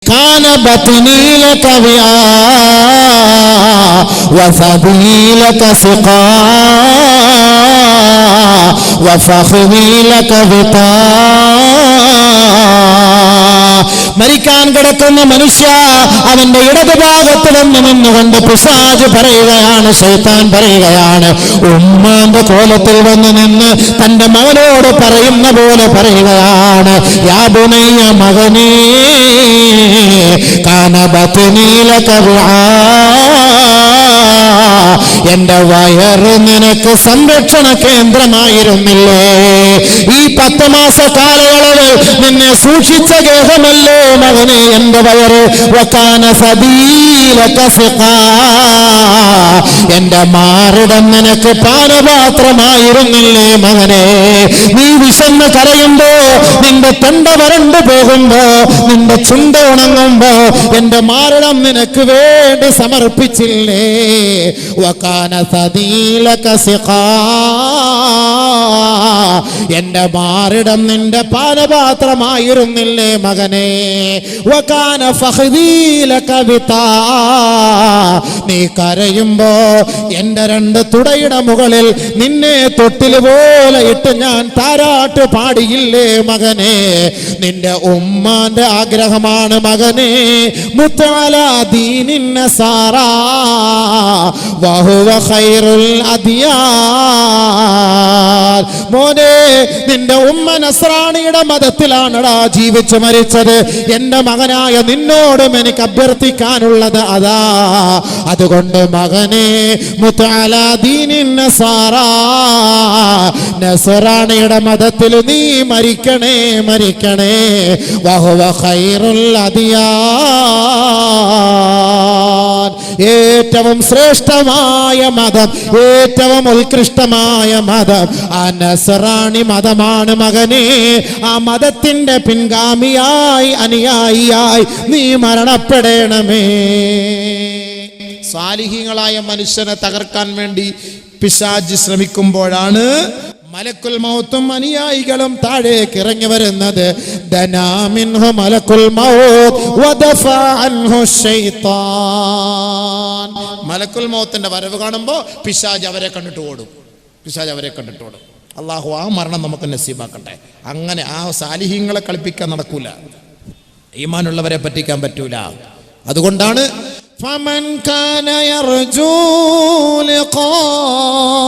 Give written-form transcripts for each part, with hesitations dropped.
കാന ബത്നി ലക വിആ വസബീ ലക സിഖാ വഫഖ്ദി ലക വിതാ. മരിക്കാൻ കിടക്കുന്ന മനുഷ്യ, അവന്റെ ഇടതുഭാഗത്ത് നിന്നുകൊണ്ട് പിശാച് പറയുകയാണ്, ശൈത്താൻ പറയുകയാണ്, ഉമ്മാന്റെ കോലത്തിൽ വന്ന് നിന്ന് തന്റെ മകനോട് പറയുന്ന പോലെ പറയുകയാണ്, യാ ബുനയ്യ, മകനേ, കാന ബത്നി ലക വിആ, എന്റെ വയറ് നിനക്ക് സംരക്ഷണ കേന്ദ്രമായിരുന്നില്ലേ? ഈ 10 മാസ കാലയളവ് നിന്നെ സൂക്ഷിച്ച ഗേഹമല്ലേ മകനെ എന്റെ വയറ്. വകാന സബീലക സിഖാ, എന്റെ മാറിടം നിനക്ക് പാനപാത്രമായിരുന്നില്ലേ മകനെ? നീ വിശന്ന് കരയുമ്പോ, നിന്റെ തൊണ്ട വരണ്ടു പോകുമ്പോ, നിന്റെ ചുണ്ട ഉണങ്ങുമ്പോ എന്റെ മാറിടം നിനക്ക് വേണ്ടി സമർപ്പിച്ചില്ലേ? വകാന സബീലക സിഖാ, എന്റെ മാറിടം നിന്റെ പാനപാത്രമായിരുന്നില്ലേ മകനെ? വകാന ഫഖ്ദീ ലക വിതാ, നീ കരയുമ്പോ എന്റെ 2 തുടയുടെ മുകളിൽ നിന്നെ തൊട്ടിൽ പോലെ ഇട്ട് ഞാൻ താരാട്ട് പാടിയില്ലേ മകനെ? നിന്റെ ഉമ്മാന്റെ ആഗ്രഹമാണ് മകനെ, മുത്തഅലാ ദീനിൻ നസാറാ വഹുവ ഖൈറുൽ അദിയാൻ. മോനെ, നിന്റെ ഉമ്മ നസ്രാണിയുടെ മതത്തിലാണടാ ജീവിച്ചു മരിച്ചത്. എന്റെ മകനായ നിന്നോടും എനിക്ക് അഭ്യർത്ഥിക്കാനുള്ളത് അതാ. അതുകൊണ്ട് മകനെ, മുതഅലാ ദീനിൻ നസാറാ, നസ്രാണിയുടെ മതത്തിൽ നീ മരിക്കണേ, മരിക്കണേ. വഹുവ ഖൈറുൽ അദിയാൻ, ഏറ്റവും ശ്രേഷ്ഠമായ മതം, ഏറ്റവും ഉത്കൃഷ്ടമായ മതം ആ നസ്രാണി മതമാണ് മകനെ. ആ മതത്തിന്റെ പിൻഗാമിയായി, അനുയായിയായി നീ മരണപ്പെടണമേ. സാലിഹീങ്ങളായ മനുഷ്യനെ തകർക്കാൻ വേണ്ടി പിശാച് ശ്രമിക്കുമ്പോഴാണ് മലക്കുൽ മൗത്തും അനുയായികളും താഴേക്ക് ഇറങ്ങി വരുന്നത്. ദനാ മിൻഹു മലക്കുൽ മൗത്ത് വദഫഅ അൻഹു ശൈത്താൻ. മലക്കുൽ മൗത്തിന്റെ വരവ് കാണുമ്പോൾ പിശാച് അവരെ കണ്ടിട്ട് ഓടും, പിശാച് അവരെ കണ്ടിട്ട് ഓടും. അല്ലാഹു ആ മരണം നമുക്ക് നസീബാക്കട്ടെ. അങ്ങനെ ആ സാലിഹീങ്ങളെ കളിപ്പിക്കാൻ നടക്കൂല, ഈമാനുള്ളവരെ പറ്റിക്കാൻ പറ്റൂല. അതുകൊണ്ടാണ് فمن كان يرجو لقاء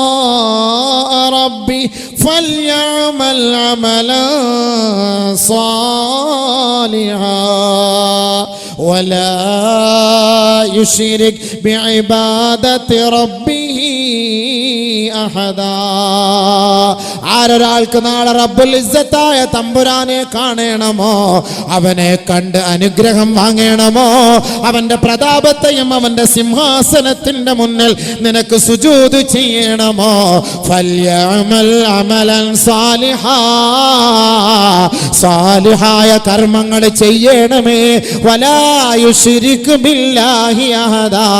ربه فليعمل عملا صالحا ولا يشرك بعبادة ربه أحدا. ആരൊരാൾക്ക് നാളെ റബ്ബുൽ ഇസ്സത്തായ തമ്പുരാനെ കാണണമോ, അവനെ കണ്ട് അനുഗ്രഹം വാങ്ങണമോ, അവന്റെ പ്രതാപത്തെയും അവന്റെ സിംഹാസനത്തിന്റെ മുന്നിൽ നിനക്ക് സുജൂദ് ചെയ്യണമോ, ഫൽയഅമൽ അമലൻ സാലിഹാ, സാലിഹായ കർമ്മങ്ങൾ ചെയ്യണമേ. വലാ യുശ്രിക് ബില്ലാഹി അഹദാ,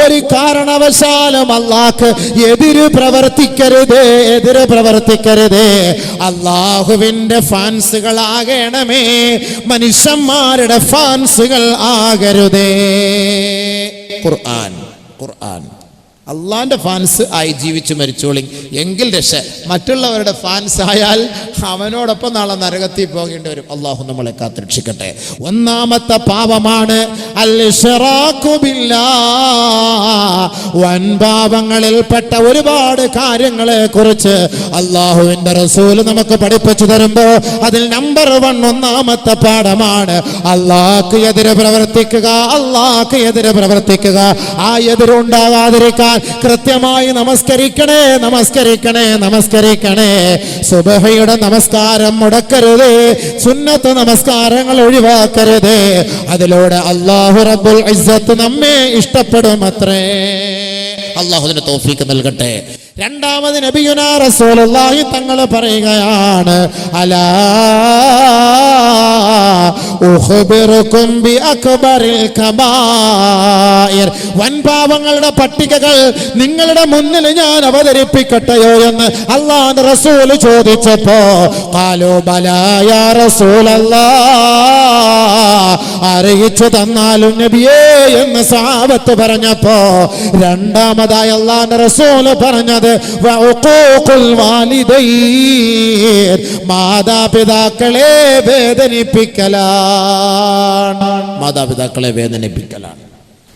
ഒരു കാരണവശാലും അല്ലാഹ്ക്ക് എതിര് പ്രവർത്തിക്കരുതേ, എതിര് പ്രവർത്തിക്കരുതേ. അല്ലാഹുവിന്റെ ഫാൻസുകളാകണമേ, മനുഷ്യന്മാരുടെ ഫാൻസുകൾ ആകരുതേ. ഖുർആൻ, ഖുർആൻ. അള്ളാന്റെ ഫാൻസ് ആയി ജീവിച്ചു മരിച്ചോളി, എങ്കിൽ രക്ഷ. മറ്റുള്ളവരുടെ ഫാൻസ് ആയാൽ അവനോടൊപ്പം നാളെ നരകത്തിൽ പോകേണ്ടി വരും. അള്ളാഹു നമ്മളെ കാത്തുരക്ഷിക്കട്ടെ. ഒന്നാമത്തെ പാപമാണ് അൽ ഇശ്റാഖു ബില്ലാഹ്. വൻപാപങ്ങളിൽപ്പെട്ട ഒരുപാട് കാര്യങ്ങളെ കുറിച്ച് അള്ളാഹുവിന്റെ റസൂൽ നമുക്ക് പഠിപ്പിച്ചു തരുമ്പോ അതിൽ നമ്പർ 1 ഒന്നാമത്തെ പാഠമാണ് അള്ളാഹ്ക്ക് എതിരെ പ്രവർത്തിക്കുക, അള്ളാഹ്ക്ക് എതിരെ പ്രവർത്തിക്കുക. ആ എതിരുണ്ടാകാതിരിക്കാൻ കൃത്യമായി നമസ്കരിക്കണേ, നമസ്കരിക്കണേ, നമസ്കരിക്കണേ. സുബ്ഹിയുടെ നമസ്കാരം മുടക്കരുത്, സുന്നത്ത് നമസ്കാരങ്ങൾ ഒഴിവാക്കരുത്. അതിലൂടെ അല്ലാഹു റബ്ബുൽ ഇസ്സത്ത് നമ്മെ ഇഷ്ടപ്പെടുമത്രേ. അല്ലാഹു അതിന് തൗഫീഖ് നൽകട്ടെ. രണ്ടാമത് നബിയുനാ റസൂലുള്ളാഹി തങ്ങൾ പറയുകയാണ്, അലാ ഉഖ്ബിറുകും ബി അക്ബറിൽ കബായിർ, വൻപാപങ്ങളുടെ പട്ടികകൾ നിങ്ങളുടെ മുന്നിൽ ഞാൻ അവതരിപ്പിക്കട്ടെയോ എന്ന് അല്ലാഹുവിന്റെ റസൂൽ ചോദിച്ചപ്പോ ഖാലൂ ബലാ യാ റസൂലല്ലാഹ്, അറിയിച്ചു തന്നാലും നബിയേ എന്ന് സഹാബത്ത് പറഞ്ഞപ്പോ രണ്ടാമതായി അല്ലാഹുവിന്റെ റസൂൽ പറഞ്ഞത് വഉഖൂഖുൽ വാലിദൈൻ, മാതാപിതാക്കളെ വേദനിപ്പിക്കലാണ്. മാതാപിതാക്കളെ വേദനിപ്പിക്കലാണ്.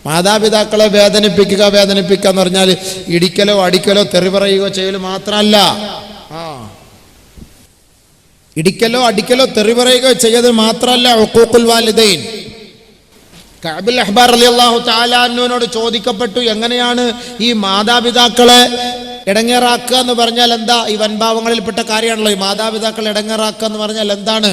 മാതാപിതാക്കളെ വേദനിപ്പിക്കുക എന്ന് പറഞ്ഞാൽ ഇടിക്കലോ അടിക്കലോ തെറി പറയുകയോ ചെയ്യലോ മാത്രമല്ല. ഇടിക്കലോ അടിക്കലോ തെറി പറയുകയോ ചെയ്യത് മാത്രമല്ല ഉഖൂഖുൽ വാലിദൈൻ. കഅബുൽ അഹ്ബാർ റളിയല്ലാഹു തആല അൻഹുവിനോട് ചോദിക്കപ്പെട്ടു, എങ്ങനെയാണ് ഈ മാതാപിതാക്കളെ ഇടങ്ങേറാക്കുക എന്ന് പറഞ്ഞാൽ എന്താ? ഈ വൻഭാവങ്ങളിൽപ്പെട്ട കാര്യമാണല്ലോ ഈ മാതാപിതാക്കളെ ഇടങ്ങേറാക്കുക എന്ന് പറഞ്ഞാൽ എന്താണ്?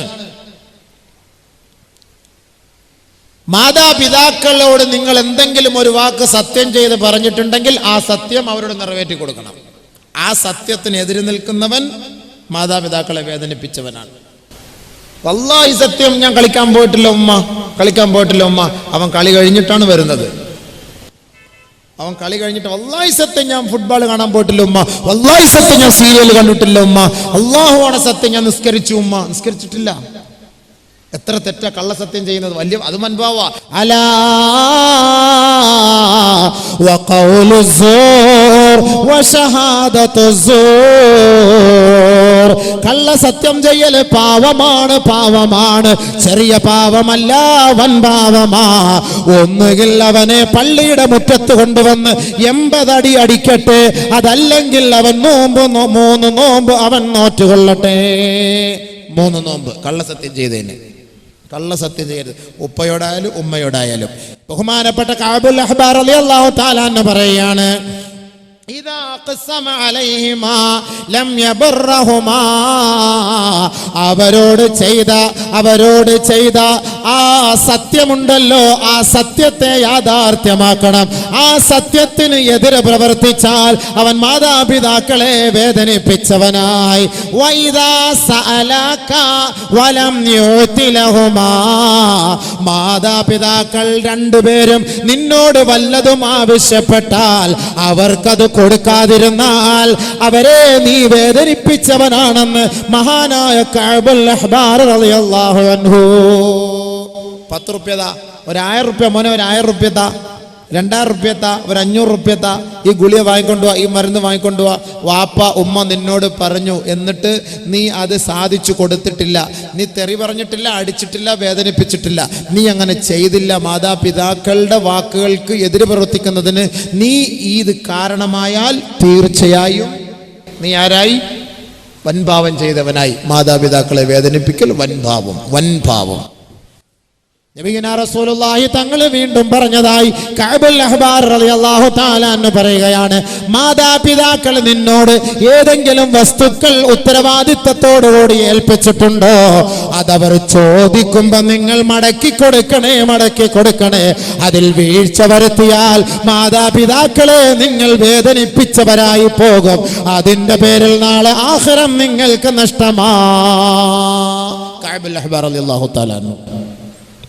മാതാപിതാക്കളോട് നിങ്ങൾ എന്തെങ്കിലും ഒരു വാക്ക് സത്യം ചെയ്ത് പറഞ്ഞിട്ടുണ്ടെങ്കിൽ ആ സത്യം അവരോട് നിറവേറ്റി കൊടുക്കണം. ആ സത്യത്തിന് എതിര് നിൽക്കുന്നവൻ മാതാപിതാക്കളെ വേദനിപ്പിച്ചവനാണ്. വല്ലാഹി സത്യം, ഞാൻ കളിക്കാൻ പോയിട്ടില്ല ഉമ്മ. അവൻ കളി കഴിഞ്ഞിട്ടാണ് വരുന്നത്. അവൻ കളി കഴിഞ്ഞിട്ട് വല്ലാഹി സത്യം ഞാൻ ഫുട്ബോൾ കാണാൻ പോയിട്ടില്ല ഉമ്മ, വല്ലാഹി സത്യം ഞാൻ സീരിയൽ കണ്ടിട്ടില്ല ഉമ്മ, അല്ലാഹുവാണ് സത്യം ഞാൻ നിസ്കരിച്ചു ഉമ്മ. നിസ്കരിച്ചിട്ടില്ല. എത്ര തെറ്റാ കള്ളസത്യം ചെയ്യുന്നത്. വലിയ അത് മൻഭാവ. അലാ വഖൗലു സൂർ വശഹാദതു സൂർ, കള്ളസത്യം ചെയ്യൽ പാവമാണ്. ചെറിയ പാവമല്ല, വൻപാവമാ. ഒന്നുകിൽ അവനെ പള്ളിയുടെ മുറ്റത്ത് കൊണ്ടുവന്ന് 80 അടി അടിക്കട്ടെ, അതല്ലെങ്കിൽ അവൻ 3 നോമ്പ് അവൻ നോറ്റുകൊള്ളട്ടെ. 3 നോമ്പ് കള്ളസത്യം ചെയ്തതിന്. കള്ളസത്യം ചെയ്യരുത്, ഉപ്പയോടായാലും ഉമ്മയോടായാലും. ബഹുമാനപ്പെട്ട കഅബുൽ അഹ്ബാർ റളിയല്ലാഹു തആല അൻഹു പറയാണ്, ഇദാ ഖസമ അലൈഹിമാ ലം യബറഹുമാ, അവരോട് ചെയ്ത ആ സത്യമുണ്ടല്ലോ, ആ സത്യത്തെ യാഥാർത്ഥ്യമാക്കണം. ആ സത്യത്തിന് എതിരെ പ്രവർത്തിച്ചാൽ അവൻ മാതാപിതാക്കളെ വേദനിപ്പിച്ചവനായി. വൈദാ സഅലക വലം യുതി ലഹുമാ, മാതാപിതാക്കൾ രണ്ടുപേരും നിന്നോട് വല്ലതും ആവശ്യപ്പെട്ടാൽ അവർക്കത് കൊടുക്കാതിരുന്നാൽ അവരെ നീ വേദനിപ്പിച്ചവനാണെന്ന് മഹാനായ കഅബുൽ അഹ്ബാർ റളിയല്ലാഹു അൻഹു. 10 റുപ്യ താ, ഒരു 1000 റുപ്യ മോനെ, ഒരു 1000 റുപ്യ താ, 2000 റുപ്യ താ, ഒരു 500 റുപ്യ താ, ഈ ഗുളിക വാങ്ങിക്കൊണ്ടുവാ, ഈ മരുന്ന് വാങ്ങിക്കൊണ്ടുവാ. വാപ്പ ഉമ്മ നിന്നോട് പറഞ്ഞു, എന്നിട്ട് നീ അത് സാധിച്ചു കൊടുത്തിട്ടില്ല. നീ തെറി പറഞ്ഞിട്ടില്ല, അടിച്ചിട്ടില്ല, വേദനിപ്പിച്ചിട്ടില്ല. നീ അങ്ങനെ ചെയ്തില്ല. മാതാപിതാക്കളുടെ വാക്കുകൾക്ക് എതിര് പ്രവർത്തിക്കുന്നതിന് നീ ഇത് കാരണമായാൽ തീർച്ചയായും നീ ആരായി? വൻപാവം ചെയ്തവനായി. മാതാപിതാക്കളെ വേദനിപ്പിക്കൽ വൻപാവം. നബിയുനാ റസൂലുള്ളാഹി തങ്ങൾ വീണ്ടും പറഞ്ഞതായി കഅബുൽ അഹ്ബാർ റളിയല്ലാഹു തആല അൻഹു പറയുകയാണ്, മാതാപിതാക്കൾ നിന്നോട് ഏതെങ്കിലും വസ്തുക്കൾ ഉത്തരവാദിത്തത്തോടുകൂടി ഏൽപ്പിച്ചിട്ടുണ്ടോ, അതവർ ചോദിക്കുമ്പോൾ നിങ്ങൾ മടക്കി കൊടുക്കണേ. അതിൽ വീഴ്ച വരുത്തിയാൽ മാതാപിതാക്കളെ നിങ്ങൾ വേദനിപ്പിച്ചവരായി പോകും. അതിന്റെ പേരിൽ നാളെ ആഖിറം നിങ്ങൾക്ക് നഷ്ടമാ. കഅബുൽ അഹ്ബാർ റളിയല്ലാഹു തആല അൻഹു.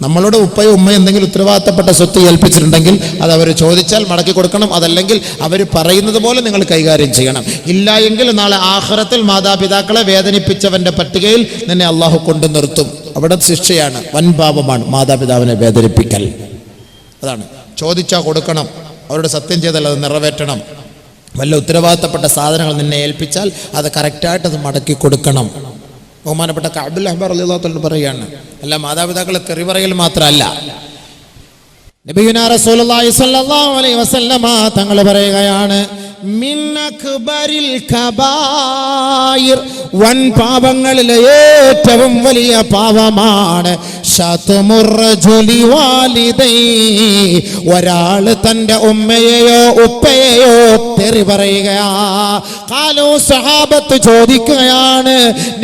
നമ്മളോട് ഉപ്പയോ ഉമ്മയോ എന്തെങ്കിലും ഉത്തരവാദിത്തപ്പെട്ട സ്വത്ത് ഏൽപ്പിച്ചിട്ടുണ്ടെങ്കിൽ അത് അവർ ചോദിച്ചാൽ മടക്കി കൊടുക്കണം. അതല്ലെങ്കിൽ അവർ പറയുന്നത് പോലെ നിങ്ങൾ കൈകാര്യം ചെയ്യണം. ഇല്ല എങ്കിൽ നാളെ ആഖിറത്തിൽ മാതാപിതാക്കളെ വേദനിപ്പിച്ചവന്റെ പട്ടികയിൽ നിന്നെ അള്ളാഹു കൊണ്ടു നിർത്തും. അവിടെ ശിക്ഷയാണ്, വൻപാപമാണ് മാതാപിതാവിനെ വേദനിപ്പിക്കൽ. അതാണ്. ചോദിച്ചാൽ കൊടുക്കണം, അവരുടെ സത്യം ചെയ്താൽ അത് നിറവേറ്റണം. വല്ല ഉത്തരവാദിത്തപ്പെട്ട സാധനങ്ങൾ നിന്നെ ഏൽപ്പിച്ചാൽ അത് കറക്റ്റായിട്ട് അത് മടക്കി കൊടുക്കണം. ബഹുമാനപ്പെട്ട കഅബുൽ അഹ്ബാർ റളിയല്ലാഹു തആല പറയാണ്, അല്ല മാതാപിതാക്കളെ തെറി പറയൽ മാത്രമല്ല. നബിയുനാ റസൂലുള്ളാഹി സ്വല്ലല്ലാഹു അലൈഹി വസല്ലമ തങ്ങൾ പറയുകയാണ്, മിൻ അക്ബരിൽ കബായിർ, വൻ പാപങ്ങളിലെ ഏറ്റവും വലിയ പാപമാണ് ശത്മുർ റജുലി വാലിദൈ, ഒരാൾ തന്റെ ഉമ്മയെയോ ഉപ്പയെയോ തെറി പറയുകയാ. ഖാലൂ, സഹാബത്ത് ചോദിക്കുകയാണ്,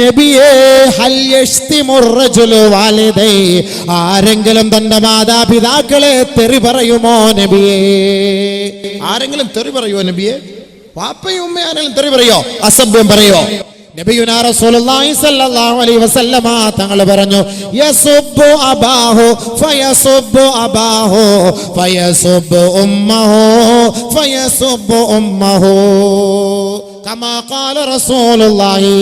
നബിയേ ഹൽ യശ്തിമുർ റജുലു വാലിദൈ, ആരെങ്കിലും തന്റെ മാതാപിതാക്കളെ തെറി പറയുമോ നബിയേ? ആരെങ്കിലും തെറി പറയുമോ നബിയേ? വാപ്പയും ഉമ്മയും ആരെങ്കിലും തെറി പറയോ, അസഭ്യം പറയോ? നബിയുനാ റസൂലുള്ളാഹി സ്വല്ലല്ലാഹു അലൈഹി വസല്ലമ തങ്ങൾ പറഞ്ഞു, യസുബ്ബു അബാഹു ഫയസുബ്ബു അബാഹു ഫയസുബ്ബു ഉമ്മഹു ഫയസുബ്ബു ഉമ്മഹു കമാ ഖാല റസൂലുള്ളാഹി.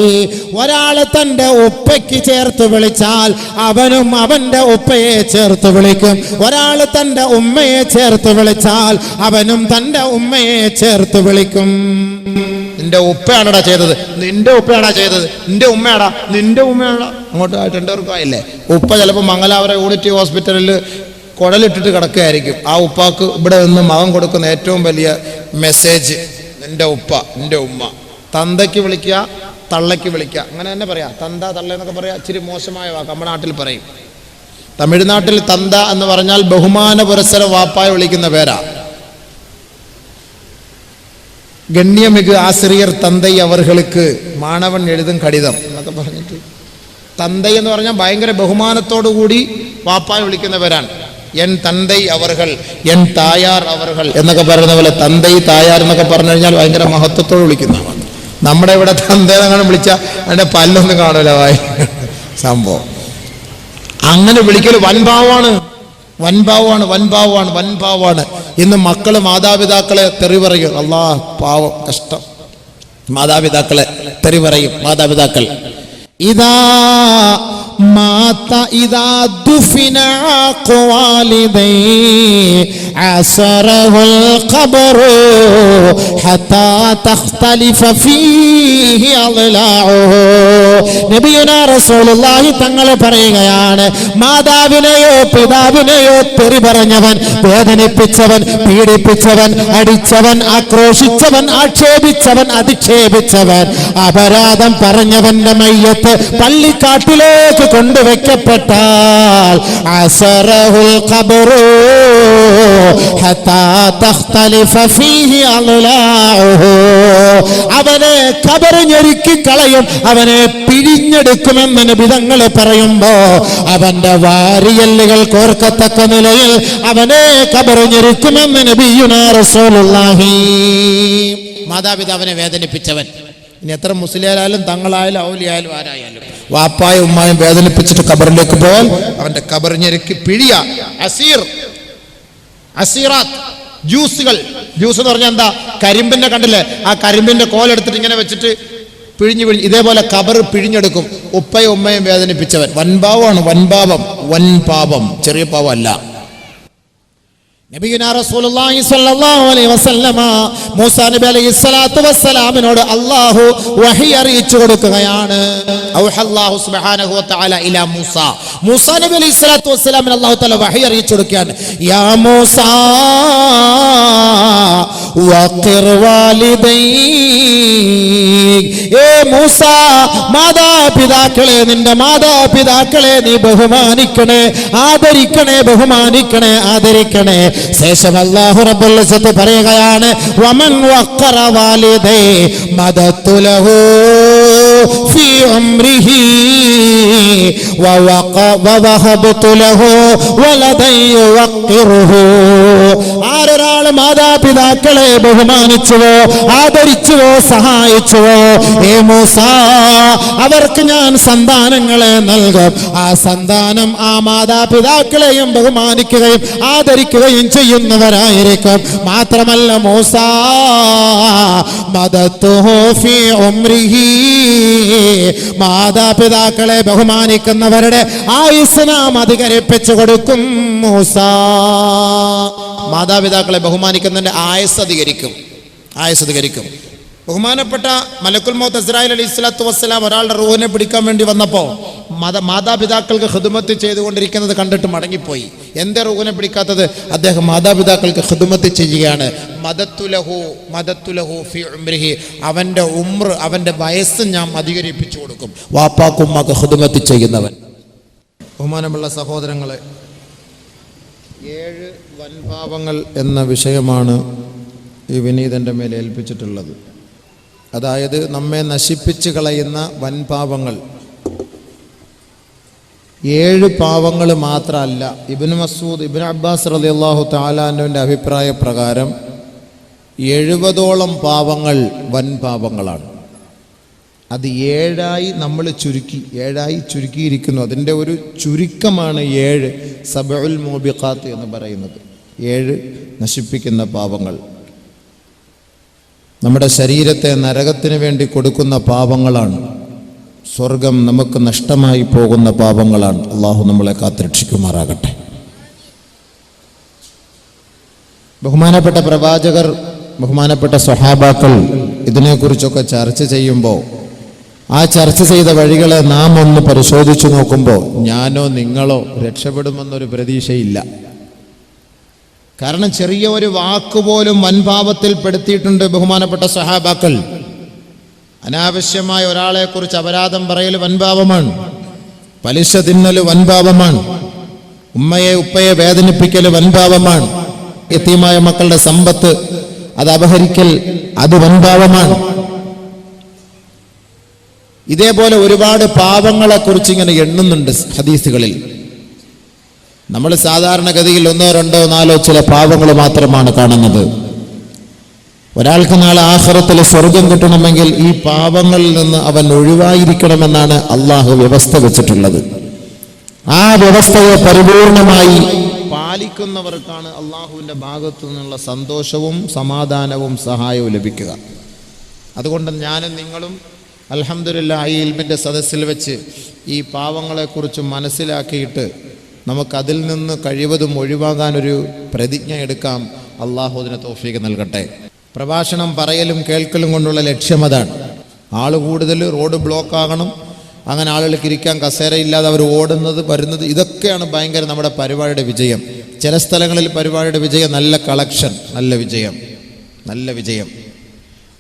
ഒരാൾ തന്റെ ഉപ്പയ്ക്ക് ചേർത്ത് വിളിച്ചാൽ അവനും അവന്റെ ഉപ്പയെ ചേർത്ത് വിളിക്കും. ഒരാൾ തന്റെ ഉമ്മയെ ചേർത്ത് വിളിച്ചാൽ അവനും തന്റെ ഉമ്മയെ ചേർത്ത് വിളിക്കും. നിന്റെ ഉപ്പയാണടാ ചെയ്തത്, നിന്റെ ഉപ്പയാടാ ചെയ്തത്, നിന്റെ ഉമ്മയാടാ, നിന്റെ ഉമ്മയാടാ, അങ്ങോട്ട് രണ്ടുപേർക്കും ആയില്ലേ. ഉപ്പ ചിലപ്പോൾ മംഗലാപുരം യൂണിറ്റി ഹോസ്പിറ്റലിൽ കുടലിട്ടിട്ട് കിടക്കുകയായിരിക്കും. ആ ഉപ്പാക്ക് ഇവിടെ നിന്ന് മകൻ കൊടുക്കുന്ന ഏറ്റവും വലിയ മെസ്സേജ് നിന്റെ ഉപ്പ, നിന്റെ ഉമ്മ. തന്തയ്ക്ക് വിളിക്കുക, തള്ളയ്ക്ക് വിളിക്കുക, അങ്ങനെ തന്നെ പറയാം. തന്ത തള്ള എന്നൊക്കെ പറയാം, ഇച്ചിരി മോശമായ വാക്ക് നമ്മുടെ നാട്ടിൽ പറയും. തമിഴ്നാട്ടിൽ തന്ത എന്ന് പറഞ്ഞാൽ ബഹുമാന പുരസ്സരം വാപ്പായ വിളിക്കുന്ന പേരാ. ഗണ്യമിகு ആശ്രിയർ തന്തൈ അവർക്ക് മാണവൻ എഴുതും കടിതം എന്നൊക്കെ പറഞ്ഞിട്ട്, തന്തൈ എന്ന് പറഞ്ഞാൽ ഭയങ്കര ബഹുമാനത്തോടു കൂടി വാപ്പായ വിളിക്കുന്ന പേരാണ്. എൻ തന്തൈ അവർകൾ, എൻ തായാർ അവർകൾ എന്നൊക്കെ പറയുന്ന പോലെ തന്തൈ തായാർ എന്നൊക്കെ പറഞ്ഞു കഴിഞ്ഞാൽ ഭയങ്കര മഹത്വത്തോട് വിളിക്കുന്നതാണ്. നമ്മുടെ ഇവിടെ തന്തേനെ വിളിച്ചാൽ അതിന്റെ പല്ലൊന്നും കാണൂല വായി സംഭവം. അങ്ങനെ വിളിക്കൽ വൻഭാവമാണ്, വൻഭാവമാണ്, വൻഭാവമാണ്, വൻഭാവമാണ്. ഇന്ന് മക്കള് മാതാപിതാക്കളെ തെറി പറയും. അല്ലാഹ് പാവം, കഷ്ടം. മാതാപിതാക്കളെ തെറി പറയും. മാതാപിതാക്കൾ ഇതാ മാത ഇദാ ദുഫിന ഖവാലിദൈ അസറഹുൽ ഖബറു ഹത്താ തഖ്തലിഫ ഫീഹി അളലാഉഹു. നബിയുനാ റസൂലുള്ളാഹി തങ്ങൾ പറയുകയാണ്, മാതാവിനെയോ പിതാവിനെയോ തെറി പറഞ്ഞവൻ, വേദനിപ്പിച്ചവൻ, പീഡിപ്പിച്ചവൻ, അടിച്ചവൻ, ആക്രോശിച്ചവൻ, ആക്ഷേപിച്ചവൻ, അധിക്ഷേപിച്ചവൻ, അപരാധം പറഞ്ഞവന്റെ മയ്യത്ത് പള്ളിക്കാട്ടിലേക്ക് കൊണ്ടുവയ്ക്കപ്പെട്ടാൽ അസറഹുൽ ഖബറു ഹത്താ തഖ്തലിഫ ഫീഹി അളലാഉഹു, അവനെ ഖബർ ഞെരുക്കി കളയും, അവനെ പിഴിഞ്ഞെടുക്കുമെന്ന് നബി തങ്ങൾ പറയുമ്പോ അവന്റെ വാരിയല്ലുകൾ കോർക്കത്തക്ക നിലയിൽ അവനെ ഖബർ ഞെരുക്കുമെന്ന് നബിയുനാ റസൂലുള്ളാഹി. മാതാപിതാവിനെ വേദനിപ്പിച്ചവൻ, ഇനി എത്ര മുസ്ലിയായാലും തങ്ങളായാലും ഔലിയായാലും ആരായാലും, വാപ്പായും ഉമ്മായും വേദനിപ്പിച്ചിട്ട് ഖബറിലേക്ക് പോയാൽ അവന്റെ ഖബർ ഞെരുക്കി പിഴിയ. അസീർ, അസീറാത്ത്, ജ്യൂസുകൾ. ജ്യൂസ് എന്ന് പറഞ്ഞാൽ എന്താ? കരിമ്പിന്റെ കണ്ടില്ലേ, ആ കരിമ്പിന്റെ കോലെടുത്തിട്ട് ഇങ്ങനെ വെച്ചിട്ട് പിഴിഞ്ഞ് ഇതേപോലെ ഖബർ പിഴിഞ്ഞെടുക്കും. ഉപ്പയും ഉമ്മയും വേദനിപ്പിച്ചവൻ വൻപാവമാണ്. വൻപാപം, വൻപാപം, ചെറിയ പാവം അല്ല. നബിയുനാ റസൂലുള്ളാഹി സ്വല്ലല്ലാഹു അലൈഹി വസല്ലമ മൂസാ നബി അലൈഹിസ്സലാത്തു വസ്സലാമിനോട് അല്ലാഹു വഹി അറിയിച്ചു കൊടുക്കുകയാണ്. ഔഹല്ലാഹു സുബ്ഹാനഹു വ തആല ഇലാ മൂസാ. മൂസാ നബി അലൈഹിസ്സലാത്തു വസ്സലാമിന് അല്ലാഹു തആല വഹി അറിയിച്ചു കൊടുക്കുകയാണ്. യാ മൂസാ വഖിർ വാലിദൈ. ഏ മൂസാ, മാതാപിതാക്കളെ, നിന്റെ മാതാപിതാക്കളെ നീ ബഹുമാനിക്കണേ, ആദരിക്കണേ, ബഹുമാനിക്കണേ, ആദരിക്കണേ. ശേഷം അല്ലാഹു റബ്ബുൽ ഇസ്സത്ത് പറയുകയാണ്, വമൻ വഖറ വാലിദൈ മദത്തു ലഹു ഫീ ഉംരിഹി വവഹബതു ലഹു വലദൻ യുവഖിറുഹു. ആരൊരാൾ മാതാപിതാക്കളെ ബഹുമാനിച്ചുവോ, ആദരിച്ചുവോ, സഹായിച്ചുവോ, ഏ മൂസാ, അവർക്ക് ഞാൻ സന്താനങ്ങളെ നൽകും. ആ സന്താനം ആ മാതാപിതാക്കളെയും ബഹുമാനിക്കുകയും ആദരിക്കുകയും ചെയ്യുന്നവരായിരിക്കും. മാത്രമല്ല മൂസാ മദത്തുഹു ഫീ ഉംരിഹി, മാതാപിതാക്കളെ ബഹുമാനിക്കുന്നവരുടെ ആയുസ് നാം അധികരിപ്പിച്ചു കൊടുക്കും. മൂസാ, മാതാപിതാക്കളെ ബഹുമാനിക്കുന്നതിന്റെ ആയുസ് അധികരിക്കും, ആയുസ് അധികരിക്കും. ബഹുമാനപ്പെട്ട മലക്കുൽ മൗത്ത് ഇസ്രായേൽ അലൈഹിസ്സലാത്തു വസ്സലാം ഒരാളുടെ റൂഹിനെ പിടിക്കാൻ വേണ്ടി വന്നപ്പോൾ മാതാപിതാക്കൾക്ക് ഖിദ്മത്ത് ചെയ്തുകൊണ്ടിരിക്കുന്നത് കണ്ടിട്ട് മടങ്ങിപ്പോയി. എന്തേ റൂഹിനെ പിടിക്കാത്തത്? അദ്ദേഹം മാതാപിതാക്കൾക്ക് ഖിദ്മത്ത് ചെയ്യുകയാണ്. മദത്തുലഹു ഫീ ഉംരിഹി, അവന്റെ ഉംർ, അവന്റെ വയസ്സ് ഞാൻ അധികരിപ്പിച്ചു കൊടുക്കും. വാപ്പാക്കുമ്മക്ക് ഖിദ്മത്ത് ചെയ്യുന്നവൻ. ബഹുമാനമുള്ള സഹോദരങ്ങളെ, 7 വൻപാപങ്ങൾ എന്ന വിഷയമാണ് ഈ വിനീതൻ്റെ മേൽ ഏൽപ്പിച്ചിട്ടുള്ളത്. അതായത് നമ്മെ നശിപ്പിച്ച് കളയുന്ന വൻപാപങ്ങൾ. 7 പാവങ്ങൾ മാത്രമല്ല. ഇബ്നു മസ്ഊദ്, ഇബ്നു അബ്ബാസ് റളിയല്ലാഹു തആല അൻഹുവിൻ്റെ അഭിപ്രായ പ്രകാരം 70ഓളം പാപങ്ങൾ വൻ പാപങ്ങളാണ്. അത് 7ആയി നമ്മൾ ചുരുക്കിയിരിക്കുന്നു. അതിൻ്റെ ഒരു ചുരുക്കമാണ് 7 സബഉൽ മൂബിഖാത്ത് എന്ന് പറയുന്നത്. 7 നശിപ്പിക്കുന്ന പാപങ്ങൾ, നമ്മുടെ ശരീരത്തെ നരകത്തിന് വേണ്ടി കൊടുക്കുന്ന പാപങ്ങളാണ്. സ്വർഗം നമുക്ക് നഷ്ടമായി പോകുന്ന പാപങ്ങളാണ്. അള്ളാഹു നമ്മളെ കാത്തുരക്ഷിക്കുമാറാകട്ടെ. ബഹുമാനപ്പെട്ട പ്രവാചകർ, ബഹുമാനപ്പെട്ട സ്വഹാബാക്കൾ ഇതിനെക്കുറിച്ചൊക്കെ ചർച്ച ചെയ്യുമ്പോൾ ആ ചർച്ച ചെയ്ത വഴികളെ നാം ഒന്ന് പരിശോധിച്ചു നോക്കുമ്പോൾ ഞാനോ നിങ്ങളോ രക്ഷപ്പെടുമെന്നൊരു പ്രതീക്ഷയില്ല. കാരണം ചെറിയ ഒരു വാക്കുപോലും വൻപാപത്തിൽ പെടുത്തിയിട്ടുണ്ട് ബഹുമാനപ്പെട്ട സ്വഹാബാക്കൾ. അനാവശ്യമായ ഒരാളെക്കുറിച്ച് അപരാധം പറയൽ വൻപാപമാണ്. പലിശ തിന്നൽ വൻപാപമാണ്. ഉമ്മയെ ഉപ്പയെ വേദനിപ്പിക്കൽ വൻപാപമാണ്. യതീമായ മക്കളുടെ സമ്പത്ത് അത് അപഹരിക്കൽ അത് വൻപാപമാണ്. ഇതേപോലെ ഒരുപാട് പാപങ്ങളെ കുറിച്ച് ഇങ്ങനെ എണ്ണുന്നുണ്ട് ഹദീസുകളിൽ. നമ്മൾ സാധാരണഗതിയിൽ 1, 2, 4 ചില പാപങ്ങൾ മാത്രമാണ് കാണുന്നത്. ഒരാൾക്ക് നാളെ ആഖിറത്തിൽ സ്വർഗം കിട്ടണമെങ്കിൽ ഈ പാപങ്ങളിൽ നിന്ന് അവൻ ഒഴിവായിരിക്കണമെന്നാണ് അള്ളാഹു വ്യവസ്ഥ വെച്ചിട്ടുള്ളത്. ആ വ്യവസ്ഥയെ പരിപൂർണമായി പാലിക്കുന്നവർക്കാണ് അള്ളാഹുവിൻ്റെ ഭാഗത്തു നിന്നുള്ള സന്തോഷവും സമാധാനവും സഹായവും ലഭിക്കുക. അതുകൊണ്ട് ഞാനും നിങ്ങളും അൽഹംദുലില്ലാഹ് ഈ ഇൽമിൻ്റെ സദസ്സിൽ വെച്ച് ഈ പാവങ്ങളെക്കുറിച്ച് മനസ്സിലാക്കിയിട്ട് നമുക്കതിൽ നിന്ന് കഴിവതും ഒഴിവാകാനൊരു പ്രതിജ്ഞ എടുക്കാം. അള്ളാഹു അതിന് തൗഫീഖ് നൽകട്ടെ. പ്രഭാഷണം പറയലും കേൾക്കലും കൊണ്ടുള്ള ലക്ഷ്യം അതാണ്. ആൾ കൂടുതൽ, റോഡ് ബ്ലോക്ക് ആകണം, അങ്ങനെ ആളുകൾക്ക് ഇരിക്കാൻ കസേരയില്ലാതെ അവർ ഓടുന്നത് വരുന്നത്, ഇതൊക്കെയാണ് ഭയങ്കര നമ്മുടെ പരിപാടിയുടെ വിജയം. ചില സ്ഥലങ്ങളിൽ പരിപാടിയുടെ വിജയം നല്ല കളക്ഷൻ, നല്ല വിജയം.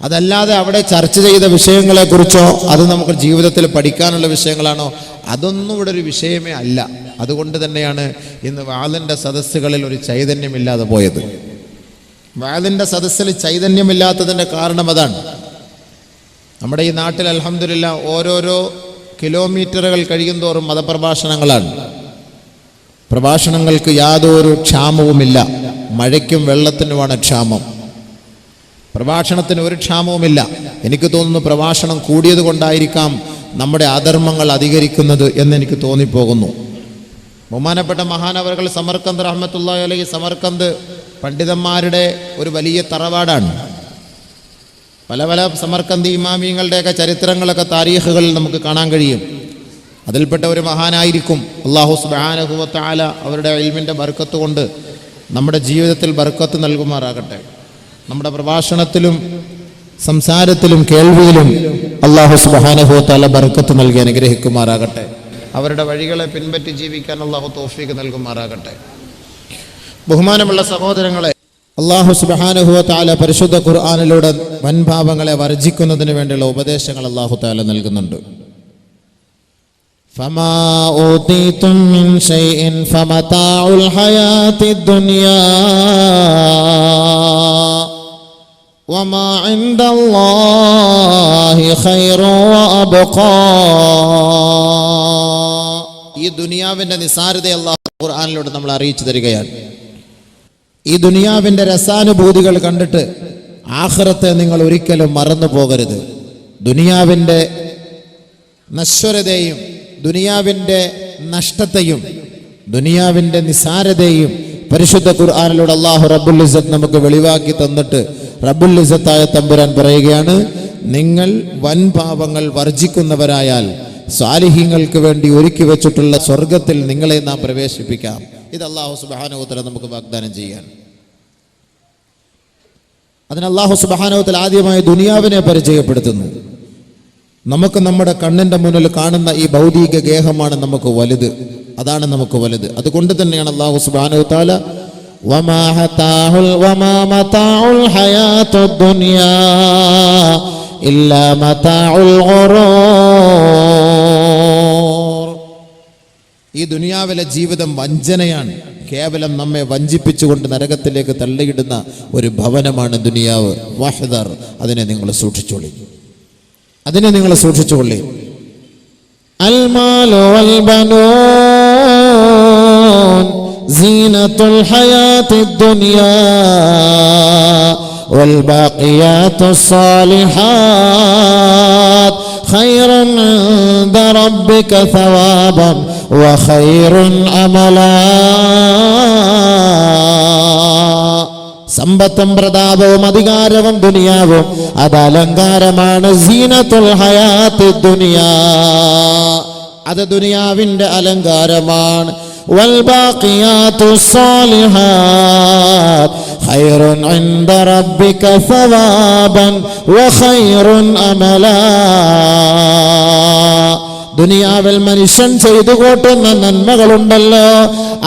അതല്ലാതെ അവിടെ ചർച്ച ചെയ്ത വിഷയങ്ങളെക്കുറിച്ചോ അത് നമുക്ക് ജീവിതത്തിൽ പഠിക്കാനുള്ള വിഷയങ്ങളാണോ, അതൊന്നും ഇവിടെ ഒരു വിഷയമേ അല്ല. അതുകൊണ്ട് തന്നെയാണ് ഇന്ന് വാളിൻ്റെ സദസ്സുകളിൽ ഒരു ചൈതന്യമില്ലാതെ പോയത്. വാളിൻ്റെ സദസ്സിൽ ചൈതന്യമില്ലാത്തതിൻ്റെ കാരണം അതാണ്. നമ്മുടെ ഈ നാട്ടിൽ അൽഹംദുലില്ലാഹ് ഓരോരോ കിലോമീറ്ററുകൾ കഴിയുന്തോറും മതപ്രഭാഷണങ്ങളാണ്. പ്രഭാഷണങ്ങൾക്ക് യാതൊരു ക്ഷാമവുമില്ല. മഴയ്ക്കും വെള്ളത്തിനുമാണ് ക്ഷാമം. പ്രഭാഷണത്തിന് ഒരു ക്ഷാമവുമില്ല. എനിക്ക് തോന്നുന്നു പ്രഭാഷണം കൂടിയത് കൊണ്ടായിരിക്കാം നമ്മുടെ അധർമ്മങ്ങൾ അധികരിക്കുന്നത് എന്നെനിക്ക് തോന്നിപ്പോകുന്നു. ബഹുമാനപ്പെട്ട മഹാനവറുകൾ സമർക്കന്ത് റഹ്മത്തുള്ളാഹി അലൈഹി, സമർക്കന്ത് പണ്ഡിതന്മാരുടെ ഒരു വലിയ തറവാടാണ്. പല സമർക്കന്തി ഇമാമിയങ്ങളുടെയൊക്കെ ചരിത്രങ്ങളൊക്കെ താരീഖുകളിൽ നമുക്ക് കാണാൻ കഴിയും. അതിൽപ്പെട്ട ഒരു മഹാനായിരിക്കും. അല്ലാഹു സുബ്ഹാനഹു വ തആല അവരുടെ ഇൽമിൻ്റെ ബർക്കത്ത് കൊണ്ട് നമ്മുടെ ജീവിതത്തിൽ ബർക്കത്ത് നൽകുമാറാകട്ടെ. നമ്മുടെ പ്രഭാഷണത്തിലും സംസാരത്തിലും കേൾവിയിലും അല്ലാഹു സുബ്ഹാനഹു വ തആല ബർക്കത്ത് നൽകി അനുഗ്രഹിക്കുമാറാകട്ടെ. അവരുടെ വഴികളെ പിൻപറ്റി ജീവിക്കാൻ അല്ലാഹു തൗഫീഖ് നൽകുമാറാകട്ടെ. ബഹുമാനമുള്ള സഹോദരങ്ങളെ, അല്ലാഹു സുബ്ഹാനഹു വ തആല പരിശുദ്ധ ഖുർആനിലൂടെ വൻപാപങ്ങളെ വർജിക്കുന്നതിന് വേണ്ടിയുള്ള ഉപദേശങ്ങൾ അല്ലാഹു തആല നൽകുന്നുണ്ട്. ഫമാ ഊതീതും മിൻ ശൈഇൻ ഫമതാഉൽ ഹയാത്തിദ് ദുനിയാ വമാ ഇൻദല്ലാഹി ഖൈറു വഅബ്ഖാ. ഈ ദുനിയാവിന്റെ നിസാരതയെ അല്ലാഹു ഖുർആനിലൂടെ നമ്മൾ അറിയിച്ചു തരികയാണ്. ഈ ദുനിയാവിൻ്റെ രസാനുഭൂതികൾ കണ്ടിട്ട് ആഖിറത്തെ നിങ്ങൾ ഒരിക്കലും മറന്നു പോകരുത്. ദുനിയാവിൻ്റെ നശ്വരതയും ദുനിയാവിൻ്റെ നഷ്ടത്തെയും ദുനിയാവിൻ്റെ നിസാരതയും പരിശുദ്ധ ഖുർആനിലൂടെ അല്ലാഹു റബ്ബുൽ ഇസ്സത്ത് നമുക്ക് വെളിവാക്കി തന്നിട്ട് റബ്ബുൽ ഇസ്സത്തായ തമ്പുരാൻ പറയുകയാണ്, നിങ്ങൾ വൻപാപങ്ങൾ വർജിക്കുന്നവരായാൽ സാലിഹീങ്ങൾക്ക് വേണ്ടി ഒരുക്കി വെച്ചിട്ടുള്ള സ്വർഗത്തിൽ നിങ്ങളെ നാം പ്രവേശിപ്പിക്കാം. ഇത് അല്ലാഹു സുബ്ഹാനഹു വ തആല നമുക്ക് വാഗ്ദാനം ചെയ്യാൻ. അതിന് അല്ലാഹു സുബ്ഹാനഹു വ തആല ആദ്യമായി ദുനിയാവിനെ പരിചയപ്പെടുത്തുന്നു. നമുക്ക് നമ്മുടെ കണ്ണിൻ്റെ മുന്നിൽ കാണുന്ന ഈ ഭൗതിക ഗേഹമാണ് നമുക്ക് വലുത്, അതാണ് നമുക്ക് വലുത്. അതുകൊണ്ട് തന്നെയാണ് അല്ലാഹു സുബ്ഹാനഹു വ തആല വമാ മതാഉൽ ഹയാത്തുദ് ദുനിയാ ഇല്ലാ മതാഉൽ ഗുറൂർ. ഈ ദുനിയാവിലെ ജീവിതം വഞ്ചനയാണ്. കേവലം നമ്മെ വഞ്ചിപ്പിച്ചുകൊണ്ട് നരകത്തിലേക്ക് തള്ളിയിടുന്ന ഒരു ഭവനമാണ് ദുനിയാവ്. വഹ്ദർ, അതിനെ നിങ്ങൾ സൂക്ഷിച്ചോളി. അൽ മാലു വൽ ബനൂൻ സീനത്തുൽ ഹയാത്തിദ് ദുനിയാ വൽബാഖിയാതുസ് സാലിഹാത്ത് ഖൈറുൻ ഇൻദ റബ്ബിക സവാബൻ വഖൈറുൻ അമലാ. സമ്പത്തും പ്രതാപവും അധികാരവും ദുനിയാവും അത് അലങ്കാരമാണ്. സീനത്തുൽ ഹയാത്തി ദുനിയാ, അത് ദുനിയാവിന്റെ അലങ്കാരമാണ്. വൽബാഖിയാതുസ് സാലിഹാത്ത് ഖൈറുൻ ഇൻദ റബ്ബിക സവാബൻ വഖൈറുൻ അമലാ. ദുനിയാവിൽ മനുഷ്യൻ ചെയ്തു കൂട്ടുന്ന നന്മകളുണ്ടല്ലോ,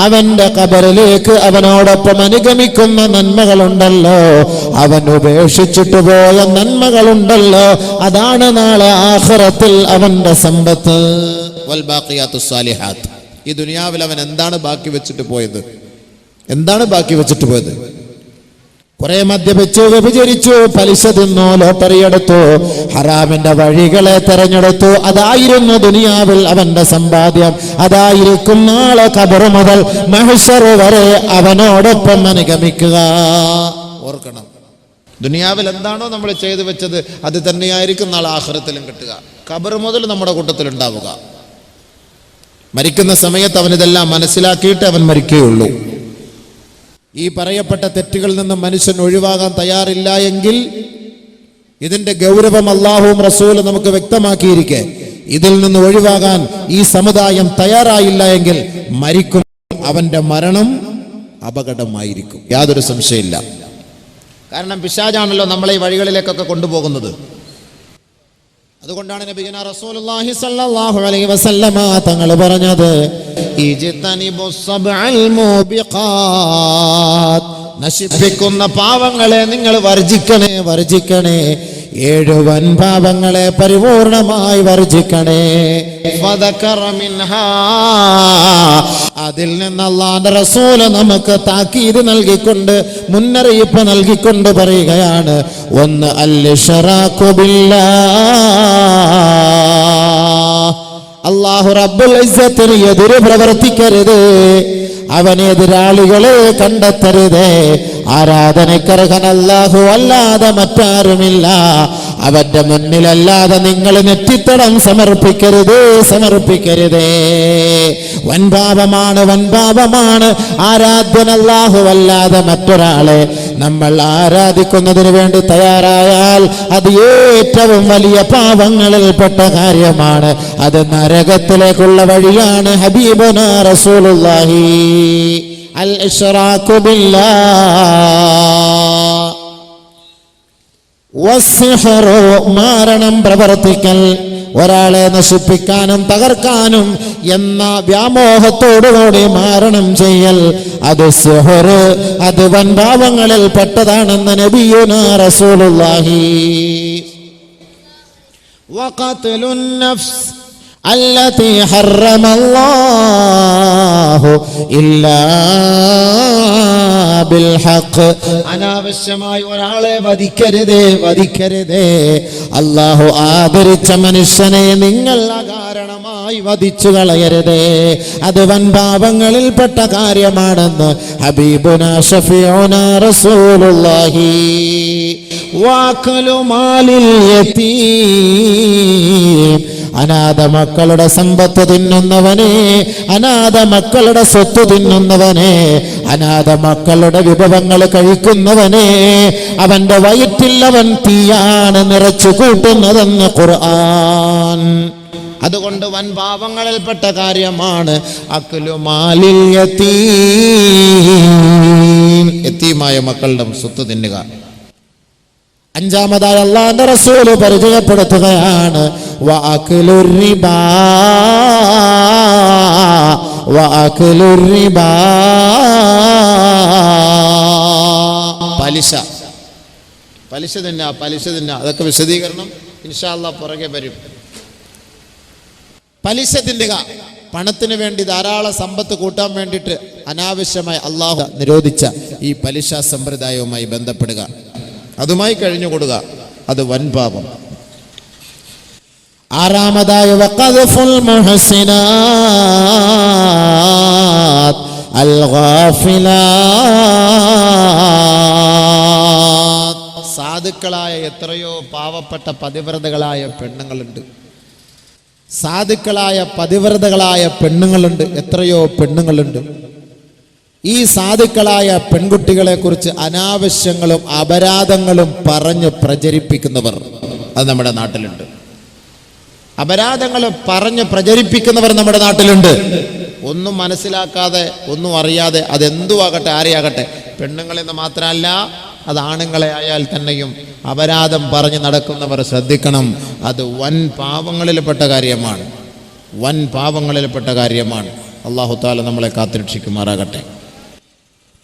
അവന്റെ ഖബറിലേക്ക് അവനോടൊപ്പം അനുഗമിക്കുന്ന നന്മകളുണ്ടല്ലോ, അവൻ ഉപേക്ഷിച്ചിട്ട് പോയ നന്മകളുണ്ടല്ലോ, അതാണ് നാളെ ആഖിറത്തിൽ അവന്റെ സമ്പത്ത്. വൽബാഖിയാതുസ് സാലിഹാത്ത്, ഈ ദുനിയാവിൽ അവൻ എന്താണ് ബാക്കി വെച്ചിട്ട് പോയത്? എന്താണ് ബാക്കി വെച്ചിട്ട് പോയത്? കുറെ മദ്യപിച്ചു, വ്യഭിചരിച്ചു, പലിശ തിന്നു, ലോട്ടറി എടുത്തു, ഹറാമിന്റെ വഴികളെ തെരഞ്ഞെടുത്തു. അതായിരുന്നു ദുനിയാവിൽ അവന്റെ സമ്പാദ്യം. അതായിരിക്കും നാളെ ഖബർ മുതൽ മഹ്ശർ വരെ അവനോടൊപ്പം അനുഗമിക്കുക. ഓർക്കണം, ദുനിയാവിൽ എന്താണോ നമ്മൾ ചെയ്തു വെച്ചത് അത് തന്നെയായിരിക്കും നാളെ ആഖിറത്തിലും കിട്ടുക. ഖബർ മുതൽ നമ്മുടെ കൂട്ടത്തിൽ ഉണ്ടാവുക. മരിക്കുന്ന സമയത്ത് അവനിതെല്ലാം മനസ്സിലാക്കിയിട്ട് അവൻ മരിക്കുകയുള്ളൂ. ഈ പറയപ്പെട്ട തെറ്റുകളിൽ നിന്ന് മനുഷ്യൻ ഒഴിവാകാൻ തയ്യാറില്ല എങ്കിൽ ഇതിന്റെ ഗൗരവം അല്ലാഹുവും റസൂലും നമുക്ക് വ്യക്തമാക്കിയിരിക്കെ ഇതിൽ നിന്ന് ഒഴിവാകാൻ ഈ സമുദായം തയ്യാറായില്ല എങ്കിൽ മരിക്കും, അവന്റെ മരണം അപകടമായിരിക്കും, യാതൊരു സംശയമില്ല. കാരണം പിശാചാണല്ലോ നമ്മളെ ഈ വഴികളിലേക്കൊക്കെ കൊണ്ടുപോകുന്നത്. അതുകൊണ്ടാണ് നബിയുന റസൂലുള്ളാഹി സ്വല്ലല്ലാഹു അലൈഹി വസല്ലമ തങ്ങൾ പറഞ്ഞത്, ഇജ്തനിബുസ് സബ്അൽ മൂബിഖാത്ത്, നശിപ്പിക്കുന്ന പാവങ്ങളെ നിങ്ങൾ വർജിക്കണേ, വർജിക്കണേ. 7 വൻപാപങ്ങളെ പരിപൂർണമായി വർജിക്കണേ. ഫദകറ മിൻഹാ, അതിൽ നിന്ന് അല്ലാഹുവിന്റെ റസൂൽ നമുക്ക് താക്കീത് നൽകിക്കൊണ്ട്, മുന്നറിയിപ്പ് നൽകിക്കൊണ്ട് പറയുകയാണ്, ഒന്ന് അൽ-ഇശ്റാഖു ബില്ലാഹ്, അല്ലാഹു റബ്ബുൽ ഇസ്സത്തിന് എതിര് പ്രവർത്തിക്കരുത്, അവനെതിരാളികളെ കണ്ടെത്തരുത്. ആരാധനക്കർഹൻ അല്ലാഹു അല്ലാതെ മറ്റാരുമില്ല, അവന്റെ മുന്നിലല്ലാതെ നിങ്ങൾ നെറ്റിത്തടം സമർപ്പിക്കരുത്, സമർപ്പിക്കരുതേ. വൻപാപമാണ്, വൻപാപമാണ്. ആരാധ്യൻ അല്ലാഹു അല്ലാതെ മറ്റൊരാളെ നമ്മൾ ആരാധിക്കുന്നതിന് വേണ്ടി തയ്യാറായാൽ അത് ഏറ്റവും വലിയ പാപങ്ങളിൽപ്പെട്ട കാര്യമാണ്. അത് നരകത്തിലേക്കുള്ള വഴിയാണ്. ഹബീബുനാ റസൂലുള്ളാഹി അൽ ഇശ്റാഖു ബില്ലാഹ് വസ്സിഹ്റു, മാരണം പ്രവർത്തിക്കൽ, ഒരാളെ നശിപ്പിക്കാനും തകർക്കാനും എന്ന വ്യാമോഹത്തോടുകൂടി മാരണം ചെയ്യൽ, അത് സിഹ്ർ, അത് വൻപാപങ്ങളിൽ പെട്ടതാണെന്ന് നബിയുനാ റസൂലുള്ളാഹി. വഖത്ലുൻ നഫ്സ് അല്ലതി ഹറമല്ലാഹു ഇല്ലാ ബിൽ ഹഖ്, അനാവശ്യമായി ഒരാളെ വധിക്കരുതേ, വധിക്കരുതേ. അല്ലാഹു ആദരിച്ച മനുഷ്യനെ നിങ്ങൾ അകാരണമായി വധിച്ചു കളയരുതേ, അത് വൻപാപങ്ങളിൽപ്പെട്ട കാര്യമാണെന്ന് ഹബീബുനാ ഷഫീഉനാ റസൂലുള്ളാഹി. വഅക്ലു മാലിൽ യതീം, അനാഥ മക്കളുടെ സമ്പത്ത് തിന്നുന്നവനെ, അനാഥ മക്കളുടെ സ്വത്ത് തിന്നുന്നവനെ, അനാഥ മക്കളുടെ വിഭവങ്ങൾ കഴിക്കുന്നവനെ, അവന്റെ വയറ്റിൽ അവൻ തീയാണ് നിറച്ചു കൂട്ടുന്നതെന്ന് ഖുർആൻ. അതുകൊണ്ട് വൻപാപങ്ങളിൽപ്പെട്ട കാര്യമാണ് അക്ലു മാലിൽ യതീം, യതീമായ മക്കളുടെ സ്വത്ത് തിന്നുക. അഞ്ചാമതായി അല്ലാഹുവിന്റെ റസൂല് പരിചയപ്പെടുത്തുകയാണ് വഅക്ലുർ റിബാ, വഅക്ലുർ റിബാ, പലിശ, പലിശ തിന്ന, പലിശ തിന്ന. അതൊക്കെ വിശദീകരണം ഇൻഷാ അല്ലാഹ് പുറകെ വരും. പലിശ തിന്നുക, പണത്തിന് വേണ്ടി ധാരാളം സമ്പത്ത് കൂട്ടാൻ വേണ്ടിയിട്ട് അനാവശ്യമായി അല്ലാഹു നിരോധിച്ച ഈ പലിശ സമ്പ്രദായവുമായി ബന്ധപ്പെടുക, അതുമായി കഴിഞ്ഞുകൊടുക, അത് വൻപാപം. ആറാമതായി വഖദ്ഫുൽ മുഹ്സിനാത്ത് അൽ ഗാഫിലാത്ത്, സാധുക്കളായ എത്രയോ പാവപ്പെട്ട പതിവ്രതകളായ പെണ്ണുങ്ങളുണ്ട്. സാധുക്കളായ പതിവ്രതകളായ പെണ്ണുങ്ങളുണ്ട്, എത്രയോ പെണ്ണുങ്ങളുണ്ട്. ഈ സാധുക്കളായ പെൺകുട്ടികളെ കുറിച്ച് അനാവശ്യങ്ങളും അപരാധങ്ങളും പറഞ്ഞ് പ്രചരിപ്പിക്കുന്നവർ അത് നമ്മുടെ നാട്ടിലുണ്ട്. അപരാധങ്ങൾ പറഞ്ഞ് പ്രചരിപ്പിക്കുന്നവർ നമ്മുടെ നാട്ടിലുണ്ട്. ഒന്നും മനസ്സിലാക്കാതെ ഒന്നും അറിയാതെ, അതെന്തുവാകട്ടെ ആരെയാകട്ടെ, പെണ്ണുങ്ങളെന്ന് മാത്രമല്ല അത് ആണുങ്ങളെ ആയാൽ തന്നെയും അപരാധം പറഞ്ഞ് നടക്കുന്നവർ ശ്രദ്ധിക്കണം. അത് വൻ പാപങ്ങളിൽപ്പെട്ട കാര്യമാണ്, വൻ പാപങ്ങളിൽപ്പെട്ട കാര്യമാണ്. അല്ലാഹു തആല നമ്മളെ കാത്തുരക്ഷിക്കുമാറാകട്ടെ.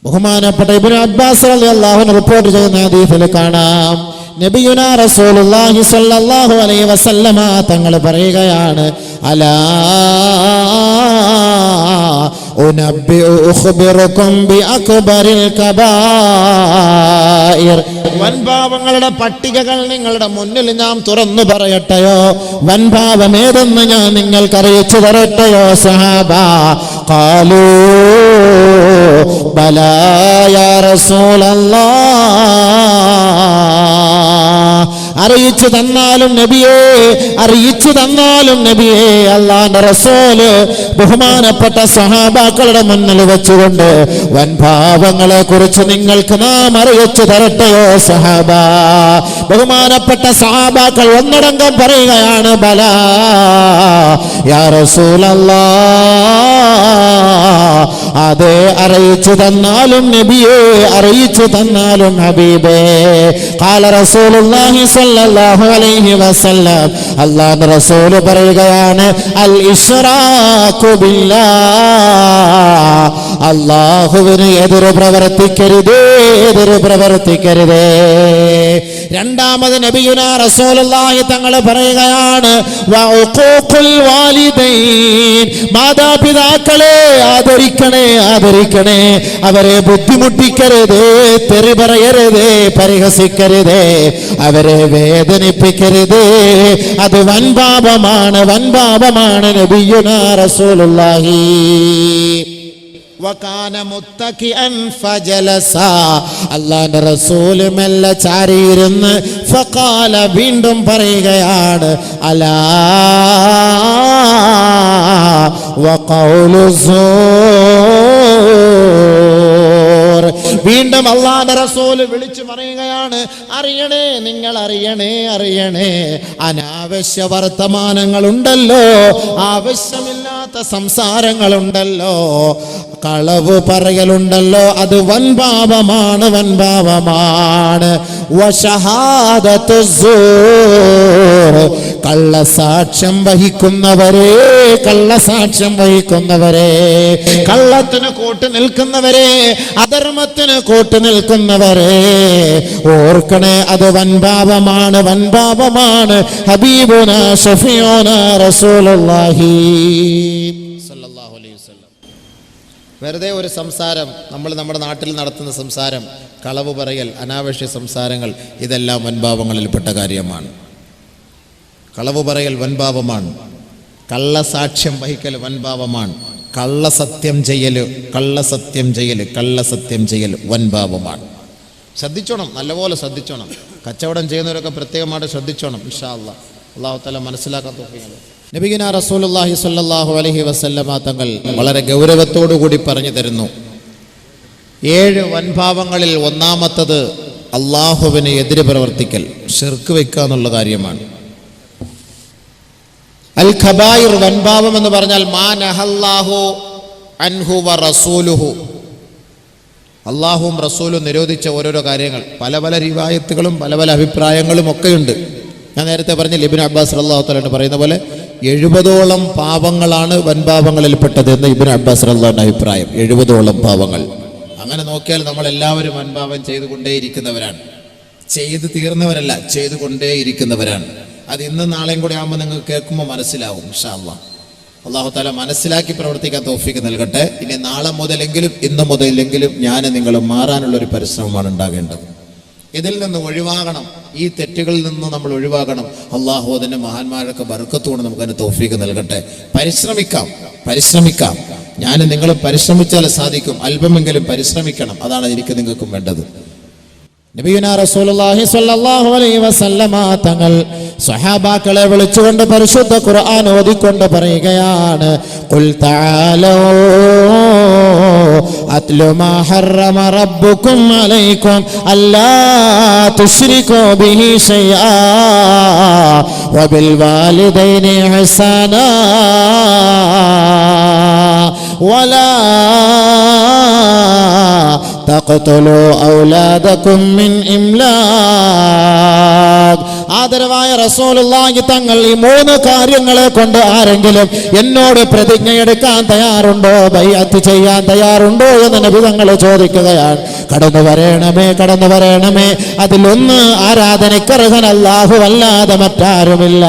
ബഹുമാനപ്പെട്ട ഇബ്നു അബ്ബാസ് റളിയല്ലാഹു അൻഹു റിപ്പോർട്ട് ചെയ്യുന്ന ഹദീസിൽ കാണാം, നബിയുനാ റസൂലുള്ളാഹി സ്വല്ലല്ലാഹു അലൈഹി വസല്ലമ തങ്ങൾ പറയുകയാണ്, അലാ ഉഖ്ബിറുക്കും ബിഅക്ബറിൽ കബായിർ. വൻപാപങ്ങളുടെ പട്ടികകൾ നിങ്ങളുടെ മുന്നിൽ ഞാൻ തുറന്നു പറയട്ടെയോ? വൻപാപം ഏതെന്ന് ഞാൻ നിങ്ങൾക്ക് അറിയിച്ചു തരട്ടെയോ സഹാബ? ഖാലൂ ബലാ യാ റസൂലല്ലാഹ്. അറിയിച്ചു തന്നാലും നബിയേ, അറിയിച്ചു തന്നാലും നബിയേ. അല്ലാഹുവിന്റെ റസൂല് ബഹുമാനപ്പെട്ട സ്വഹാബാക്കളുടെ മുന്നിൽ വെച്ചുകൊണ്ട് വൻപാപങ്ങളെ കുറിച്ച് നിങ്ങൾക്ക് നാം അറിയിച്ചു തരട്ടെയോ സഹാബ? ബഹുമാനപ്പെട്ട സ്വഹാബാക്കൾ ഒന്നടങ്കം പറയുകയാണ്, ബലാ യാ റസൂലല്ലാഹ്. അതെ, അറിയിച്ചു തന്നാലും നബിയേ, അറിയിച്ചു തന്നാലും ഹബീബേ. ഖാല റസൂലുള്ളാഹി സ്വല്ലല്ലാഹു അലൈഹി വസല്ലം, അല്ലാഹുവിന്റെ റസൂൽ പറയുകയാണ്, അൽ ഇശ്റാകു ബില്ലാഹ്. അല്ലാഹുവിന് എതിര് പ്രവർത്തിക്കരുതേ, എതിര് പ്രവർത്തിക്കരുതേ. രണ്ടാമത് നബിയുനാ റസൂലുള്ളാഹി തങ്ങൾ പറയുകയാണ്, വഉഖൂഖുൽ വാലിദൈൻ. മാതാപിതാക്കളെ ആദരിക്കണേ, ആദരിക്കണേ. അവരെ ബുദ്ധിമുട്ടിക്കരുതേ, തെറി പറയരുതേ, പരിഹസിക്കരുതേ, അവരെ വേദനിപ്പിക്കരുതേ. അത് വൻപാപമാണ്, വൻപാപമാണ്. നബിയുനാ റസൂലുള്ളാഹി വകാന മുത്തഖിഅൻ ഫജലസ. അല്ലാഹുവിന്റെ റസൂൽ മെല്ലെ ചാരിയിരുന്ന് ഫഖാല, വീണ്ടും പറയുകയാണ്, അലാ വഖൗലു സൂർ. വീണ്ടും അല്ലാഹുവിന്റെ റസൂൽ വിളിച്ചു പറയുകയാണ്, അറിയണേ, നിങ്ങൾ അറിയണേ, അറിയണേ. അനാവശ്യ വർത്തമാനങ്ങളുണ്ടല്ലോ, ആവശ്യമില്ലാത്ത സംസാരങ്ങളുണ്ടല്ലോ, കളവ് പറയലുണ്ടല്ലോ, അത് വൻപാപമാണ്, വൻപാപമാണ്. വശഹാദത്തു സൂർ. കള്ളസാക്ഷ്യം വഹിക്കുന്നവരെ, കള്ളസാക്ഷ്യം വഹിക്കുന്നവരെ, കള്ളത്തിന് കൂട്ടു നിൽക്കുന്നവരെ, അധർമ്മത്തിന് കൂട്ടു നിൽക്കുന്നവരെ ഓർക്കണേ, അത് വൻപാപമാണ്, വൻപാപമാണ്. ഹബീബുനാ ഷഫീഉനാ റസൂലുള്ളാഹി സ്വല്ലല്ലാഹു അലൈഹി വസല്ലം. വെറുതെ ഒരു സംസാരം, നമ്മൾ നമ്മുടെ നാട്ടിൽ നടത്തുന്ന സംസാരം, കളവ് പറയൽ, അനാവശ്യ സംസാരങ്ങൾ, ഇതെല്ലാം വൻപാപങ്ങളിൽപ്പെട്ട കാര്യമാണ്. കളവ് പറയൽ വൻപാപമാണ്, കള്ളസാക്ഷ്യം വഹിക്കൽ വൻപാപമാണ്, കള്ളസത്യം ചെയ്യൽ, കള്ളസത്യം ചെയ്യൽ, കള്ളസത്യം ചെയ്യൽ വൻപാപമാണ്. ശ്രദ്ധിച്ചോണം, നല്ലപോലെ ശ്രദ്ധിച്ചോണം. കച്ചവടം ചെയ്യുന്നവരൊക്കെ പ്രത്യേകമായിട്ട് ശ്രദ്ധിച്ചോണം. ഇൻഷാ അല്ലാഹ് അല്ലാഹു തആല മനസ്സിലാക്കാൻ തൗഫീഖ്. നബിയുനാ റസൂലുള്ളാഹി സ്വല്ലല്ലാഹു അലൈഹി വസല്ലമ തങ്ങൾ വളരെ ഗൗരവത്തോടു കൂടി പറഞ്ഞു തരുന്നു, 7 വൻപാപങ്ങളിൽ ഒന്നാമത്തത് അള്ളാഹുവിന് എതിര് പ്രവർത്തിക്കൽ, ശിർക്ക് വെക്കുക എന്നുള്ള കാര്യമാണ്. അൽ ഖബായിർ, വൻപാപം എന്ന് പറഞ്ഞാൽ മാ നഹല്ലാഹു അൻഹു വ റസൂലുഹു. അള്ളാഹുവും റസൂലും നിരോധിച്ച ഓരോരോ കാര്യങ്ങൾ, പല പല റിവായത്തുകളും പല പല അഭിപ്രായങ്ങളും ഒക്കെയുണ്ട്. ഞാൻ നേരത്തെ പറഞ്ഞ ഇബ്നു അബ്ബാസ് റളിയല്ലാഹു തആല പറയുന്ന പോലെ 70ഓളം പാപങ്ങളാണ് വൻപാപങ്ങളിൽപ്പെട്ടത് എന്ന് ഇബ്നു അബ്ബാസ് റളിയല്ലാഹു അഭിപ്രായം. 70ഓളം പാപങ്ങൾ. അങ്ങനെ നോക്കിയാൽ നമ്മൾ എല്ലാവരും വൻപാപം ചെയ്തുകൊണ്ടേയിരിക്കുന്നവരാണ്. ചെയ്ത് തീർന്നവരല്ല, ചെയ്തുകൊണ്ടേയിരിക്കുന്നവരാണ്. അത് ഇന്നും നാളെയും കൂടെ ആകുമ്പോൾ നിങ്ങൾക്ക് കേൾക്കുമ്പോൾ മനസ്സിലാവും. ഇൻഷാ അല്ലാഹ് അല്ലാഹു തആല മനസ്സിലാക്കി പ്രവർത്തിക്കാൻ തൗഫീഖ് നൽകട്ടെ. ഇനി നാളെ മുതലെങ്കിലും ഇന്ന് മുതലെങ്കിലും ഞാൻ നിങ്ങൾ മാറാനുള്ളൊരു പരിശ്രമമാണ് ഉണ്ടാകേണ്ടത്. ഇതിൽ നിന്ന് ഒഴിവാകണം, ഈ തെറ്റുകളിൽ നിന്ന് നമ്മൾ ഒഴിവാകണം. അള്ളാഹു അതിൻ്റെ മഹാന്മാരൊക്കെ ബർക്കത്തോടെ നമുക്കതിന് തൗഫീഖ് നൽകട്ടെ. പരിശ്രമിക്കാം, പരിശ്രമിക്കാം. ഞാൻ നിങ്ങൾ പരിശ്രമിച്ചാൽ സാധിക്കും. അല്പമെങ്കിലും പരിശ്രമിക്കണം, അതാണ് എനിക്ക് നിങ്ങൾക്കും വേണ്ടത്. നബിയുനാ റസൂലുള്ളാഹി സ്വല്ലല്ലാഹു അലൈഹി വസല്ലമ തങ്ങൾ സ്വഹാബാക്കളെ വിളിച്ചുകൊണ്ട് പരിശുദ്ധ ഖുർആൻ ഓതിക്കൊണ്ട് പറയുകയാണ്, ഖുൽ തആലൂ അത്ലു മാ ഹറമ റബ്ബുകും അലൈക്കും അല്ലാ തുശ്രികൂ ബിഹി ശൈആ വബിൽ വാലിദൈനി ഇഹ്സാനാ വലാ തഖ്തുലൂ ഔലാദകും മിൻ ഇംലാഖ്. ആദരവായ റസൂലുള്ളാഹി തങ്ങൾ ഈ 3 കാര്യങ്ങളെ കൊണ്ട് ആരെങ്കിലും എന്നോട് പ്രതിജ്ഞയെടുക്കാൻ തയ്യാറുണ്ടോ, ബൈഅത്ത് ചെയ്യാൻ തയ്യാറുണ്ടോ എന്ന് നബി തങ്ങൾ ചോദിക്കുകയാണ്. കടന്നു വരണമേ, കടന്നു വരണമേ. അതിലൊന്ന്, ആരാധനയ്ക്കർഹൻ അല്ലാഹു അല്ലാതെ മറ്റാരുമില്ല.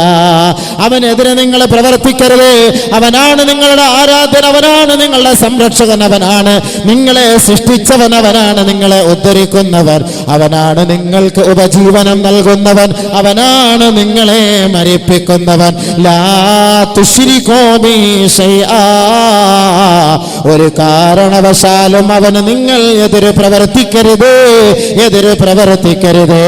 അവനെതിരെ നിങ്ങൾ പ്രവർത്തിക്കരുത്. അവനാണ് നിങ്ങളുടെ ആരാധന, അവനാണ് നിങ്ങളുടെ സംരക്ഷകൻ, അവനാണ് നിങ്ങളെ സൃഷ്ടിച്ചവൻ, അവനാണ് നിങ്ങളെ ഉദ്ധരിക്കുന്നവൻ, അവനാണ് നിങ്ങൾക്ക് ഉപജീവനം നൽകുന്നവൻ, അവനാണ് നിങ്ങളെ മരിപ്പിക്കുന്നവൻ. ലാ തുശ്രികൂ ബിഹി ശൈആ. ഒരു കാരണവശാലും അവന് നിങ്ങൾ എതിര് പ്രവർത്തിക്കരുത്, എതിര് പ്രവർത്തിക്കരുത്.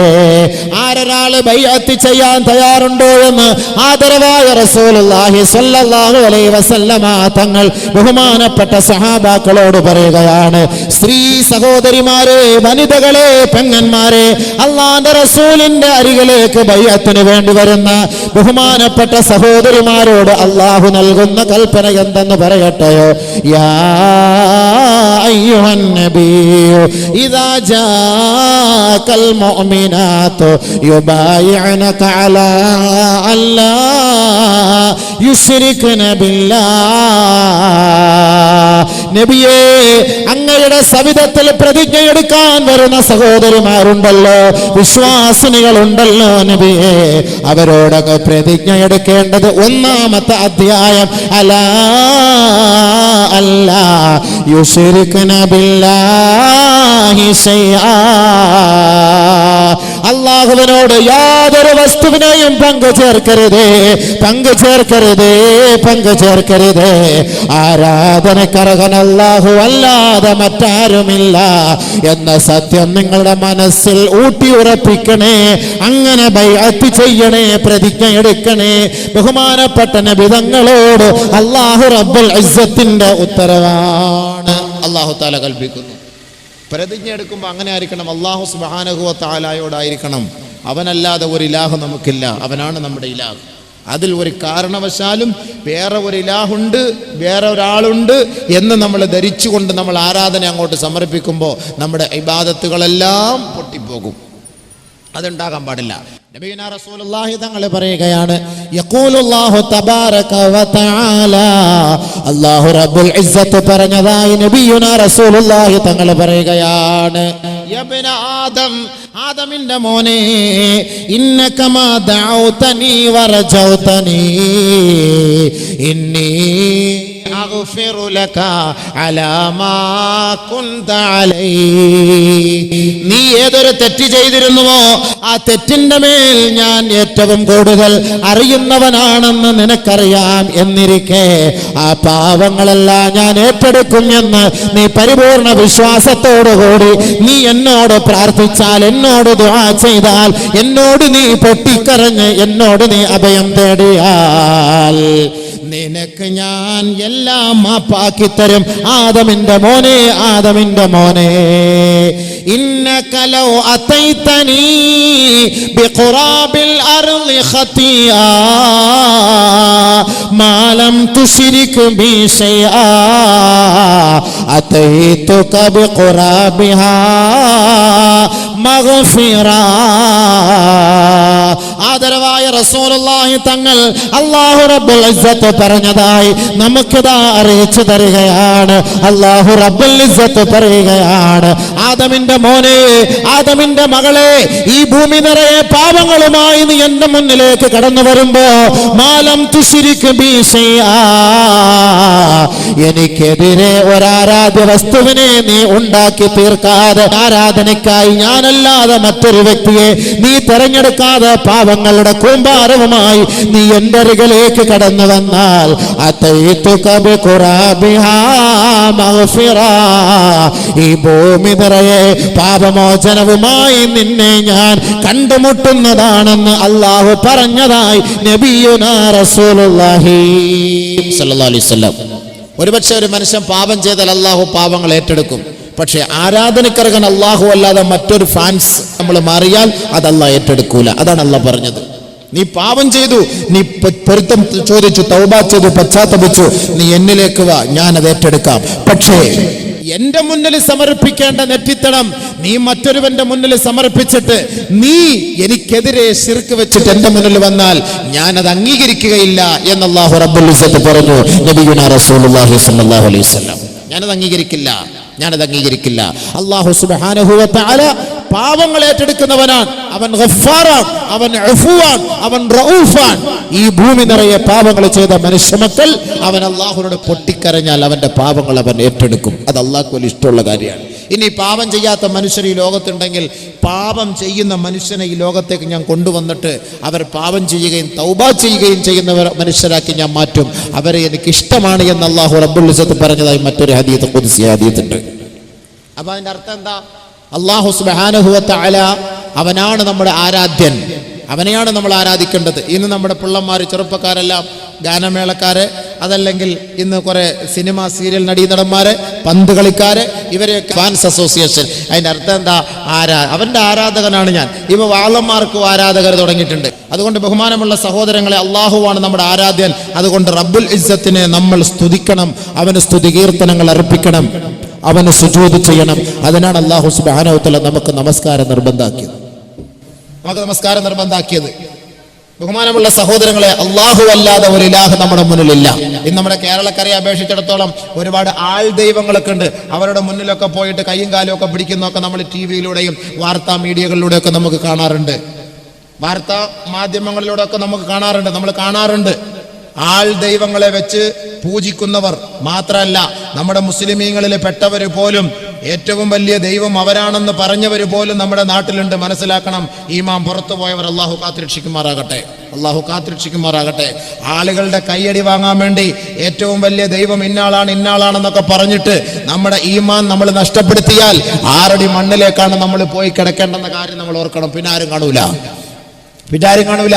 ആരൊരാള് ബൈഅത്ത് ചെയ്യാൻ തയ്യാറുണ്ടോ എന്ന് ആദരവായ റസൂലുള്ളാഹി സ്വല്ലല്ലാഹു അലൈഹി വസല്ലമ തങ്ങൾ ബഹുമാനപ്പെട്ട സഹാബാക്കളോട് പറയുകയാണ്, സ്ത്രീ സഹോദരിമാരെ, വനിതകളെ, പെങ്ങന്മാരെ, അല്ലാഹുവിന്റെ റസൂലിന്റെ അരികിലേക്ക് ബൈഅത്തിന് വേണ്ടി വരുന്ന ബഹുമാനപ്പെട്ട സഹോദരിമാരോട് അല്ലാഹു നൽകുന്ന കൽപ്പന എന്തെന്ന് പറയട്ടെയോ? യാ അയ്യുഹൻ നബിയ്യു ഇദാ ജാഅകൽ മുഅ്മിനാതു യുബായിഉനക അലാ അല്ലാ യുശ്രിക്ന ബില്ലാഹ്. നബിയേ, അങ്ങയുടെ സവിധത്തിൽ പ്രതിജ്ഞയെടുക്കാൻ വരുന്ന സഹോദരിമാരുണ്ടല്ലോ, വിശ്വാസിനികളുണ്ടല്ലോ നബിയേ, അവരോടൊക്കെ പ്രതിജ്ഞയെടുക്കേണ്ടത് 1-ാമത്തെ അധ്യായം അലാ അല്ലാ യുശ്രിക്ന ബില്ലാഹി ശൈആ. അല്ലാഹുവിനോട് യാതൊരു വസ്തുവിനെയും പങ്കു ചേർക്കരുതേ, പങ്കു ചേർക്കരുതേ, പങ്കു ചേർക്കരുതേ. ആരാധനക്കർഹൻ അല്ലാഹു അല്ലാതെ മറ്റാരുമില്ല എന്ന സത്യം നിങ്ങളുടെ മനസ്സിൽ ഊട്ടിയുറപ്പിക്കണേ. അങ്ങനെ ബൈഅത്ത് ചെയ്യണേ, പ്രതിജ്ഞ എടുക്കണേ. ബഹുമാനപ്പെട്ട നബി തങ്ങളോട് അല്ലാഹു റബ്ബുൽ ഇസ്സത്തിന്റെ ഉത്തരവാണ് അല്ലാഹു തആല കൽപ്പിക്കുന്നു. പ്രതിജ്ഞ എടുക്കുമ്പോൾ അങ്ങനെ ആയിരിക്കണം, അല്ലാഹു സുബ്ഹാനഹു വ തആലയോടായിരിക്കണം. അവനല്ലാതെ ഒരു ഇലാഹ് നമുക്കില്ല, അവനാണ് നമ്മുടെ ഇലാഹ്. അതിൽ ഒരു കാരണവശാലും വേറെ ഒരു ഇലാഹുണ്ട്, വേറെ ഒരാളുണ്ട് എന്ന് നമ്മൾ ധരിച്ചുകൊണ്ട് നമ്മൾ ആരാധന അങ്ങോട്ട് സമർപ്പിക്കുമ്പോൾ നമ്മുടെ ഇബാദത്തുകളെല്ലാം പൊട്ടിപ്പോകും. അതുണ്ടാകാൻ പാടില്ല. നബിയുനാ റസൂലുള്ളാഹി തങ്ങൾ പറയുകയാണ്, യഖൂലുല്ലാഹു തബാരക വ തആല. അല്ലാഹു റബ്ബുൽ ഇസ്സത്ത് പറഞ്ഞതായി നബിയുനാ റസൂലുള്ളാഹി തങ്ങൾ പറയുകയാണ്, യബ്ന ആദം, ആദമിന്റെ മോനെ, ഇന്നക മാ ദഅൗതനി വറജൗതനി ഇന്നി അഗ്ഫിറു ലക അലാ മാ കുൻത അലൈഹി. നീ ഏതൊരു തെറ്റ് ചെയ്തിരുന്നുവോ ആ തെറ്റിന്റെ മേൽ ഞാൻ ഏറ്റവും കൂടുതൽ അറിയുന്നവനാണെന്ന് നിനക്കറിയാം എന്നിരിക്കെ ആ പാവങ്ങളെല്ലാം ഞാൻ ഏറ്റെടുക്കും എന്ന് നീ പരിപൂർണ വിശ്വാസത്തോടുകൂടി നീ എന്നോട് പ്രാർത്ഥിച്ചാൽ, എന്നോട് ദുആ ചെയ്താൽ, എന്നോട് നീ പൊട്ടിക്കരഞ്ഞ് എന്നോട് നീ അഭയം തേടിയാൽ നിനക്ക് ഞാൻ എല്ലാം മാപ്പാക്കി തരും. ആദമിന്റെ മോനെ, ആദമിന്റെ മോനെ, ഇന്നക ലൗ അതൈതനി ബിഖുറാബിൽ അർളി ഖതിയാ മാ ലം തുശ്രിക് ബി ശൈആ അതൈതുക ബിഖുറാബിഹാ മഗ്ഫിറാ. ആദരവായ റസൂലുള്ളാഹി തങ്ങൾ അല്ലാഹു റബ്ബുൽ ഇസ്സത്ത് പറഞ്ഞതായി നമുക്കിതാ അറിയിച്ചു തരികയാണ്. അല്ലാഹു റബ്ബുൽ ഇസ്സത്ത് പറയുകയാണ്, ആദമിന്റെ മോനെ, ആദമിന്റെ മകളെ, ഈ ഭൂമി നിറയെ പാപങ്ങളുമായി നീ എന്റെ മുന്നിലേക്ക് കടന്നു വരുമ്പോ മാലം തുശ്രിക് ബി ശൈആ, എനിക്കെതിരെ ഒരാരാധ്യ വസ്തുവിനെ നീ ഉണ്ടാക്കി തീർക്കാതെ, ആരാധനയ്ക്കായി ഞാനല്ലാതെ മറ്റൊരു വ്യക്തിയെ നീ തെരഞ്ഞെടുക്കാതെ, പാപ പാപങ്ങളുടെ കൂമ്പാരവുമായി നീ എൻ്റെ അരികിലേക്ക് കടന്നു വന്നാൽ ഈ ഭൂമി നിറയെ പാപമോചനവുമായി നിന്നെ ഞാൻ കണ്ടുമുട്ടുന്നതാണെന്ന് അള്ളാഹു പറഞ്ഞതായി നബിയുനാ റസൂലുള്ളാഹി സ്വല്ലല്ലാഹു അലൈഹി വസല്ലം. ഒരുപക്ഷെ ഒരു മനുഷ്യൻ പാപം ചെയ്താൽ അള്ളാഹു പാപങ്ങൾ ഏറ്റെടുക്കും. പക്ഷെ ആരാധനക്കർഹൻ അള്ളാഹു അല്ലാതെ മറ്റൊരു ഫാൻസ് നമ്മൾ മാറിയാൽ അത് അള്ളാഹ് ഏറ്റെടുക്കൂല. അതാണ് അള്ളാഹ് പറഞ്ഞത്. നീ പാപം ചെയ്തു, നീ പൊരുത്തം ചോദിച്ചു, തൗബ ചെയ്തു, പശ്ചാത്തപിച്ചു, നീ എന്നിലേക്ക് വാ, ഞാനത് ഏറ്റെടുക്കാം. പക്ഷേ എന്റെ മുന്നിൽ സമർപ്പിക്കേണ്ട നെറ്റിത്തടം നീ മറ്റൊരുവന്റെ മുന്നിൽ സമർപ്പിച്ചിട്ട് നീ എനിക്കെതിരെ ശിർക്ക് വെച്ചിട്ട് എന്റെ മുന്നിൽ വന്നാൽ ഞാനത് അംഗീകരിക്കുകയില്ല എന്ന് അല്ലാഹു റബ്ബുൽ ഇസ്സത്ത് പറഞ്ഞു നബിയുനാ റസൂലുള്ളാഹി സ്വല്ലല്ലാഹു അലൈഹി വസല്ലം. ഞാനത് അംഗീകരിക്കില്ല. അല്ലാഹു സുബ്ഹാനഹു വ തആല പാപങ്ങൾ ഏറ്റെടുക്കുന്നവനാണ്. അവൻ ഗഫ്ഫാറാൻ, അവൻ അഫ്വാൻ, അവൻ റഊഫാൻ. ഈ ഭൂമി നിറയെ പാപങ്ങൾ ചെയ്ത മനുഷ്യമക്കൾ അവൻ അല്ലാഹുവിനോട് പൊട്ടിക്കരഞ്ഞാൽ അവന്റെ പാപങ്ങൾ അവൻ ഏറ്റെടുക്കും. അത് അല്ലാഹുവിന് വലിയ ഇഷ്ടമുള്ള കാര്യമാണ്. ഇനി പാപം ചെയ്യാത്ത മനുഷ്യർ ഈ ലോകത്തുണ്ടെങ്കിൽ പാപം ചെയ്യുന്ന മനുഷ്യനെ ഈ ലോകത്തേക്ക് ഞാൻ കൊണ്ടുവന്നിട്ട് അവർ പാപം ചെയ്യുകയും തൗബ ചെയ്യുകയും ചെയ്യുന്നവർ മനുഷ്യരാക്കി ഞാൻ മാറ്റും. അവരെ എനിക്ക് ഇഷ്ടമാണ് എന്ന് അല്ലാഹു റബ്ബുൽ ഇസ്സത്ത് പറഞ്ഞതായി മറ്റൊരു ഹദീത്ത് ഖുദ്സി ഹദീത്തുണ്ട്. അപ്പൊ അതിന്റെ അർത്ഥം എന്താ? അല്ലാഹു സുബ്ഹാനഹു വ തആല അവനാണ് നമ്മുടെ ആരാധ്യൻ, അവനെയാണ് നമ്മൾ ആരാധിക്കേണ്ടത്. ഇന്ന് നമ്മുടെ പിള്ളന്മാർ, ചെറുപ്പക്കാരെല്ലാം ഗാനമേളക്കാര്, അതല്ലെങ്കിൽ ഇന്ന് കുറെ സിനിമ സീരിയൽ നടീനടന്മാര്, പന്ത് കളിക്കാര്, ഇവരെയൊക്കെ ഫാൻസ് അസോസിയേഷൻ. അതിന്റെ അർത്ഥം എന്താ? അവന്റെ ആരാധകനാണ് ഞാൻ. ഇവ വാളന്മാർക്കും ആരാധകർ തുടങ്ങിയിട്ടുണ്ട്. അതുകൊണ്ട് ബഹുമാനമുള്ള സഹോദരങ്ങളെ, അള്ളാഹുവാണ് നമ്മുടെ ആരാധ്യൻ. അതുകൊണ്ട് റബ്ബുൽ ഇസ്സത്തിനെ നമ്മൾ സ്തുതിക്കണം, അവന് സ്തുതി കീർത്തനങ്ങൾ അർപ്പിക്കണം, അവന് സുജൂദ് ചെയ്യണം. അതിനാണ് അല്ലാഹു സുബ്ഹാനഹു വ തആല നമുക്ക് നമസ്കാരം നിർബന്ധാക്കിയത്. ബഹുമാനമുള്ള സഹോദരങ്ങളെ, അല്ലാഹു അല്ലാതെ ഒരു ഇലാഹ് നമ്മുടെ മുന്നിലില്ല. ഇന്ന് നമ്മുടെ കേരളക്കരയെ അപേക്ഷിച്ചിടത്തോളം ഒരുപാട് ആൾ ദൈവങ്ങളൊക്കെ ഉണ്ട്. അവരുടെ മുന്നിലൊക്കെ പോയിട്ട് കൈയും കാലും ഒക്കെ പിടിക്കുന്നതൊക്കെ നമ്മൾ ടിവിയിലൂടെയും വാർത്താ മീഡിയകളിലൂടെയൊക്കെ നമുക്ക് കാണാറുണ്ട്. വാർത്താ മാധ്യമങ്ങളിലൂടെ ഒക്കെ നമുക്ക് കാണാറുണ്ട്. ആൾ ദൈവങ്ങളെ വെച്ച് പൂജിക്കുന്നവർ മാത്രമല്ല, നമ്മുടെ മുസ്ലിമീങ്ങളിൽ പെട്ടവർ പോലും ഏറ്റവും വലിയ ദൈവം അവരാണെന്ന് പറഞ്ഞവർ പോലും നമ്മുടെ നാട്ടിലുണ്ട്. മനസ്സിലാക്കണം. ഈമാൻ പുറത്തു പോയവർ അല്ലാഹു കാത്തുരക്ഷിക്കുമാറാകട്ടെ. ആളുകളുടെ കയ്യടി വാങ്ങാൻ വേണ്ടി ഏറ്റവും വലിയ ദൈവം ഇന്നാളാണെന്നൊക്കെ പറഞ്ഞിട്ട് നമ്മുടെ ഈമാൻ നമ്മൾ നഷ്ടപ്പെടുത്തിയാൽ 6 അടി മണ്ണിലേക്കാണ് നമ്മൾ പോയി കിടക്കേണ്ടെന്ന കാര്യം നമ്മൾ ഓർക്കണം. പിന്നെ ആരും കാണൂല.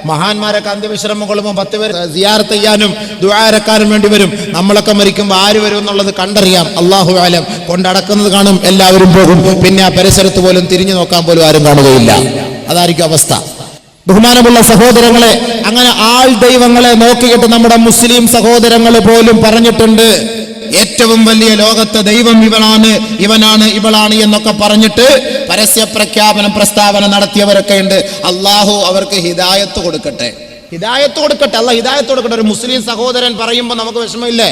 മഹാന്മാരൊക്കെ അന്ത്യവിശ്രമം കൊള്ളുമ്പോൾ 10 പേർ സിയാറത്ത് ചെയ്യാനും ദുആ ഇറക്കാനും വേണ്ടി വരും. നമ്മളൊക്കെ മരിക്കുമ്പോൾ ആര് വരും എന്നുള്ളത് കണ്ടറിയാം. അല്ലാഹു അലം. കൊണ്ടടക്കുന്നത് കാണും, എല്ലാവരും പോകും. പിന്നെ ആ പരിസരത്ത് പോലും തിരിഞ്ഞു നോക്കാൻ പോലും ആരും കാണുകയില്ല. അതായിരിക്കും അവസ്ഥ. ബഹുമാനമുള്ള സഹോദരങ്ങളെ, അങ്ങനെ ആൾ ദൈവങ്ങളെ നോക്കിയിട്ട് നമ്മുടെ മുസ്ലിം സഹോദരങ്ങൾ പോലും പറഞ്ഞിട്ടുണ്ട്, ഏറ്റവും വലിയ ലോകത്തെ ദൈവം ഇവളാണ് എന്നൊക്കെ പറഞ്ഞിട്ട് പരസ്യ പ്രസ്താവന നടത്തിയവരൊക്കെ ഉണ്ട്. അല്ലാഹു അവർക്ക് ഹിദായത്ത് കൊടുക്കട്ടെ. അല്ലാഹ് ഹിദായത്ത് കൊടുക്കട്ടെ. ഒരു മുസ്ലിം സഹോദരൻ പറയുമ്പോൾ നമുക്ക് വിഷമമില്ലേ?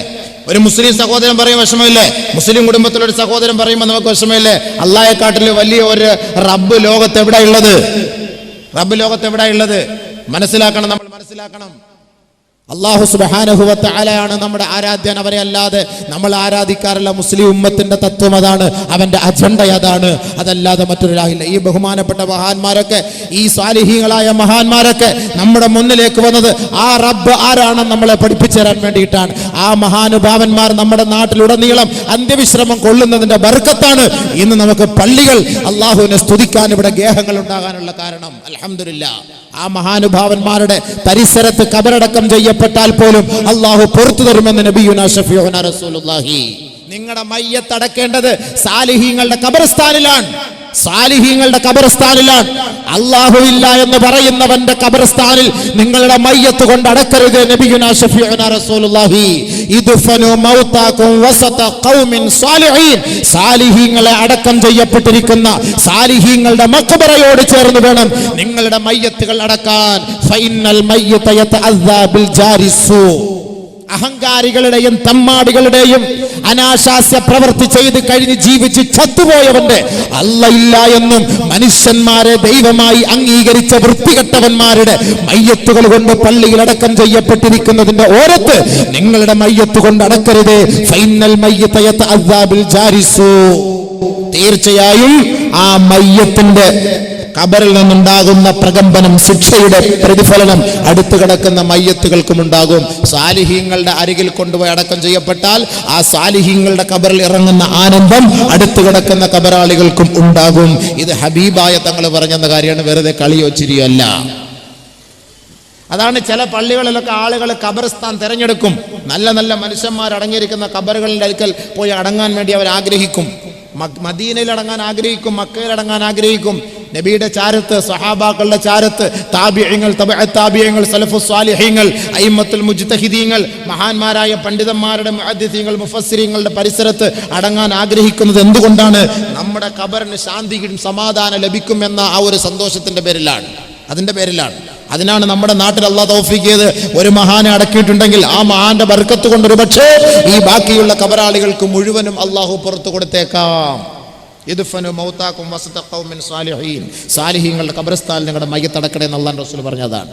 മുസ്ലിം കുടുംബത്തിലൊരു സഹോദരൻ പറയുമ്പോൾ നമുക്ക് വിഷമമില്ലേ? അല്ലാഹയെക്കാട്ടിൽ വലിയ ഒരു റബ്ബ് ലോകത്ത് എവിടെ ഉള്ളത്? നമ്മൾ മനസ്സിലാക്കണം. അല്ലാഹു സുബ്ഹാനഹു വ തആലയാണ് നമ്മുടെ ആരാധ്യൻ. അവരെ അല്ലാതെ നമ്മൾ ആരാധിക്കാറില്ല. മുസ്ലിം ഉമ്മത്തിന്റെ തത്വം അതാണ്, അവന്റെ അജണ്ട അതാണ്. അതല്ലാതെ മറ്റൊരാളില്ല. ഈ ബഹുമാനപ്പെട്ട മഹാന്മാരൊക്കെ, ഈ സ്വാലിഹീങ്ങളായ മഹാന്മാരൊക്കെ നമ്മുടെ മുന്നിലേക്ക് വന്നത് ആ റബ്ബ് ആരാണെന്ന് നമ്മളെ പഠിപ്പിച്ചു തരാൻ വേണ്ടിയിട്ടാണ്. ആ മഹാനുഭാവന്മാർ നമ്മുടെ നാട്ടിലുടനീളം അന്ത്യവിശ്രമം കൊള്ളുന്നതിന്റെ ബർക്കത്താണ് ഇന്ന് നമുക്ക് പള്ളികൾ അല്ലാഹുവിനെ സ്തുതിക്കാൻ ഇവിടെ ഗേഹങ്ങൾ ഉണ്ടാകാനുള്ള കാരണം. അൽഹംദുലില്ലാഹ്. ആ മഹാനുഭാവന്മാരുടെ പരിസരത്ത് കബറടക്കം ചെയ്യപ്പെട്ടാൽ പോലും അല്ലാഹു പുറത്തു തരുമെന്ന് നബിയുനാ ശഫീഉനാ റസൂലുള്ളാഹി. നിങ്ങളുടെ മയ്യത്ത് അടക്കേണ്ടത് സാലിഹീങ്ങളുടെ ഖബർസ്ഥാനിലാണ്. അല്ലാഹു ഇല്ല എന്ന് പറയുന്നവന്റെ ഖബർസ്ഥാനിൽ നിങ്ങളുടെ മയ്യത്ത് കൊണ്ട് അടക്കരുത്. നബിയുനാ ശഫീഉനാ റസൂലുള്ളാഹി ഇദ്ഫനു മൗതാകും വസത ഖൗമിൻ സാലിഹീൻ. സാലിഹീങ്ങളെ അടക്കം ചെയ്യപ്പെട്ടിരിക്കുന്ന സാലിഹീങ്ങളുടെ മഖബറയോട് ചേർന്ന് വേണം നിങ്ങളുടെ മയ്യത്തുകൾ അടക്കാൻ. Final മയ്യിത യതഅദ്ദാ bill ജാരിസു. അഹങ്കാരികളുടെയും തമ്മാടികളുടെയും അനാശാസ്യ പ്രവൃത്തി ചെയ്ത് കഴിഞ്ഞ് ജീവിച്ച് ചത്തുപോയവന്റെ അല്ലാഹ് ഇല്ല എന്നും മനുഷ്യന്മാരെ ദൈവമായി അംഗീകരിച്ച വൃത്തികെട്ടവന്മാരുടെ മയ്യത്തുകൾ കൊണ്ട് പള്ളിയിൽ അടക്കം ചെയ്യപ്പെട്ടിരിക്കുന്നതിന്റെ ഓരത്ത് നിങ്ങളുടെ മയ്യത്ത് കൊണ്ട് അടക്കരുത്. Final മയ്യിത യതഅദ്ദാ bill ജാരിസു. തീർച്ചയായും ആ മയ്യത്തിന്റെ ഖബറിൽ നിന്നുണ്ടാകുന്ന പ്രകമ്പനം, ശിക്ഷയുടെ പ്രതിഫലനം അടുത്ത് കിടക്കുന്ന മയ്യത്തുകൾക്കും ഉണ്ടാകും. സാലിഹീങ്ങളുടെ അരികിൽ കൊണ്ടുപോയി അടക്കം ചെയ്യപ്പെട്ടാൽ ആ സാലിഹീങ്ങളുടെ ഖബറിൽ ഇറങ്ങുന്ന ആനന്ദം അടുത്ത് കിടക്കുന്ന ഖബറാളികൾക്കും ഉണ്ടാകും. ഇത് ഹബീബായ തങ്ങൾ പറഞ്ഞെന്ന കാര്യമാണ്, വെറുതെ കളിയോ ചിരിയോ അല്ല. അതാണ് ചില പള്ളികളിലൊക്കെ ആളുകൾ ഖബർസ്ഥാൻ തിരഞ്ഞെടുക്കും. നല്ല നല്ല മനുഷ്യന്മാർ അടങ്ങിയിരിക്കുന്ന ഖബറുകളുടെ അടുക്കൽ പോയി അടങ്ങാൻ വേണ്ടി അവർ ആഗ്രഹിക്കും. മദീനയിൽ അടങ്ങാൻ ആഗ്രഹിക്കും, മക്കയിൽ അടങ്ങാൻ ആഗ്രഹിക്കും. നബിയുടെ ചാരത്ത്, സഹാബാക്കളുടെ ചാരത്ത്, താബിഈങ്ങൾ, തബഅ താബിഈങ്ങൾ, സലഫുസ് സാലിഹീങ്ങൾ, അയിമ്മത്തുൽ മുജ്തഹിദീങ്ങൾ, മഹാന്മാരായ പണ്ഡിതന്മാരുടെ മുഹദ്ദിസീങ്ങൾ, മുഫസ്സിരീങ്ങളുടെ പരിസരത്ത് അടങ്ങാൻ ആഗ്രഹിക്കുന്നത് എന്തുകൊണ്ടാണ്? നമ്മുടെ ഖബറിന് ശാന്തിയും സമാധാനം ലഭിക്കും എന്ന ആ ഒരു സന്തോഷത്തിന്റെ പേരിലാണ്, അതിന്റെ പേരിലാണ്. അതിനാണ് നമ്മുടെ നാട്ടിൽ അല്ലാഹു തൗഫീഖ് ചെയ്ത് ഒരു മഹാനെ അടക്കിയിട്ടുണ്ടെങ്കിൽ ആ മഹാന്റെ ബർക്കത്ത് കൊണ്ട് ഒരു പക്ഷേ ഈ ബാക്കിയുള്ള ഖബറാളികൾക്ക് മുഴുവനും അള്ളാഹു പുറത്തു കൊടുത്തേക്കാം. ഇദ്ഫനു മൗതാകും വസതഖൗ മിൻ സാലിഹീൻ, സാലിഹീങ്ങളുടെ ഖബർസ്ഥാനിൽ നിങ്ങളുടെ മയ്യത്ത് അടക്കണേ എന്ന് അല്ലാഹു റസൂൽ പറഞ്ഞതാണ്.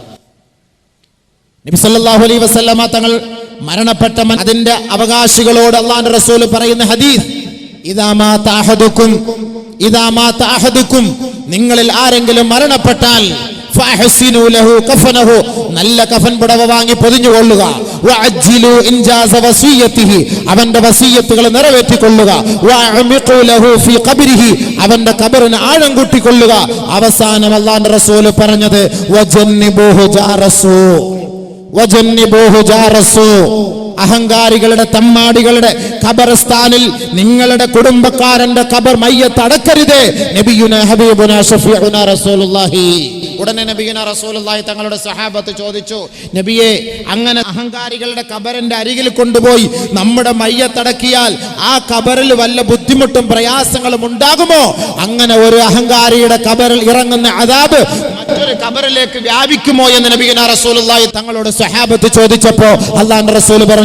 നബി സല്ലല്ലാഹു അലൈഹി വസല്ലമ തങ്ങൾ മരണപ്പെട്ട അതിന്റെ അവകാശികളോട് അല്ലാഹുവിന്റെ റസൂൽ പറയുന്ന ഹദീസ്, ഇദാ മാത അഹദുക്കും, നിങ്ങളിൽ ആരെങ്കിലും മരണപ്പെട്ടാൽ ഫഅഹ്സിനു ലഹു കഫനഹു, നല്ല കഫൻ പുടവ വാങ്ങി പൊതിഞ്ഞുകൊള്ളുക. വഅജ്ജിലു ഇൻജാസ വസിയതിഹി, അവന്റെ വസിയത്തുകൾ നിറവേറ്റിക്കൊള്ളുക. വഅമിഖു ലഹു ഫീ ഖബ്രിഹി, അവന്റെ ഖബറിന് ആഴം കൂട്ടിക്കൊള്ളുക. അവസാനം അല്ലാഹുവിന്റെ റസൂൽ പറഞ്ഞത് വജന്നിബൂഹു ജാറസു, അഹങ്കാരികളുടെ, തമ്മാടികളുടെ ഖബർസ്ഥാനിൽ നിങ്ങളുടെ കുടുംബക്കാരന്റെ ഖബർ മയ്യത്ത് അടക്കരുത്. നബിയുനാ ഹബീബുനാ ശഫീഉനാ റസൂലുള്ളാഹി. ഉടനെ നബിയുനാ റസൂലുള്ളാഹി തങ്ങളുടെ സഹാബത്ത് ചോദിച്ചു, നബിയെ, അങ്ങനെ അഹങ്കാരികളുടെ ഖബറിന്റെ അരികിൽ കൊണ്ടുപോയി നമ്മുടെ മയ്യത്തടക്കിയാൽ ആ ഖബറിൽ വല്ല ബുദ്ധിമുട്ടും പ്രയാസങ്ങളും ഉണ്ടാകുമോ? അങ്ങനെ ഒരു അഹങ്കാരിയുടെ ഖബറിൽ ഇറങ്ങുന്ന അദാബ് മറ്റൊരു ഖബറിലേക്ക് വ്യാപിക്കുമോ എന്ന് നബിയുനാ റസൂലുള്ളാഹി തങ്ങളോട് സഹാബത്ത് ചോദിച്ചപ്പോ അല്ലാഹുവിന്റെ റസൂൽ പറഞ്ഞു,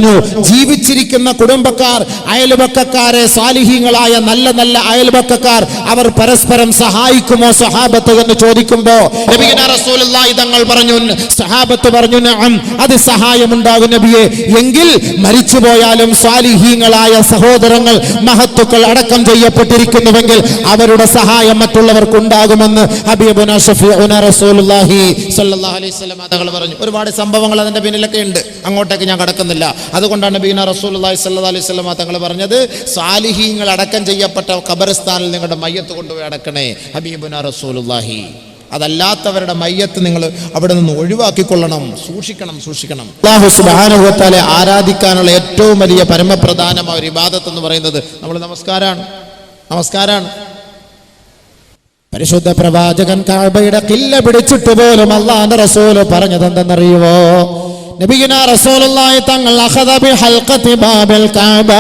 ജീവിച്ചിരിക്കുന്ന കുടുംബക്കാർ, അയൽപക്കക്കാരെ, സാലിഹീങ്ങളായ നല്ല നല്ല അയൽപക്കക്കാർ, അവർ പരസ്പരം സഹായിക്കുമോ സഹാബത്ത് എന്ന് ചോദിക്കുമ്പോ നബിയുനാ റസൂലുള്ളാഹി തങ്ങൾ പറഞ്ഞു, സഹാബത്ത് പറഞ്ഞു, നഅം, അത് സഹായമുണ്ടാകും നബിയെ. എങ്കിൽ മരിച്ചുപോയാലും സാലിഹീങ്ങളായ സഹോദരങ്ങൾ, മഹത്തുക്കൾ അടക്കം ചെയ്യപ്പെട്ടിരിക്കുന്നുവെങ്കിൽ അവരുടെ സഹായം മറ്റുള്ളവർക്ക് ഉണ്ടാകുമെന്ന് ഹബീബുനാ ശഫീഉനാ റസൂലുള്ളാഹി സ്വല്ലല്ലാഹു അലൈഹി വസല്ലം തങ്ങൾ പറഞ്ഞു. ഒരുപാട് സംഭവങ്ങൾ അതിന്റെ പിന്നിലൊക്കെ ഉണ്ട്, അങ്ങോട്ടേക്ക് ഞാൻ കടക്കുന്നില്ല. അതുകൊണ്ടാണ് നബിയുനാ റസൂലുള്ളാഹി സ്വല്ലല്ലാഹു അലൈഹി വസല്ലം തങ്ങൾ പറഞ്ഞത്, സാലിഹീങ്ങൾ അടക്കം ചെയ്യപ്പെട്ട ഖബർസ്ഥാനിൽ നിങ്ങളുടെ മയ്യത്ത് കൊണ്ടുപോയി അടക്കണേ ഹബീബുനാ റസൂലുള്ളാഹി. അതല്ലാത്തവരുടെ മയ്യത്ത് നിങ്ങൾ അവിടെ നിന്ന് ഒഴിവാക്കിക്കൊള്ളണം, സൂക്ഷിക്കണം. അല്ലാഹു സുബ്ഹാനഹു വ തആല ആരാധിക്കാനുള്ള ഏറ്റവും വലിയ പരമപ്രധാനമായ ഒരു ഇബാദത്ത് എന്ന് പറയുന്നത് നമ്മൾ നമസ്കാരാണ്. പരിശുദ്ധ പ്രവാചകൻ കഅബയുടെ ഖില്ല പിടിച്ചിട്ട് പോലും അല്ലാഹുവിന്റെ റസൂൽ പറഞ്ഞത് എന്തെന്നറിയുമോ? നബിയുനാ റസൂലുള്ളാഹി തങ്ങൾ അഖദ ബിഹൽഖതി ബാബിൽ കഅബ,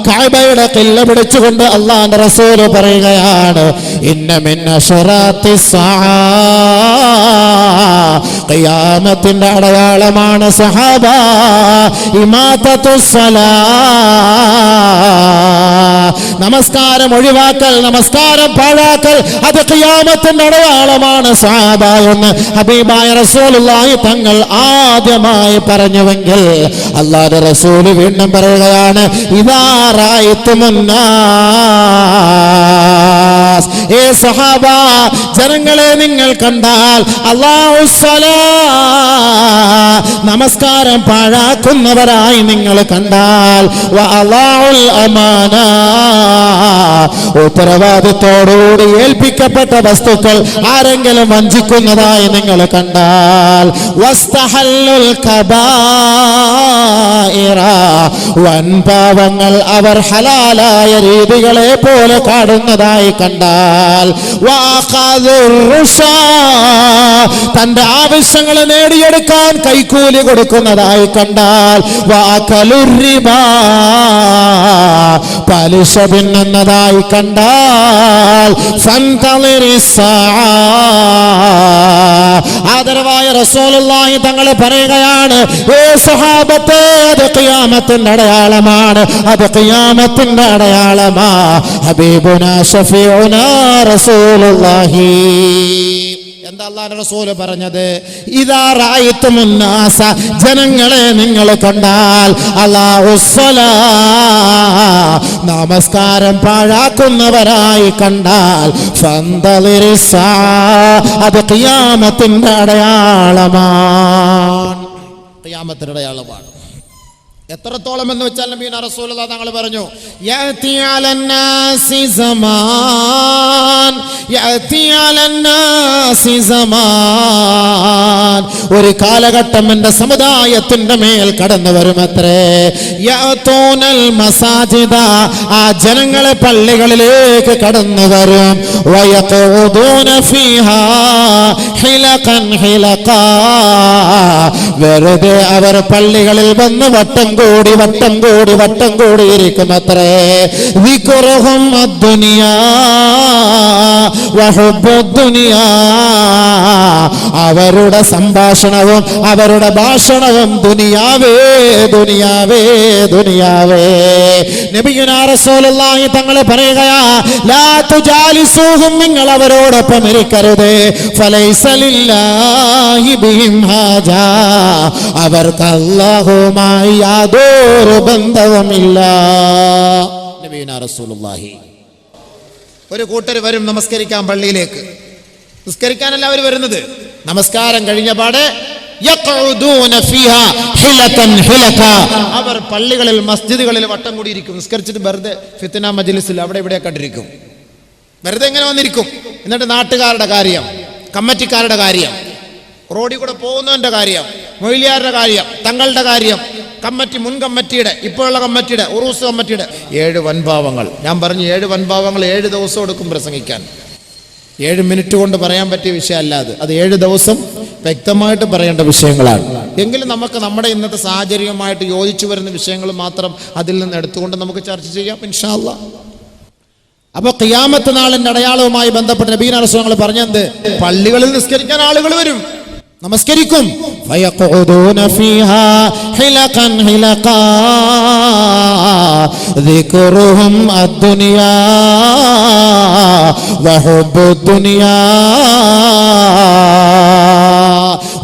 കഅബയുടെ ഖില്ല പിടിച്ചുകൊണ്ട് അല്ലാഹുവിന്റെ റസൂൽ പറയുകയാണ്, ഇന്ന മിൻ അശറാത്തിസ്സാഅ, ഖിയാമത്തിന്റെ അടയാളമാണ് സഹാബ ഇമാതത്തുസ്സലാ, നമസ്കാരം ഒഴിവാക്കൽ, നമസ്കാരം പാഴാക്കൽ, അത് ഖിയാമത്തിന്റെ അടയാളമാണ് സഹാബ എന്ന് ഹബീബായ റസൂലുള്ളാഹി തങ്ങൾ ആദ്യമായി പറഞ്ഞുവെങ്കിൽ അല്ലാഹുവിന്റെ റസൂൽ വീണ്ടും പറയുകയാണ്, ഇദാ റഅയ്തുമുന്നാസ്, ഏ സഹാബ, ജനങ്ങളെ നിങ്ങൾ കണ്ടാൽ, അല്ലാഹുസ്സലാ, നമസ്കാരം പാഴാക്കുന്നവരായി നിങ്ങൾ കണ്ടാൽ, വഅളാഉൽ അമാന, ഉത്തരവാദിത്തോടുകൂടി ഏൽപ്പിക്കപ്പെട്ട വസ്തുക്കൾ ആരെങ്കിലും വഞ്ചിക്കുന്നതായി നിങ്ങൾ കണ്ടാൽ, വസ്തഹല്ലുൽ കബായിറ, വൻപാവങ്ങൾ അവർ ഹലാലായ രീതികളെ പോലെ കാണുന്നതായി കണ്ടാൽ, വഅഖദുർ റുഷാ, തന്റെ ആവശ്യങ്ങൾ നേടിയെടുക്കാൻ കൈക്കൂലി കൊടുക്കുന്നതായി കണ്ടാൽ, വഅകലുർ റിബാ, പലിശ തിന്നുന്നതായി കണ്ടാൽ, ഫന്തളിരിസ്സാഅ, ആദരവായ റസൂലുള്ളാഹി തങ്ങൾ പറയുകയാണ്, ഏ സഹാബത്തെ, അത് ഖിയാമത്തിന്റെ അടയാളമാണ്, അത് ഖിയാമത്തിന്റെ അടയാളമാ ഹബീബുനാ ശഫീഉനാ റസൂലുള്ളാഹി. എന്താ അല്ലാഹുവിന്റെ റസൂൽ പറഞ്ഞത്? ഇദാ റഅയ്തുമുന്നാസ, ജനങ്ങളെ നിങ്ങൾ കണ്ടാൽ, അല്ലാഹുസ്സലാ, നമസ്കാരം പാഴാക്കുന്നവരായി കണ്ടാൽ, ഫന്തളിരിസാ, അത് ഖിയാമത്തിന്റെ അടയാളമാണ്. ഖിയാമത്തിന്റെ അടയാളമാണ്. എത്രത്തോളം എന്ന് വെച്ചാൽ നബിയുനാ റസൂലുള്ളാഹി തങ്ങൾ പറഞ്ഞു, യഅതി അലന്നാസി സമാൻ, യഅതി അലന്നാസി സമാൻ, ഒരു കാലഘട്ടം എൻ്റെ സമുദായത്തിന്റെ മേൽ കടന്നു വരുമത്രേ. യഅതൂനൽ മസാജിദ, ആ ജനങ്ങളെ പള്ളികളിലേക്ക് കടന്നു വരും. വയഖൂദൂന ഫീഹാ ഹിലഖൻ ഹിലഖാ, വെറുതെ അവർ പള്ളികളിൽ വന്ന് വട്ടം കൂടി ഇരിക്കുമത്രേ. വിക്റുഹും അദ്ദുനിയാ വഹുബ്ബുദ്ദുനിയാ, അവരുടെ സംഭാഷണവും അവരുടെ ഭാഷണവും ദുനിയാവേ ദുനിയാവേ ദുനിയാവേ. നബിയുനാ റസൂലുള്ളാഹി തങ്ങൾ പറയുകയാ, ലാ തുജാലിസൂഹും, നിങ്ങൾ അവരോടൊപ്പം ഇരിക്കരുത്. ഫലൈസ ലില്ലാഹി ബിഹിം ഹാജാ, അവർക്ക് അല്ലാഹുവുമായി യാതൊരു ബന്ധവുമില്ല. നബിയുനാ റസൂലുള്ളാഹി. ഒരു കൂട്ടർ വരും നമസ്കരിക്കാൻ പള്ളിയിലേക്ക്. നിസ്കരിക്കാനല്ല അവർ വരുന്നത്, നമസ്കാരം കഴിഞ്ഞ പാടെ അവർ പള്ളികളിൽ മസ്ജിദുകളിൽ വട്ടം കൂടിയിരിക്കും. നിസ്കരിച്ചിട്ട് വെറുതെ ഫിത്ന മജ്ലിസിൽ അവിടെ ഇവിടെ കണ്ടിരിക്കും. വെറുതെ എങ്ങനെ വന്നിരിക്കും. എന്നിട്ട് നാട്ടുകാരുടെ കാര്യം, കമ്മിറ്റിക്കാരുടെ കാര്യം, റോഡിൽ കൂടെ പോകുന്നവന്റെ കാര്യം, മൊയ്ലിയാരുടെ കാര്യം, തങ്ങളുടെ കാര്യം, കമ്മിറ്റി, മുൻ കമ്മിറ്റിയുടെ, ഇപ്പോഴുള്ള കമ്മിറ്റിയുടെ, ഉറൂസ് കമ്മിറ്റിയുടെ 7 വൻഭാവങ്ങൾ. ഞാൻ പറഞ്ഞു 7 വൻഭാവങ്ങൾ 7 ദിവസം എടുക്കും പ്രസംഗിക്കാൻ. 7 മിനിറ്റ് കൊണ്ട് പറയാൻ പറ്റിയ വിഷയമല്ല അത് 7 ദിവസം വ്യക്തമായിട്ട് പറയേണ്ട വിഷയങ്ങളാണ്. എങ്കിലും നമുക്ക് നമ്മുടെ ഇന്നത്തെ സാഹചര്യവുമായിട്ട് യോജിച്ചു വരുന്ന വിഷയങ്ങൾ മാത്രം അതിൽ നിന്ന് എടുത്തുകൊണ്ട് നമുക്ക് ചർച്ച ചെയ്യാം ഇൻഷാ അല്ലാഹ്. അപ്പൊ ഖിയാമത്ത് നാളിന്റെ അടയാളവുമായി ബന്ധപ്പെട്ട് നബിയുനാ റസൂലുള്ളാഹി പറഞ്ഞത്, പള്ളികളിൽ നിസ്കരിക്കാൻ ആളുകൾ വരും, നമസ്കരിക്കും. ഫയഖൂദൂന ഫീഹാ ഹിലഖൻ ഹിലഖാ, ദിക്റുഹും അദ്ദുനിയാ വഹുബ്ബുദ്ദുനിയാ.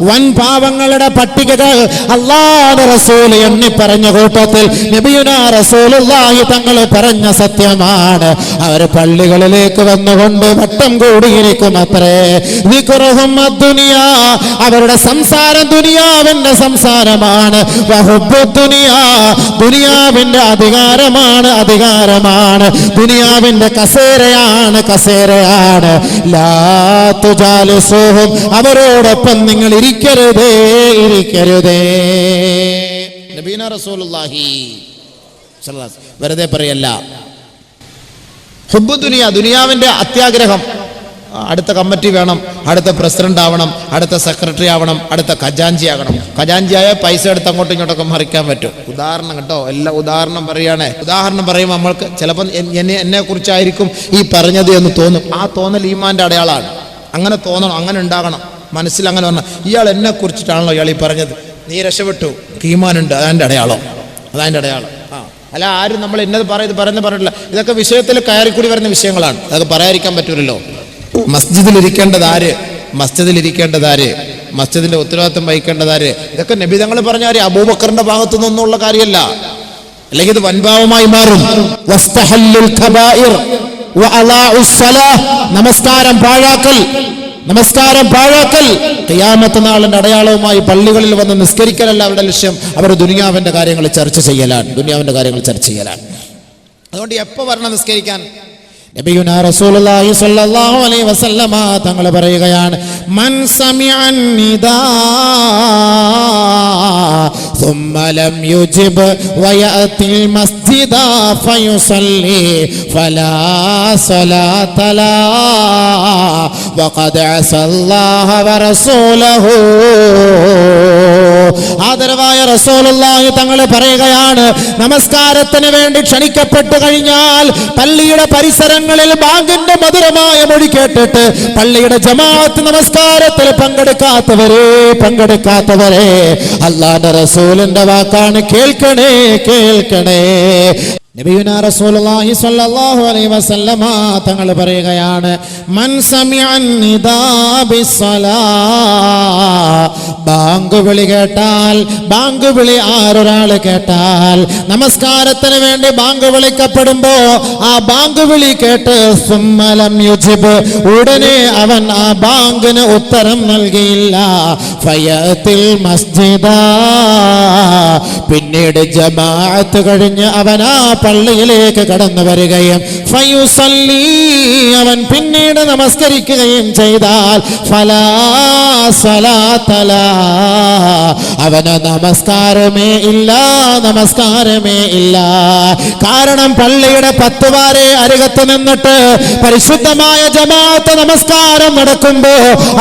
വൻ പാവങ്ങളുടെ പട്ടികകൾ അല്ലാഹുവിന്റെ റസൂൽ എണ്ണി പറഞ്ഞ കൂട്ടത്തിൽ നബിയുനാ റസൂലുള്ളാഹി തങ്ങൾ പറഞ്ഞ സത്യമാണ്. അവർ പള്ളികളിലേക്ക് വന്നുകൊണ്ട് വട്ടം കൂടിയിരിക്കും അത്രേ. ദിക്റുഹും അദ്ദുനിയാ, അവരുടെ സംസാരം ദുനിയാവിന്റെ സംസാരമാണ്. വഹുബ്ബുദ്ദുനിയാ, ദുനിയാവിന്റെ അധികാരമാണ്. ദുനിയാവിന്റെ കസേരയാണ്. ലാ തുജാലിസൂഹും, അവരോടൊപ്പം നിങ്ങൾ ഇരിക്കരുതേ. നബീന റസൂലുള്ളാഹി വെറുതെ പറയല്ല. ഹുബ്ബു ദുനിയ, ദുനിയാവിന്റെ അത്യാഗ്രഹം. അടുത്ത കമ്മിറ്റി വേണം, അടുത്ത പ്രസിഡന്റ് ആവണം, അടുത്ത സെക്രട്ടറി ആവണം, അടുത്ത ഖജാൻജി ആകണം. ഖജാൻജിയായ പൈസ എടുത്ത് അങ്ങോട്ടും ഇങ്ങോട്ടൊക്കെ മറിക്കാൻ പറ്റും. ഉദാഹരണം കേട്ടോ, എല്ലാ ഉദാഹരണം പറയുകയാണേ. ഉദാഹരണം പറയുമ്പോൾ നമ്മൾക്ക് ചിലപ്പോൾ എന്നെ കുറിച്ചായിരിക്കും ഈ പറഞ്ഞത് എന്ന് തോന്നും. ആ തോന്നൽ ഈമാന്റെ അടയാളമാണ്. അങ്ങനെ തോന്നണം, അങ്ങനെ ഉണ്ടാകണം മനസ്സിൽ. അങ്ങനെ പറഞ്ഞാൽ ഇയാൾ എന്നെ കുറിച്ചിട്ടാണല്ലോ ഇയാൾ ഈ പറഞ്ഞത്, നീ രക്ഷപ്പെട്ടു, ഈമാനുണ്ട്, അതിൻ്റെ അടയാളം. അല്ല ആരും നമ്മൾ എന്നത് പറഞ്ഞിട്ടില്ല. ഇതൊക്കെ വിഷയത്തിൽ കയറിക്കൂടി വരുന്ന വിഷയങ്ങളാണ്. അതൊക്കെ പറയാതിരിക്കാൻ പറ്റൂലല്ലോ. മസ്ജിദിലിരിക്കേണ്ടത് ആര്, മസ്ജിദിന്റെ ഉത്തരവാദിത്വം വഹിക്കേണ്ടതാര്, ഇതൊക്കെ നബി തങ്ങൾ പറഞ്ഞ കാര്യം. അബൂബക്കറിന്റെ ഭാഗത്തു നിന്നൊന്നുള്ള കാര്യമല്ല. അല്ലെങ്കിൽ ഇത് വൻഭാവമായി മാറും. നമസ്കാരം പാഴാക്കൽ ഖിയാമത്ത് നാളിന്റെ അടയാളവുമായി പള്ളികളിൽ വന്ന് നിസ്കരിക്കലല്ല അവരുടെ ലക്ഷ്യം. അവർ ദുനിയാവിന്റെ കാര്യങ്ങൾ ചർച്ച ചെയ്യലാണ്. അതുകൊണ്ട് എപ്പോ വരണം നിസ്കരിക്കാൻ? നബിയുനാ റസൂലുള്ളാഹി സ്വല്ലല്ലാഹു അലൈഹി വസല്ലമ തങ്ങൾ പറയുകയാണ്, മൻ സമിഅൻ നിദാ ثم لم يجب ويأتي المسجد فيصلي فلا صلاة له وقد عصى الله ورسوله. ആദരവായ റസൂലുള്ളാഹി തങ്ങൾ പറയുകയാണ്, നമസ്കാരത്തിന് വേണ്ടി ക്ഷണിക്കപ്പെട്ടു കഴിഞ്ഞാൽ പള്ളിയുടെ പരിസരങ്ങളിൽ ബാങ്കിന്റെ മധുരമായ മൊഴി കേട്ടിട്ട് പള്ളിയുടെ ജമാഅത്ത് നമസ്കാരത്തിൽ പങ്കെടുക്കാത്തവരെ അല്ലാഹുവിന്റെ റസൂലിന്റെ വാക്കാണ്, കേൾക്കണേ. നബിയുനാ റസൂലുള്ളാഹി സ്വല്ലല്ലാഹു അലൈഹി വസല്ലമ തങ്ങൾ പറയുകയാണ്, മൻ സമിഅൻ നിദാ ബിസ്സലാ, ബാങ്ക് വിളി കേട്ടാൽ, ബാങ്ക് വിളി ആരൊരാൾ കേട്ടാൽ, നമസ്കാരത്തിന് വേണ്ടി ബാങ്ക് വിളിക്കപ്പെടുമ്പോ ആ ബാങ്ക് വിളി കേട്ട് സുമ്മലം യുജിബ്, ഉടനെ അവൻ ആ ബാങ്കിന് ഉത്തരം നൽകിയില്ല, ഫയത്തിൽ മസ്ജിദ, പിന്നീട് ജമാഅത്ത് കഴിഞ്ഞ് അവൻ ആ പള്ളിയിലേക്ക് കടന്നു വരികയും ഫയുസല്ലി, അവൻ പിന്നീട് നമസ്കരിക്കുകയും ചെയ്താൽ ഫലാ സ്വലാത്ത ലഹു, അവന് നമസ്കാരമേ ഇല്ല, നമസ്കാരമേ ഇല്ല. കാരണം പള്ളിയുടെ 10 വാരെ അരികത്ത് നിന്നിട്ട് പരിശുദ്ധമായ ജമാഅത്ത് നമസ്കാരം നടക്കുമ്പോ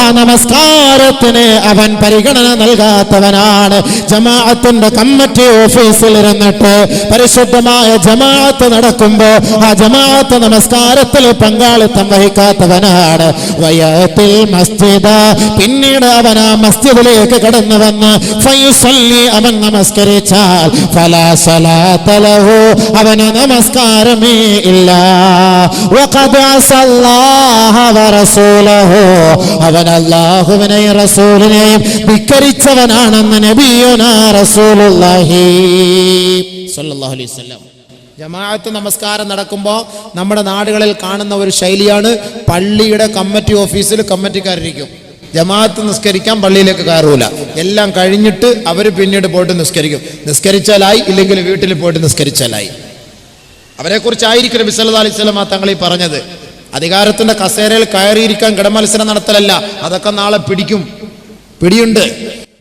ആ നമസ്കാരത്തിന് അവൻ പരിഗണന നൽകാത്തവനാണ്. ജമാഅത്തിന്റെ കമ്മിറ്റി ഓഫീസിൽ ഇരുന്നിട്ട് പരിശുദ്ധമായ ജമാഅത്ത് നടക്കുമ്പോ ആ ജമാഅത്ത് നമസ്കാരത്തിൽ പങ്കാളിത്തം വഹിക്കാത്തവനാണ്. വയത്തിൽ മസ്ജിദ, പിന്നീട് അവൻ ആ മസ്ജിദിലേക്ക് കടന്നു വന്ന് ഫയുസല്ലി, അവൻ നമസ്കരിച്ചാൽ ഫലാ സ്വലാത്ത ലഹു, അവന് നമസ്കാരമേ ഇല്ല. വഖദ് അസല്ലാഹ വറസൂലഹു, അവൻ അല്ലാഹുവിനെയും റസൂലിനെയും ധിക്കരിച്ചവനാണെന്ന് നബിയുനാ റസൂലുള്ളാഹി സ്വല്ലല്ലാഹു അലൈഹി വസല്ലം. ജമാഅത്ത് നമസ്കാരം നടക്കുമ്പോൾ നമ്മുടെ നാടുകളിൽ കാണുന്ന ഒരു ശൈലിയാണ്, പള്ളിയുടെ കമ്മിറ്റി ഓഫീസിൽ കമ്മിറ്റിക്കാരിരിക്കും. ജമാഅത്ത് നിസ്കരിക്കാൻ പള്ളിയിലേക്ക് കയറൂല, എല്ലാം കഴിഞ്ഞിട്ട് അവർ പിന്നീട് പോയിട്ട് നിസ്കരിക്കും. നിസ്കരിച്ചാലായി, ഇല്ലെങ്കിൽ വീട്ടിൽ പോയിട്ട് നിസ്കരിച്ചാലായി. അവരെക്കുറിച്ചായിരിക്കും നബി സല്ലല്ലാഹു അലൈഹി വസല്ലം തങ്ങൾ ഈ പറഞ്ഞത്. അധികാരത്തിന്റെ കസേരയിൽ കയറിയിരിക്കാൻ കിടമത്സരം നടത്തലല്ല, അതൊക്കെ നാളെ പിടിയുണ്ട്.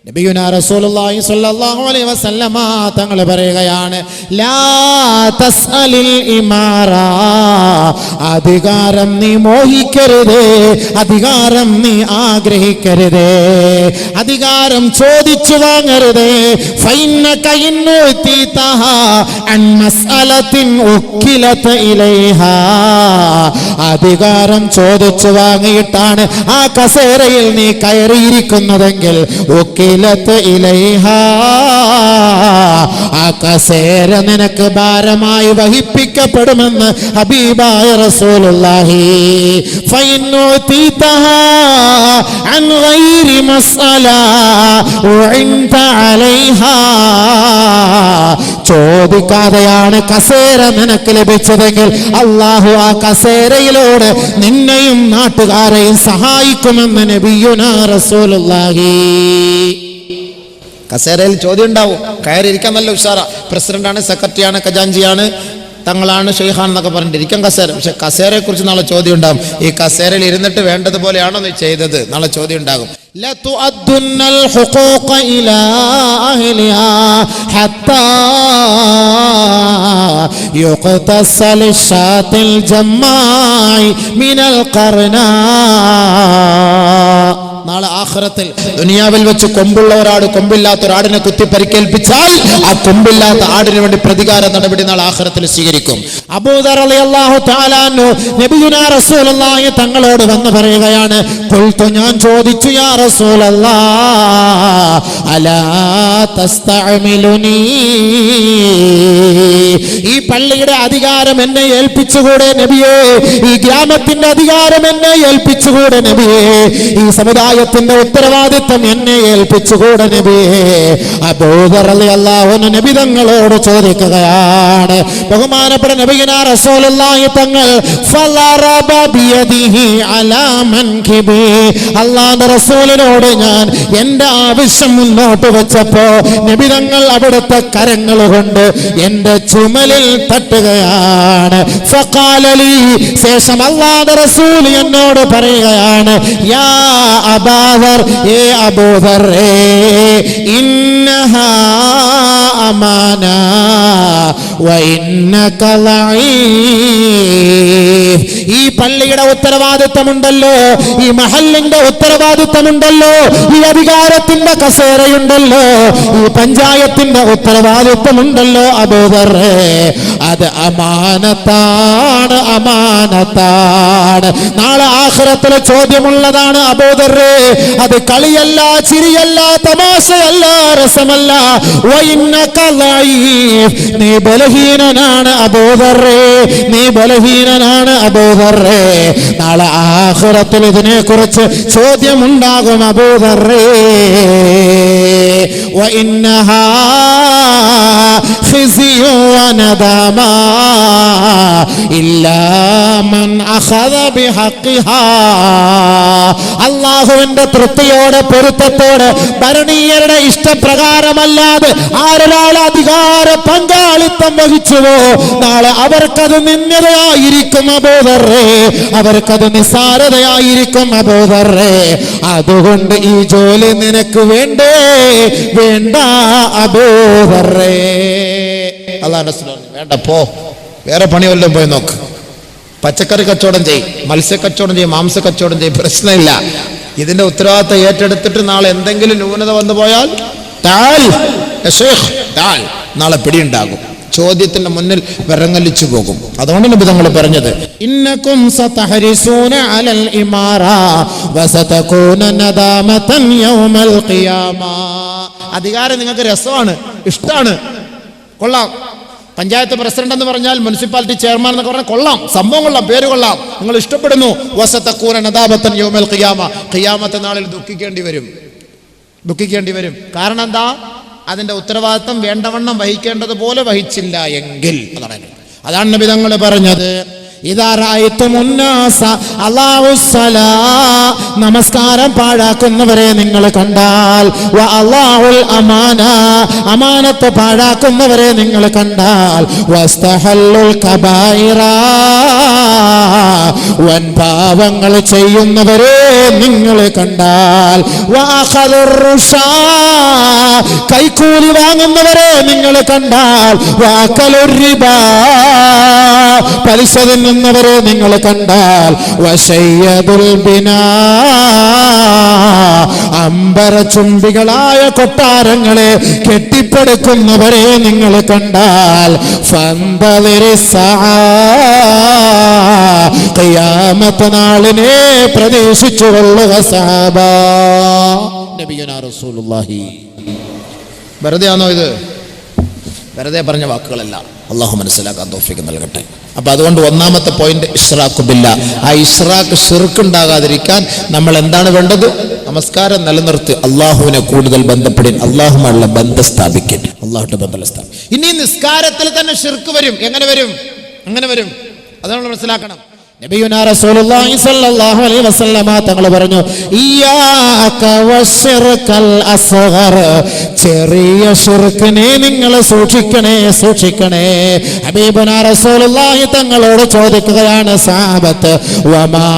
നബിയുനാ റസൂലുള്ളാഹി സ്വല്ലല്ലാഹു അലൈഹി വസല്ലമ തങ്ങൾ പറയുകയാണ്, ലാ തസ്അലിൽ ഇമാറ, അധികാരം നീ മോഹിക്കരുതേ, അധികാരം നീ ആഗ്രഹിക്കരുതേ, അധികാരം ചോദിച്ചു വാങ്ങരുതേ. ഫൈന്നക ഇന്നുതീതഹ അൻ മസ്അലത്തിൻ ഉക്കിലത ഇലൈഹാ, അധികാരം ചോദിച്ചു വാങ്ങിയിട്ടാണ് ആ കസേരയിൽ നീ കയറിയിരിക്കുന്നതെങ്കിൽ ഇലൈഹാ, ആ കസേര നിനക്ക് ഭാരമായി വഹിപ്പിക്കപ്പെടുമെന്ന് ഹബീബായ റസൂലുള്ളാഹി. ഫഇന്നുതീതഹാ അൻ ഗൈരി മസ്അല ഉഇൻത അലൈഹാ, ചോദിക്കാതെയാണ് കസേര നിനക്ക് ലഭിച്ചതെങ്കിൽ അല്ലാഹു ആ കസേരയിലൂടെ നിന്നെയും നാട്ടുകാരെയും സഹായിക്കുമെന്ന് നബിയുനാ റസൂലുള്ളാഹി. കസേരയിൽ ചോദ്യം ഉണ്ടാവും, കയറിയിരിക്കാൻ നല്ല ഉഷാറ. പ്രസിഡന്റാണ്, സെക്രട്ടറിയാണ്, ഖജാൻജിയാണ്, തങ്ങളാണ്, ഷെയ്ഖാൻ എന്നൊക്കെ പറഞ്ഞിരിക്കാം കസേര. പക്ഷെ കസേരയെ കുറിച്ച് നാളെ ചോദ്യം ഉണ്ടാകും. ഈ കസേരയിൽ ഇരുന്നിട്ട് വേണ്ടതുപോലെയാണോ നീ ചെയ്തത്, നാളെ ചോദ്യം ഉണ്ടാകും. ലതുഅദ്ദുന്നൽ ഹുഖൂഖ ഇലാ അഹ്ലിഹാ ഹത്താ യുഖ്തസൽ ഷാത്തിൽ ജമ്മായി മിനൽ ഖർനാ. നാളെ ആഖിറത്തിൽ ദുനിയാവിൽ വെച്ച് കൊമ്പുള്ള ഒരാട് കൊമ്പില്ലാത്ത ഒരാടിനെ കുത്തി പരിക്കേൽപ്പിച്ചാൽ ആ കൊമ്പില്ലാത്ത ആടിന് വേണ്ടി പ്രതികാര നടപടി നാളെ ആഖിറത്തിൽ സ്വീകരിക്കും. അബൂദർ റളിയല്ലാഹു തആല അൻഹു നബിയുനാ റസൂലുള്ളാഹി തങ്ങളോട് വന്ന് പറയുകയാണ്, ഖുൽതു, ഞാൻ ചോദിച്ചു, യാ റസൂലല്ലാഹ് അലാ തസ്തഅമിലുനി, ഈ പള്ളിയുടെ അധികാരം എന്നെ ഏൽപ്പിച്ചുകൂടെ നബിയേ, ഈ ഗ്രാമത്തിന്റെ അധികാരം എന്നെ ഏൽപ്പിച്ചുകൂടെ നബിയേ, ഈ സമുദായത്തിന്റെ ഉത്തരവാദിത്വം എന്നെ ഏൽപ്പിച്ചുകൂടെ നബിയേ. അബൂദർ റളിയല്ലാഹു അൻഹു നബി തങ്ങളോട് ചോദിക്കുകയാണ്. ബഹുമാനപ്പെട്ട നബിയുനാ റസൂലുള്ളാഹി തങ്ങൾ ഫളറബ ബിയദിഹി അലാ മൻകിബി, അല്ലാഹുവിന്റെ റസൂലിനോട് ഞാൻ എന്റെ ആവശ്യം മുന്നോട്ട് വെച്ചപ്പോ നബി തങ്ങൾ അവിടുത്തെ കരങ്ങൾ കൊണ്ട് എന്റെ ചുമലിൽ തട്ടുകയാണ്. ഫഖാല ലി, ശേഷം അല്ലാഹുവിന്റെ റസൂൽ എന്നോട് പറയുകയാണ്, യാ അബൂദർ, ഏ അബൂദർ, ഇന്നഹാ അമാന വ ഇന്നക ലഈഫ്. ഈ പള്ളിയുടെ ഉത്തരവാദിത്തമുണ്ടല്ലോ, ഈ മഹല്ലിന്റെ ഉത്തരവാദിത്തമുണ്ടല്ലോ, ഈ അധികാരത്തിന്റെ കസേരയുണ്ടല്ലോ, ഈ പഞ്ചായത്തിന്റെ ഉത്തരവാദിത്തമുണ്ടല്ലോ അബൂദർ, അത് അമാനത്താണ്, അമാനത്താണ്. നാളെ ആഖിറത്തിലെ ചോദ്യമുള്ളതാണ് അബൂദർ. അത് കളിയല്ല, ചിരിയല്ല, തമാശയല്ല, രസമല്ല. വഇന്നക ലഈഫ്, നീ ബലഹീനനാണ് അബൂദർറേ, നീ ബലഹീനനാണ് അബൂദർറേ. നാളെ ആഖിറത്തിൽ ഇതിനെക്കുറിച്ച് ചോദ്യമുണ്ടാകും അബൂദർറേ. വഇന്നഹാ ഖിസിയു വനദമാ ഇല്ലാ മൻ അഖദ ബിഹഖിഹാ. അല്ലാഹുവിന്റെ തൃപ്തിയോടെ പൊരുത്തത്തോടെ ഭരണീയരുടെ ഇഷ്ടപ്രകാരമല്ലാതെ ആരൊരാൾ അധികാര പങ്കാളിത്തം വഹിച്ചുവോ നാളെ അവർക്കത് നിന്ദ്യതയായിരിക്കും അബൂദർറേ, അവർക്കത് നിസ്സാരതയായിരിക്കും അബൂദർറേ. അതുകൊണ്ട് ഈ ജോലി നിനക്ക് വേണ്ടേ വേണ്ട അബൂദർറേ. അല്ലാഹു റസൂൽ വേണ്ട, പോ, വേറെ പണി വല്ലതും പോയി നോക്ക്. പച്ചക്കറി കച്ചവടം ചെയ്യും, മത്സ്യ കച്ചവടം ചെയ്യും, മാംസ കച്ചവടം ചെയ്യും, പ്രശ്നമില്ല. ഇതിന്റെ ഉത്തരവാദിത്തം ഏറ്റെടുത്തിട്ട് നാളെ എന്തെങ്കിലും ന്യൂനത വന്നു പോയാൽ നാളെ പിടിയുണ്ടാകും, ചോദ്യത്തിന്റെ മുന്നിൽ വിറങ്ങലിച്ചു പോകും. അതുകൊണ്ട് നബി തങ്ങൾ പറഞ്ഞത് ഇന്നകും സതഹരിസൂന അലൽ ഇമാറ വസതകൂന നദാമതൻ യൗമൽ ഖിയാമ. അധികാരം നിങ്ങൾക്ക് രസമാണ്, ഇഷ്ടമാണ്, കൊള്ളാം. പഞ്ചായത്ത് പ്രസിഡന്റ് എന്ന് പറഞ്ഞാൽ, മുനിസിപ്പാലിറ്റി ചെയർമാൻ എന്നൊക്കെ പറഞ്ഞാൽ കൊള്ളാം, സംഭവം കൊള്ളാം, പേര് കൊള്ളാം, നിങ്ങൾ ഇഷ്ടപ്പെടുന്നു. വസതകൂന നദാമതൻ യൗമൽ ഖിയാമ. ഖിയാമത്ത് നാളിൽ ദുഃഖിക്കേണ്ടി വരും. കാരണം എന്താ? അതിന്റെ ഉത്തരവാദിത്തം വേണ്ടവണ്ണം വഹിക്കേണ്ടതുപോലെ വഹിച്ചില്ല എങ്കിൽ. അതാണ് നബി തങ്ങൾ പറഞ്ഞത് നമസ്കാരം പാഴാക്കുന്നവരെ നിങ്ങൾ കണ്ടാൽ, അമാനത്ത് പാഴാക്കുന്നവരെ നിങ്ങൾ കണ്ടാൽ, വൻ പാപങ്ങൾ ചെയ്യുന്നവരെ നിങ്ങൾ കണ്ടാൽ, കൈക്കൂലി വാങ്ങുന്നവരെ നിങ്ങൾ കണ്ടാൽ, പലിശ തിന്നുന്നവരെ നിങ്ങൾ കണ്ടാൽ, അമ്പരചുംബികളായ കൊട്ടാരങ്ങളെ കെട്ടിപ്പടുക്കുന്നവരെ നിങ്ങൾ കണ്ടാൽ, ഖിയാമത്ത് നാളിനെ പ്രതീക്ഷിച്ചുകൊള്ളുക സഹാബാ. നബിയുനാ റസൂലുള്ളാഹി. വെറുതെയാണോ ഇത്? വെറുതെ പറഞ്ഞ വാക്കുകളല്ല. അള്ളാഹു മനസ്സിലാക്കാൻ തൗഫീഖ് നൽകട്ടെ. അപ്പൊ അതുകൊണ്ട് ഒന്നാമത്തെ പോയിന്റ് ഇശ്റാഖു ബില്ലാ. ആ ഇശ്റാഖ് ശിർക്ക് നമ്മൾ എന്താണ് വേണ്ടത്? നമസ്കാരം നിലനിർത്തി അള്ളാഹുവിനെ കൂടുതൽ ബന്ധപ്പെടാൻ, അള്ളാഹുമായുള്ള ബന്ധം സ്ഥാപിക്കാൻ, അള്ളാഹുവിന്റെ ബന്ധം സ്ഥാപിക്കും. ഇനി നിസ്കാരത്തിൽ തന്നെ ശിർക്ക് വരും. എങ്ങനെ വരും? അതാണ് മനസ്സിലാക്കണം. നബിയുനാ റസൂലുള്ളാഹി സ്വല്ലല്ലാഹു അലൈഹി വസല്ലമ തങ്ങൾ പറഞ്ഞു, ഇയ്യാക വശിർകൽ അസ്ഗർ. ചെറിയ ശിർക്കിനെ നിങ്ങൾ സൂക്ഷിക്കണേ. ഹബീബുനാ റസൂലുള്ളാഹി തങ്ങളോട് ചോദിക്കുകയാണ് സഹാബത്ത്, വമാ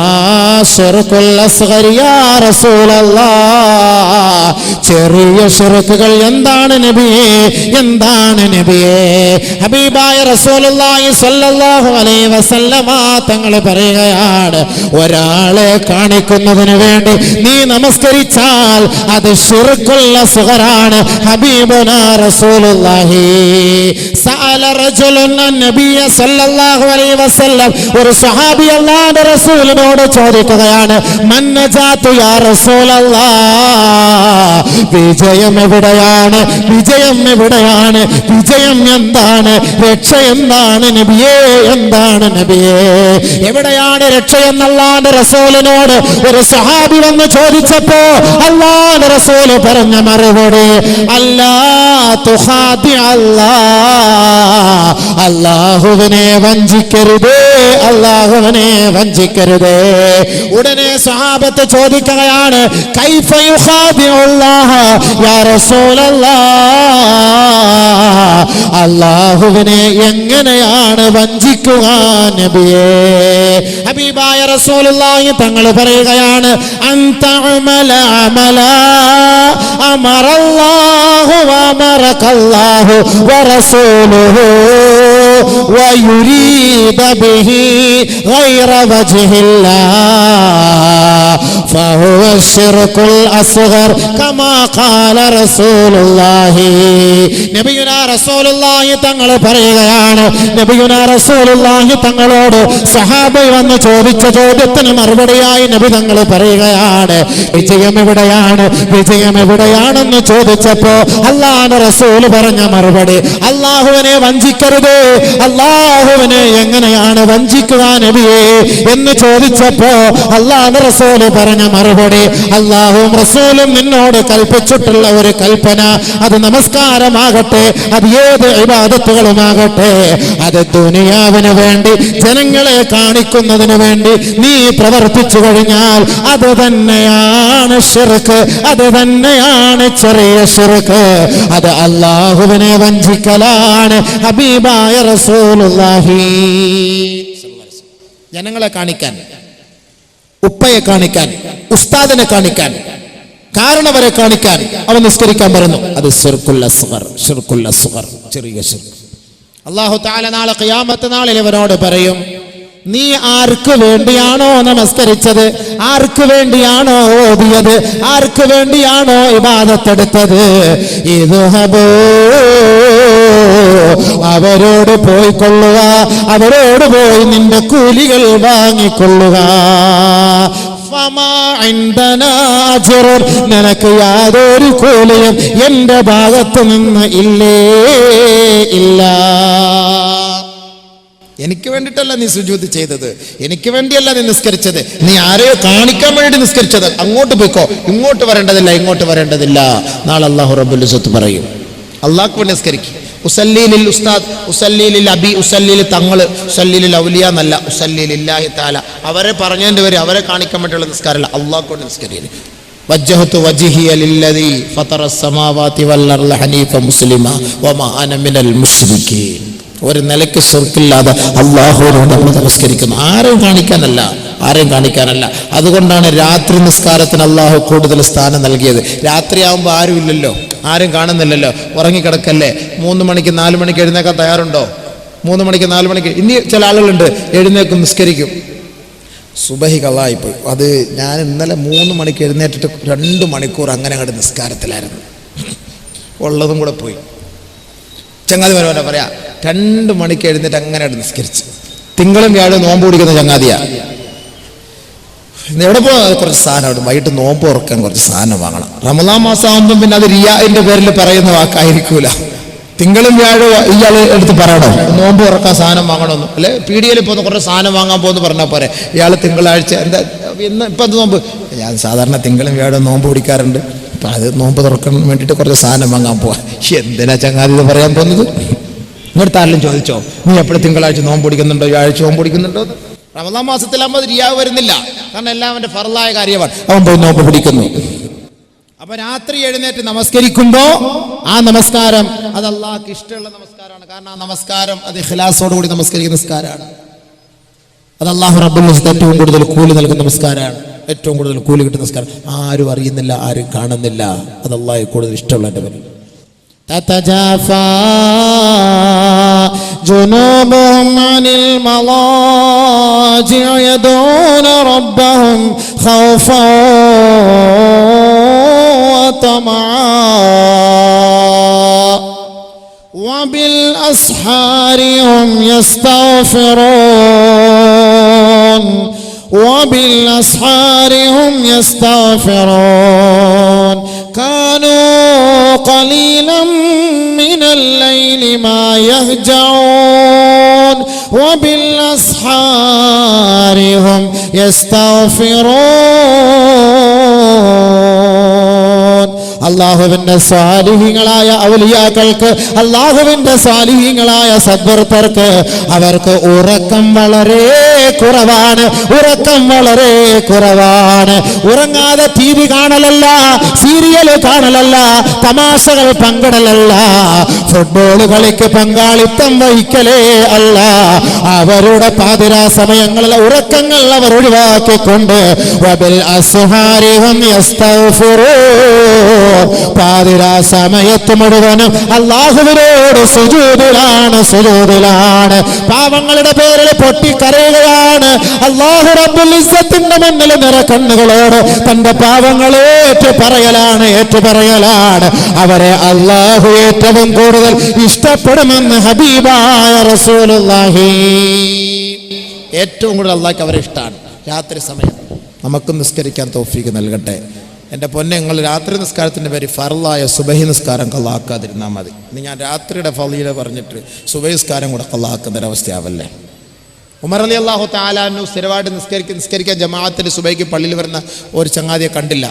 ശിർകുൽ അസ്ഗർ യാ റസൂലല്ലാഹ്. ചെറിയ ശിർക്കുകൾ എന്താണ് നബിയേ? ഹബീബായ റസൂലുള്ളാഹി സ്വല്ലല്ലാഹു അലൈഹി വസല്ലമ തങ്ങൾ പറയുകയാണ്, ഒരാളെ കാണിക്കുന്നതിന് വേണ്ടി നീ നമസ്കരിച്ചാൽ അത് ശിർക്കുൽ അസ്ഗറാണ്. ഹബീബുനാ റസൂലുള്ളാഹി സഅല റജുലുൻ നബിയ സല്ലല്ലാഹു അലൈഹി വസല്ലം. ഒരു സ്വഹാബി അല്ലാഹുവിന്റെ റസൂലിനോട് ചോദിക്കുകയാണ്, മൻ നജാതു യാ റസൂലല്ലാഹ്. വിജയം എവിടെയാണ്? വിജയം എന്താണ്? രക്ഷ എന്താണ് നബിയേ? എവിടെയാണ് രക്ഷയെന്ന് അല്ലാഹുവിന്റെ റസൂലിനോട് ഒരു സ്വഹാബി വന്ന് ചോദിച്ചപ്പോ അല്ലാഹുവിന്റെ റസൂൽ പറഞ്ഞ മറുപടി, അല്ലാ തുഖാദി അല്ലാഹുവിനെ വഞ്ചിക്കരുതേ. ഉടനെ സ്വഹാബത്ത് ചോദിക്കുകയാണ്, കൈഫ യുഖാദിഉല്ലാഹ യാ റസൂലല്ലാഹ്. അല്ലാഹുവിനെ എങ്ങനെയാണ് വഞ്ചിക്കുക നബിയേ? ഹബീബായ റസൂലുള്ളാഹി തങ്ങൾ പറയുകയാണ്, അൻത അമല അമറല്ലാഹു വഅമറകല്ലാഹു വറസൂലുഹു ويريد به غير وجه الله فهو الشرك الأصغر كما قال رسول الله. നബിയുനാ റസൂലുള്ളാഹി തങ്ങൾ പറയുകയാണ്, നബിയുനാ റസൂലുള്ളാഹി തങ്ങളോട് സഹാബ വന്ന് ചോദിച്ച ചോദ്യത്തിന് മറുപടിയായി നബി തങ്ങൾ പറയുകയാണ്, വിജയം എവിടെയാണ്, വിജയം എവിടെയാണെന്ന് ചോദിച്ചപ്പോ അല്ലാഹുവിന്റെ റസൂൽ പറഞ്ഞ മറുപടി, അല്ലാഹുവിനെ വഞ്ചിക്കരുത്. അല്ലാഹുവിനെ എങ്ങനെയാണ് വഞ്ചിക്കുക നബിയേ എന്ന് ചോദിച്ചപ്പോ അല്ലാഹുവിന്റെ റസൂൽ പറഞ്ഞ മറുപടി, അല്ലാഹുവും റസൂലും നിന്നോട് കൽപ്പിച്ചിട്ടുള്ള ഒരു കൽപ്പന, അത് നമസ്കാരമാകട്ടെ, അത് ഏത് ഇബാദത്തുകളുമാകട്ടെ, അത് ദുനിയാവിന് വേണ്ടി ജനങ്ങളെ കാണിക്കുന്നതിന് വേണ്ടി നീ പ്രവർത്തിച്ചു കഴിഞ്ഞാൽ അത് തന്നെയാണ് ശിർക്ക്, അത് തന്നെയാണ് ചെറിയ ശിർക്ക്, അത് അല്ലാഹുവിനെ വഞ്ചിക്കലാണ്. ഹബീബായ റസൂലുള്ളാഹി ജനങ്ങളെ കാണിക്കാൻ, ഉപ്പയെ കാണിക്കാൻ, ഉസ്താദിനെ കാണിക്കാൻ, കാരണവരെ കാണിക്കാൻ അവൻ നിസ്കരിക്കാൻ പറഞ്ഞു. അത് ശിർക്കുൽ അസ്ഗർ, ശിർക്കുൽ അസ്ഗർ, ചെറിയ ശിർക്ക്. അല്ലാഹു തആല നാളെ ഖിയാമത്ത് നാളിൽ ഇവരോട് പറയും, നീ ആർക്ക് വേണ്ടിയാണോ നമസ്കരിച്ചത്, ആർക്ക് വേണ്ടിയാണോ ഓതിയത്, ആർക്ക് വേണ്ടിയാണോ ഇബാദത്തെടുത്തത്, ഇദ്ഹബൂ അവരോട് പോയിക്കൊള്ളുക, അവരോട് പോയി നിന്റെ കൂലികൾ വാങ്ങിക്കൊള്ളുക. നിനക്ക് യാതൊരു കൂലിയും എന്റെ ഭാഗത്ത് നിന്ന് ഇല്ലേ ഇല്ല. എനിക്ക് വേണ്ടിയിട്ടല്ല നീ സുജൂദ് ചെയ്തത്, എനിക്ക് വേണ്ടിയല്ല നീ നിസ്കരിച്ചത്, നീ ആരെയോ കാണിക്കാൻ വേണ്ടി നിസ്കരിച്ചത്. അങ്ങോട്ട് പോയിക്കോ, ഇങ്ങോട്ട് വരേണ്ടതില്ല, ഇങ്ങോട്ട് വരേണ്ടതില്ല. നാളെ അല്ലാഹു റബ്ബുൽ ഇസ്സത്ത് പറയും, അല്ലാഹുക്ക് വേണ്ടി നിസ്കരിക്കും. ഉസല്ലീലിൽ ഉസ്താദ്, ഉസല്ലീലിൽ അബി, ഉസല്ലീൽ തങ്ങള്, ഉസല്ലീലിൽ ഔലിയ എന്നല്ല, ഉസല്ലീലില്ലാഹി തആല. അവരെ പറഞ്ഞതിന്റെ പേര് അവരെ കാണിക്കാൻ വേണ്ടിയുള്ള നിസ്കാരമല്ല, അല്ലാഹുക്ക് വേണ്ടി നിസ്കരിക്കും. വജ്ജഹതു വജ്ഹിയ ലില്ലദീ ഫതറസ് സമാവാതി വൽ അർള ഹനീഫ മുസ്ലിമ വമാ അന മിനൽ മുശ്രിക്കീൻ. ഒരു നിലയ്ക്ക് ശിർക്കില്ലാതെ അല്ലാഹുവിനോട് നമ്മൾ നമസ്കരിക്കുന്നു, ആരെയും കാണിക്കാനല്ല, ആരെയും കാണിക്കാനല്ല. അതുകൊണ്ടാണ് രാത്രി നിസ്കാരത്തിന് അല്ലാഹു കൂടുതൽ സ്ഥാനം നൽകിയത്. രാത്രിയാവുമ്പോൾ ആരും ഇല്ലല്ലോ, ആരും കാണുന്നില്ലല്ലോ, ഉറങ്ങിക്കിടക്കല്ലേ. 3 മണിക്ക് 4 മണിക്ക് എഴുന്നേക്കാൻ തയ്യാറുണ്ടോ? 3 മണിക്ക് 4 മണിക്ക് ഇനി ചില ആളുകളുണ്ട് എഴുന്നേക്കും, നിസ്കരിക്കും. സുബഹി കളായിപ്പോയി. അത് ഞാൻ ഇന്നലെ 3 മണിക്ക് എഴുന്നേറ്റിട്ട് 2 മണിക്കൂർ അങ്ങനെ അങ്ങോട്ട് നിസ്കാരത്തിലായിരുന്നു, ഉള്ളതും കൂടെ പോയി. ചങ്ങാതി വരെ പറയാ 2 മണിക്ക് എഴുന്നേറ്റ് അങ്ങനെ നിസ്കരിച്ച്. തിങ്കളും വ്യാഴവും നോമ്പ് പിടിക്കുന്ന ചങ്ങാതിയാ. എവിടെ പോകാൻ കുറച്ച് സാധനം അവിടെ, വൈകിട്ട് നോമ്പ് ഉറക്കാൻ കുറച്ച് സാധനം വാങ്ങണം. റമദാൻ മാസം ആകുമ്പം പിന്നെ അത് റിയാന്റെ പേരിൽ പറയുന്ന വാക്കായിരിക്കൂല. തിങ്കളും വ്യാഴവും ഇയാൾ എടുത്ത് പറയണോ നോമ്പ് ഉറക്കാൻ സാധനം വാങ്ങണമെന്ന്, അല്ലെ പീടികയിൽ പോകുന്ന കുറച്ച് സാധനം വാങ്ങാൻ പോകുന്നു പറഞ്ഞാൽ പോരെ. ഇയാൾ തിങ്കളാഴ്ച എന്താ ഇന്ന് ഇപ്പം അത് നോമ്പ്, ഞാൻ സാധാരണ തിങ്കളും വ്യാഴവും നോമ്പ് പിടിക്കാറുണ്ട്, അപ്പം അത് നോമ്പ് തുറക്കാൻ വേണ്ടിയിട്ട് കുറച്ച് സാധനം വാങ്ങാൻ പോവാ. എന്തിനാ ചങ്ങാതി ഇത് പറയാൻ പോകുന്നത്? ഇങ്ങോട്ട് ആരെങ്കിലും ചോദിച്ചോ, നീ എപ്പോഴും തിങ്കളാഴ്ച നോമ്പ് പിടിക്കുന്നുണ്ടോ, വ്യാഴാഴ്ച നോമ്പ് പിടിക്കുന്നുണ്ടോ? റമദാൻ മാസത്തിലാകുമ്പോൾ റിയാവ് വരുന്നില്ല, കാരണം എല്ലാം അവന്റെ ഫർളായ കാര്യമാണ്. അവൻ പോയി നോമ്പ് പിടിക്കുന്നു. അപ്പൊ രാത്രി എഴുന്നേറ്റ് നമസ്കരിക്കുമ്പോ ആ നമസ്കാരം അത് അല്ലാഹുക്ക് ഇഷ്ടമുള്ള നമസ്കാരമാണ്. കാരണം ആ നമസ്കാരം അത് ഇഖ്ലാസോട് കൂടി നമസ്കരിക്കുന്ന നമസ്കാരമാണ്. അത് അല്ലാഹു റബ്ബുൽ ഇസ്സത്ത് ഏറ്റവും കൂടുതൽ കൂലി നൽകുന്ന നമസ്കാരമാണ്, ഏറ്റവും കൂടുതൽ കൂലി കിട്ടുന്ന നമസ്കാരം. ആരും അറിയുന്നില്ല, ആരും കാണുന്നില്ല, അത് അല്ലാഹു കൂടുതൽ ഇഷ്ടമുള്ള എൻ്റെ പേര്. تتجافى جنوبهم عن المضاجع يدعون ربهم خوفا وطمعا وبالأسحار هم يستغفرون وبالأسحار هم يستغفرون كانوا قليلا من الليل ما يهجعون وبالأسحار هم يستغفرون. അല്ലാഹുവിന്റെ സാലിഹീങ്ങളായ ഔലിയാക്കൾക്ക്, അല്ലാഹുവിന്റെ സാലിഹീങ്ങളായ സദ്വർത്തർക്ക് അവർക്ക് ഉറക്കം വളരെ കുറവാണ്, ഉറക്കം വളരെ കുറവാണ്. ഉറങ്ങാതെ TV കാണലല്ല, സീരിയൽ കാണലല്ല, തമാശകൾ പങ്കിടലല്ല, ഫുട്ബോൾ കളിക്ക് പങ്കാളിത്തം വഹിക്കലേ അല്ല. അവരുടെ പാതിരാ സമയങ്ങളിൽ ഉറക്കങ്ങൾ അവർ ഒഴിവാക്കിക്കൊണ്ട് വബിൽ അസ്ഹാരി ഹും യസ്തഗ്ഫിറൂൻ, പാതിരാ സമയത്ത് മുഴുവനും അല്ലാഹുവിനോട് സുജൂദിലാണ്. പാവങ്ങളുടെ പേരിൽ പൊട്ടിക്കരയുകയാണ്. അല്ലാഹു റബ്ബുൽ ഇസ്സത്തിന്റെ മുന്നിൽ നിറകണ്ണുകളോട് തന്റെ പാവങ്ങളെ ഏറ്റുപറയലാണ്. അവരെ അല്ലാഹു ഏറ്റവും കൂടുതൽ ഇഷ്ടപ്പെടുമെന്ന് ഹബീബായ റസൂലുള്ളാഹി. ഏറ്റവും കൂടുതൽ അല്ലാഹുക്ക് അവരെ ഇഷ്ടമാണ്. രാത്രി സമയം നമുക്കും നിസ്കരിക്കാൻ തൗഫീഖ് നൽകട്ടെ. എൻ്റെ പൊന്നെ, നിങ്ങൾ രാത്രി നിസ്കാരത്തിൻ്റെ പേര് ഫർളായ സുബഹി നിസ്കാരം ഖളാക്കാതിരുന്നാൽ മതി. ഇനി ഞാൻ രാത്രിയുടെ ഫളീല പറഞ്ഞിട്ട് സുബഹി നിസ്കാരം കൂടെ ഖളാക്കുന്നൊരവസ്ഥയാവല്ലേ. ഉമർ റളിയല്ലാഹു തആല അൻഹു സ്ഥിരമായിട്ട് നിസ്കരിക്കാൻ ജമാഅത്തിൽ സുബഹിക്ക് പള്ളിയിൽ വരുന്ന ഒരു ചങ്ങാതിയെ കണ്ടില്ല.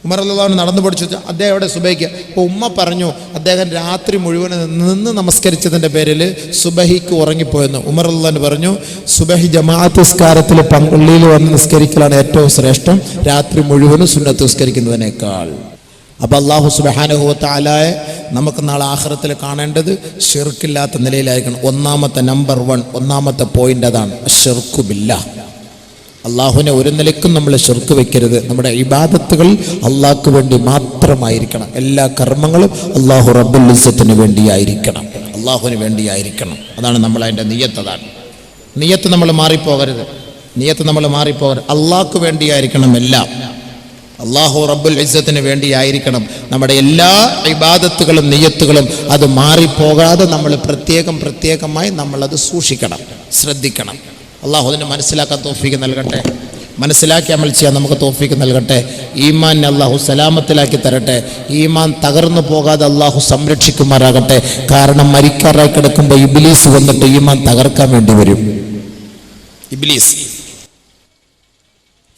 ഉമർ റളിയല്ലാഹു അൻഹു നടന്നു പഠിച്ചു അദ്ദേഹം എവിടെ സുബഹിക്ക്. അപ്പോൾ ഉമ്മ പറഞ്ഞു അദ്ദേഹം രാത്രി മുഴുവൻ നിന്ന് നമസ്കരിച്ചതിൻ്റെ പേരിൽ സുബഹിക്ക് ഉറങ്ങിപ്പോയെന്ന്. ഉമർ റളിയല്ലാഹു അൻഹു പറഞ്ഞു സുബഹി ജമാഅത്ത് നിസ്കാരത്തിൽ പള്ളിയിൽ വന്ന് നിസ്കരിക്കലാണ് ഏറ്റവും ശ്രേഷ്ഠം, രാത്രി മുഴുവനും സുന്നത്ത് നിസ്കരിക്കുന്നതിനേക്കാൾ. അപ്പോൾ അല്ലാഹു സുബ്ഹാനഹു വ തആലയെ നമുക്ക് നാളെ ആഖിറത്തിൽ കാണേണ്ടത് ശിർക്കില്ലാത്ത നിലയിലായിരിക്കണം. നമ്പർ 1 ഒന്നാമത്തെ പോയിന്റ് അതാണ്, അശ്ശിർക്കു ബില്ലാഹ്. അള്ളാഹുവിനെ ഒരു നിലയ്ക്കും നമ്മൾ ശിർക്ക് വെക്കരുത്. നമ്മുടെ ഇബാദത്തുകൾ അള്ളാഹ്ക്ക് വേണ്ടി മാത്രമായിരിക്കണം. എല്ലാ കർമ്മങ്ങളും അള്ളാഹു റബ്ബുൽ ഇസ്സത്തിന് വേണ്ടിയായിരിക്കണം, അള്ളാഹുവിന് വേണ്ടിയായിരിക്കണം. അതാണ് നമ്മൾ അതിൻ്റെ നിയ്യത്ത്. അതാണ് നിയ്യത്ത്. നമ്മൾ മാറിപ്പോകരുത്. അള്ളാഹ്ക്ക് വേണ്ടിയായിരിക്കണം എല്ലാം. അള്ളാഹു റബ്ബുൽ ഇസ്സത്തിന് വേണ്ടിയായിരിക്കണം നമ്മുടെ എല്ലാ ഇബാദത്തുകളും നിയ്യത്തുകളും. അത് മാറിപ്പോകാതെ നമ്മൾ പ്രത്യേകമായി നമ്മളത് സൂക്ഷിക്കണം, ശ്രദ്ധിക്കണം. അള്ളാഹു അതിനെ മനസ്സിലാക്കാൻ തൗഫീഖ് നൽകട്ടെ. മനസ്സിലാക്കി അമൽ ചെയ്യാൻ നമുക്ക് തൗഫീഖ് നൽകട്ടെ. ഈമാൻ അള്ളാഹു സലാമത്തിലാക്കി തരട്ടെ. ഈമാൻ തകർന്നു പോകാതെ അള്ളാഹു സംരക്ഷിക്കുമാറാകട്ടെ. കാരണം മരിക്കാറായി കിടക്കുമ്പോൾ ഇബ്ലീസ് വന്നിട്ട് ഈമാൻ തകർക്കാൻ വേണ്ടി വരും. ഇബ്ലീസ്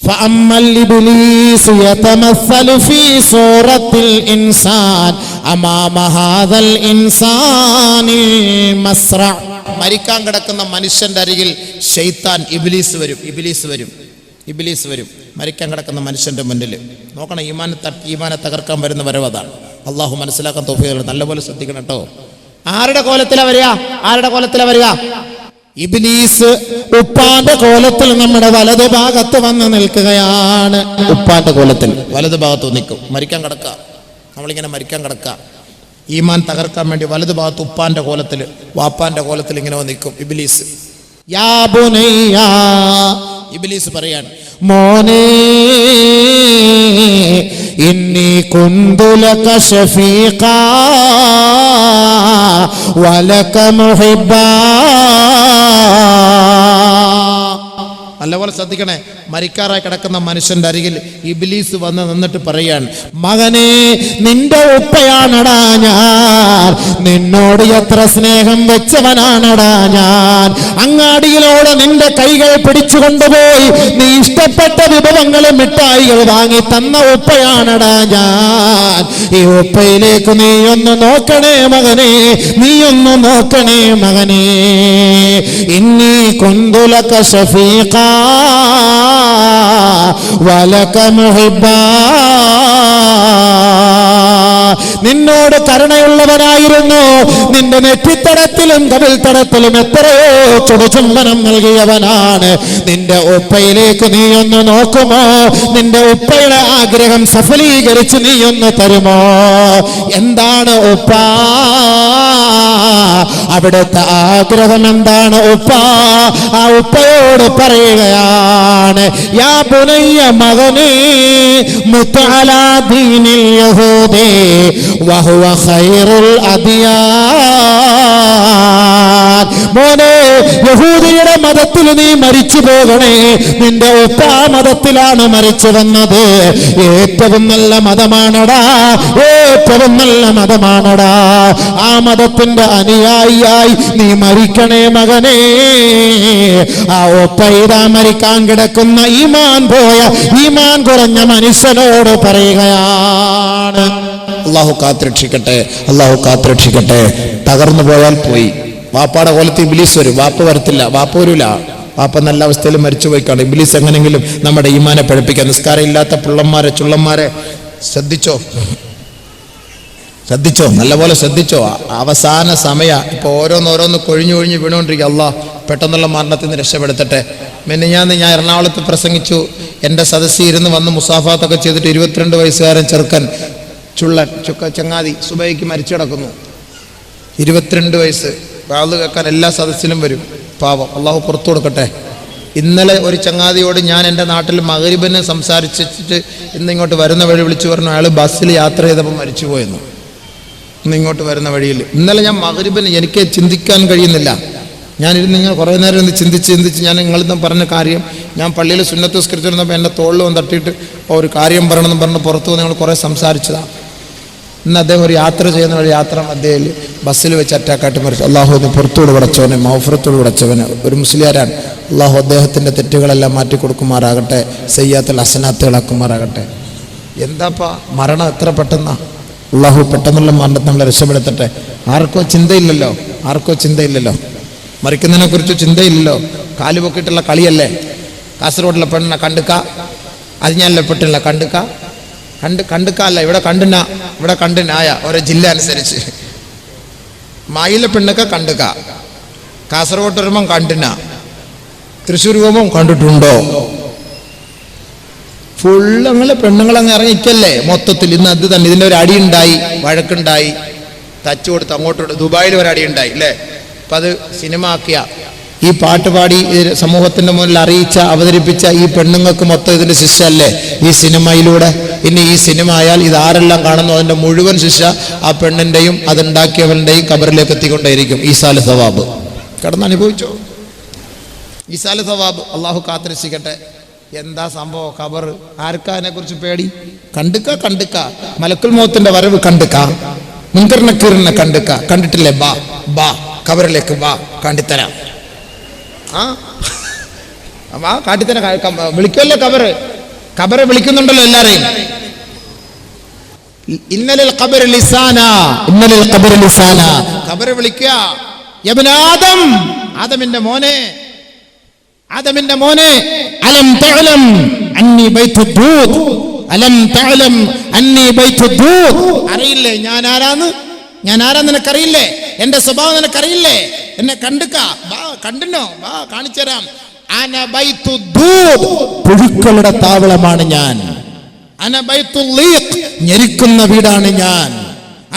فأما الإبليس يتمثل في صورة الإنسان أمام هذا الإنسان المسرع. മരിക്കാൻ കിടക്കുന്ന മനുഷ്യന്റെ അരികിൽ ശൈത്താൻ ഇബ്ലീസ് വരും. മരിക്കാൻ കിടക്കുന്ന മനുഷ്യന്റെ മുന്നിൽ നോക്കണം. ഈമാനെ തകർക്കാൻ വരുന്ന വരവതാണ്. അള്ളാഹു മനസ്സിലാക്കാൻ തൗഫീഖ് നല്ലപോലെ ശ്രദ്ധിക്കണം കേട്ടോ. ആരുടെ കോലത്തിലാ വരിക? ഇബ്ലീസ് ഉപ്പാന്റെ കോലത്തിൽ നമ്മുടെ വലതു ഭാഗത്ത് വന്ന് നിൽക്കുകയാണ്. ഉപ്പാന്റെ കോലത്തിൽ വലതു ഭാഗത്ത് നിൽക്കും. നമ്മളിങ്ങനെ മരിക്കാൻ കിടക്കുക, ഈമാൻ തകർക്കാൻ വേണ്ടി വലതു ഭാഗത്ത് ഉപ്പാന്റെ കോലത്തിൽ, വാപ്പാന്റെ കോലത്തിൽ ഇങ്ങനെ നിൽക്കും ഇബ്ലീസ്. യാ ബുനയ്യ, ഇബ്ലീസ് പറയാണ്, മോനെ ഇന്നി കുന്തു ലക ശഫീഖാ വലക മുഹിബ്ബാ. നല്ലപോലെ ശ്രദ്ധിക്കണേ. മരിക്കാറായി കിടക്കുന്ന മനുഷ്യന്റെ അരികിൽ ഇബ്ലീസ് വന്ന് നിന്നിട്ട് പറയാൻ, മകനെ നിന്റെ ഉപ്പയാണടാ ഞാൻ, നിന്നോട് എത്ര സ്നേഹം വെച്ചവനാണടാ ഞാൻ. അങ്ങാടിയിലൂടെ നിന്റെ കൈകൾ പിടിച്ചു കൊണ്ടുപോയി നീ ഇഷ്ടപ്പെട്ട വിഭവങ്ങളും മിഠായികൾ വാങ്ങി തന്ന ഉപ്പയാണടാ ഞാൻ. ഈ ഉപ്പയിലേക്ക് നീ ഒന്ന് നോക്കണേ മകനെ. ഇന്നി കുന്തു ലക ശഫീഖാ വലക മുഹിബ്ബാ. നിന്നോട് കരുണയുള്ളവനായിരുന്നു, നിന്റെ നെറ്റിത്തടത്തിലും കവിൾത്തടത്തിലും എത്രയോ ചുടുചുംബനം നൽകിയവനാണ്. നിന്റെ ഉപ്പയിലേക്ക് നീ ഒന്ന് നോക്കുമോ? നിന്റെ ഉപ്പയുടെ ആഗ്രഹം സഫലീകരിച്ച് നീ ഒന്ന് തരുമോ? എന്താണ് ഉപ്പ? അവിടുത്തെ ആഗ്രഹം എന്താണ് ഉപ്പ? ആ ഉപ്പയോട് പറയുകയാണ്, യാ ബുനയ്യ, മകനേ, മുത്ത് അലാ ദീനിൽ യഹൂദി വഹുവ ഖൈറുൽ അദിയാൻ. മോനെ, യഹൂദിയുടെ മതത്തിൽ നീ മരിച്ചു പോകണേ. നിന്റെ ഉപ്പ മതത്തിലാണ് മരിച്ചു വന്നത്. ഏറ്റവും നല്ല മതമാണടാ. ആ മതത്തിന്റെ അനുയായിയായി നീ മരിക്കണേ മകനേ. ആ ഒപ്പ ഇതാ മരിക്കാൻ കിടക്കുന്ന ഈമാൻ കുറഞ്ഞ മനുഷ്യനോട് പറയുകയാണ്. അള്ളാഹു കാത്തുരക്ഷിക്കട്ടെ. തകർന്നു പോയാൽ പോയി. വാപ്പാടെ കോലത്ത് ഇബ്ലീസ് വരും. വാപ്പ വരത്തില്ല. അപ്പം നല്ല അവസ്ഥയിൽ മരിച്ചുപോയി കാണും. ഇബ്ലീസ് എങ്ങനെയെങ്കിലും നമ്മുടെ ഈമാനെ പഴിപ്പിക്കാൻ. നിസ്കാരം ഇല്ലാത്ത പിള്ളന്മാരെ ചുള്ളന്മാരെ ശ്രദ്ധിച്ചോ, നല്ലപോലെ ശ്രദ്ധിച്ചോ. അവസാന സമയ ഇപ്പോൾ ഓരോന്നോരോന്ന് കൊഴിഞ്ഞു വീണുകൊണ്ടിരിക്കുക. അള്ളാഹ് പെട്ടെന്നുള്ള മരണത്തിൽ നിന്ന് രക്ഷപ്പെടുത്തട്ടെ. ഞാൻ എറണാകുളത്ത് പ്രസംഗിച്ചു. എൻ്റെ സദസ്സിൽ ഇരുന്ന് വന്ന് മുസാഫാത്തൊക്കെ ചെയ്തിട്ട് 22 വയസ്സുകാരൻ ചെറുക്കൻ ചുള്ളൻ ചങ്ങാതി സുബൈക്ക് മരിച്ചു കിടക്കുന്നു. 22 വയസ്സ്. വാള് കേൾക്കാൻ എല്ലാ സദസ്സിലും വരും. പാവം, അള്ളാഹു പുറത്തു കൊടുക്കട്ടെ. ഇന്നലെ ഒരു ചങ്ങാതിയോട് ഞാൻ എൻ്റെ നാട്ടിൽ മഗ്രിബിന് സംസാരിച്ചിട്ട് ഇന്നിങ്ങോട്ട് വരുന്ന വഴി വിളിച്ചു പറഞ്ഞു, അയാൾ ബസ്സിൽ യാത്ര ചെയ്തപ്പോൾ മരിച്ചു പോയെന്നു. ഇന്നിങ്ങോട്ട് വരുന്ന വഴിയിൽ ഇന്നലെ ഞാൻ മഗ്രിബിന് എനിക്ക് ചിന്തിക്കാൻ കഴിയുന്നില്ല. ഞാനിരുന്ന് ഇങ്ങനെ കുറേ നേരം ഒന്ന് ചിന്തിച്ച് ഞാൻ നിങ്ങളിന്ന് പറഞ്ഞ കാര്യം, ഞാൻ പള്ളിയിൽ സുന്നത്ത് നിസ്കരിച്ചിരുന്നപ്പോൾ എൻ്റെ തോളിൽ വന്ന് തട്ടിയിട്ട് ഒരു കാര്യം പറയണമെന്ന് പറഞ്ഞ് പുറത്തു വന്ന് ഞങ്ങൾ കുറേ സംസാരിച്ചതാണ്. ഇന്ന് അദ്ദേഹം ഒരു യാത്ര ചെയ്യുന്ന വഴി യാത്ര മധ്യയിൽ ബസ്സിൽ വെച്ച് അറ്റാക്കായിട്ട് മരിച്ചു. അള്ളാഹു ഒന്ന് പുറത്തോട് പടച്ചവനെ, മൗഫറത്തോട് പടച്ചവനെ. ഒരു മുസ്ലിയാരാണ്. അള്ളാഹു അദ്ദേഹത്തിൻ്റെ തെറ്റുകളെല്ലാം മാറ്റി കൊടുക്കുമാറാകട്ടെ, സയ്യാത്തുൽ ഹസനാത്തുകളാക്കുമാറാകട്ടെ. എന്താപ്പാ മരണം എത്ര പെട്ടെന്നാ. അള്ളാഹു പെട്ടെന്നുള്ള മരണത്തെ നമ്മളെ രക്ഷപ്പെടുത്തട്ടെ. ആർക്കോ ചിന്തയില്ലല്ലോ, മരിക്കുന്നതിനെ കുറിച്ച് ചിന്തയില്ലല്ലോ. കാലുപൊക്കിയിട്ടുള്ള കളിയല്ലേ. കാസർഗോഡിലെ പെണ്ണിനെ കണ്ടുക്ക, അതിഞ്ഞാലിലെ പെട്ടില്ല കണ്ടുക്കല്ല, ഇവിടെ കണ്ടിനായ ഓരോ ജില്ല അനുസരിച്ച്. മായിലെ പെണ്ണൊക്കെ കണ്ടുക്ക, കാസർഗോഡ് വരുമ്പം കണ്ടിന, തൃശ്ശൂർ പോകുമ്പം കണ്ടിട്ടുണ്ടോ. ഫുള്ള് അങ്ങനെ പെണ്ണുങ്ങളങ്ങ് ഇറങ്ങിക്കല്ലേ മൊത്തത്തിൽ. ഇന്ന് അത് തന്നെ. ഇതിൻ്റെ ഒരു അടിയുണ്ടായി, വഴക്കുണ്ടായി, തച്ചു കൊടുത്ത് അങ്ങോട്ട്. ദുബായിൽ ഒരു അടിയുണ്ടായി അല്ലേ. അപ്പം അത് സിനിമ ആക്കിയ, ഈ പാട്ട് പാടി സമൂഹത്തിൻ്റെ മുന്നിൽ അവതരിപ്പിച്ച ഈ പെണ്ണുങ്ങൾക്ക് മൊത്തം ഇതിൻ്റെ ശിക്ഷ അല്ലേ ഈ സിനിമയിലൂടെ. ഇനി ഈ സിനിമ ആയാൽ ഇത് ആരെല്ലാം കാണുന്നു അതിൻ്റെ മുഴുവൻ ശിക്ഷ ആ പെണ്ണിൻ്റെയും അതുണ്ടാക്കിയവൻ്റെയും കബറിലേക്ക് എത്തിക്കൊണ്ടേയിരിക്കും. ഈസാല് സവാബ് കടന്നനുഭവിച്ചോ. ഈസാല് സവാബ് അള്ളാഹു കാത്തിരക്ഷിക്കട്ടെ. എന്താ സംഭവം ഖബർ? ആർക്കാ അതിനെ കുറിച്ച് പേടി? കണ്ടുക്ക മലക്കുൽ മൗത്തിന്റെ വരവ് കണ്ടുക്ക, മുൻകർ നക്കീറിനെ കണ്ടിട്ടില്ലേ? ബാ ഖബറിലേക്ക് ബാ, കാട്ടിത്തരാം. കാട്ടിത്തരാം. വിളിക്കുമല്ലോ ഖബറ് വിളിക്കുന്നുണ്ടല്ലോ എല്ലാരെയും. ഇന്നലിൽ ഖബർ ലിസാന, ഖബറ് വിളിക്കുക. യബ്ന ആദം, ആദമിന്റെ മോനെ അലം തഅലം അന്നി ബൈത്തുദ്ദൂദ്, അറിയില്ലേ ഞാൻ ആരാന്ന് നിനക്കറിയില്ലേ? എന്റെ സ്വഭാവം നിനക്കറിയില്ലേ? എന്നെ കണ്ടിനോ? വാ കാണിച്ചുതരാം. അന ബൈത്തുദ്ദൂദ്, പുഴുക്കളുടെ താവളമാണ് ഞാൻ. അന ബൈത്തുൽ ലീഖ്, ഞെരിക്കുന്ന വീടാണ് ഞാൻ.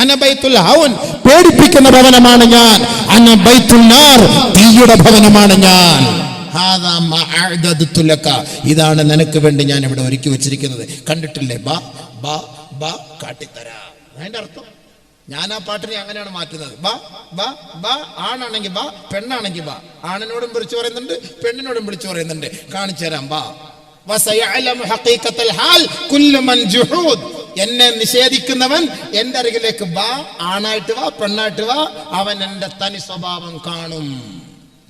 അന ബൈത്തുൽ ഹൗൻ, പേടിപ്പിക്കുന്ന ഭവനമാണ് ഞാൻ. അന ബൈത്തുൽ നാർ, തീയുടെ ഭവനമാണ് ഞാൻ. ഇതാണ് നിനക്ക് വേണ്ടി ഞാൻ ഇവിടെ ഒരുക്കി വെച്ചിരിക്കുന്നത്. കണ്ടിട്ടില്ലേ? ബാ കാട്ടിത്തരാ. അതിന്റെ അർത്ഥം ഞാൻ ആ പാട്ടിനെ അങ്ങനെയാണ് മാറ്റുന്നത്. ബാ ആണാണെങ്കിൽ ബാ, പെണ്ണാണെങ്കിൽ ബാ. ആണിനോടും വിളിച്ചു പറയുന്നുണ്ട്, പെണ്ണിനോടും വിളിച്ചു പറയുന്നുണ്ട്. കാണിച്ചു തരാം. ബാ. എന്നെ നിഷേധിക്കുന്നവൻ എന്റെ അരികിലേക്ക് ബാ, ആണായിട്ട് വാ, പെണ്ണായിട്ട് വാ, അവൻ എന്റെ തനി സ്വഭാവം കാണും.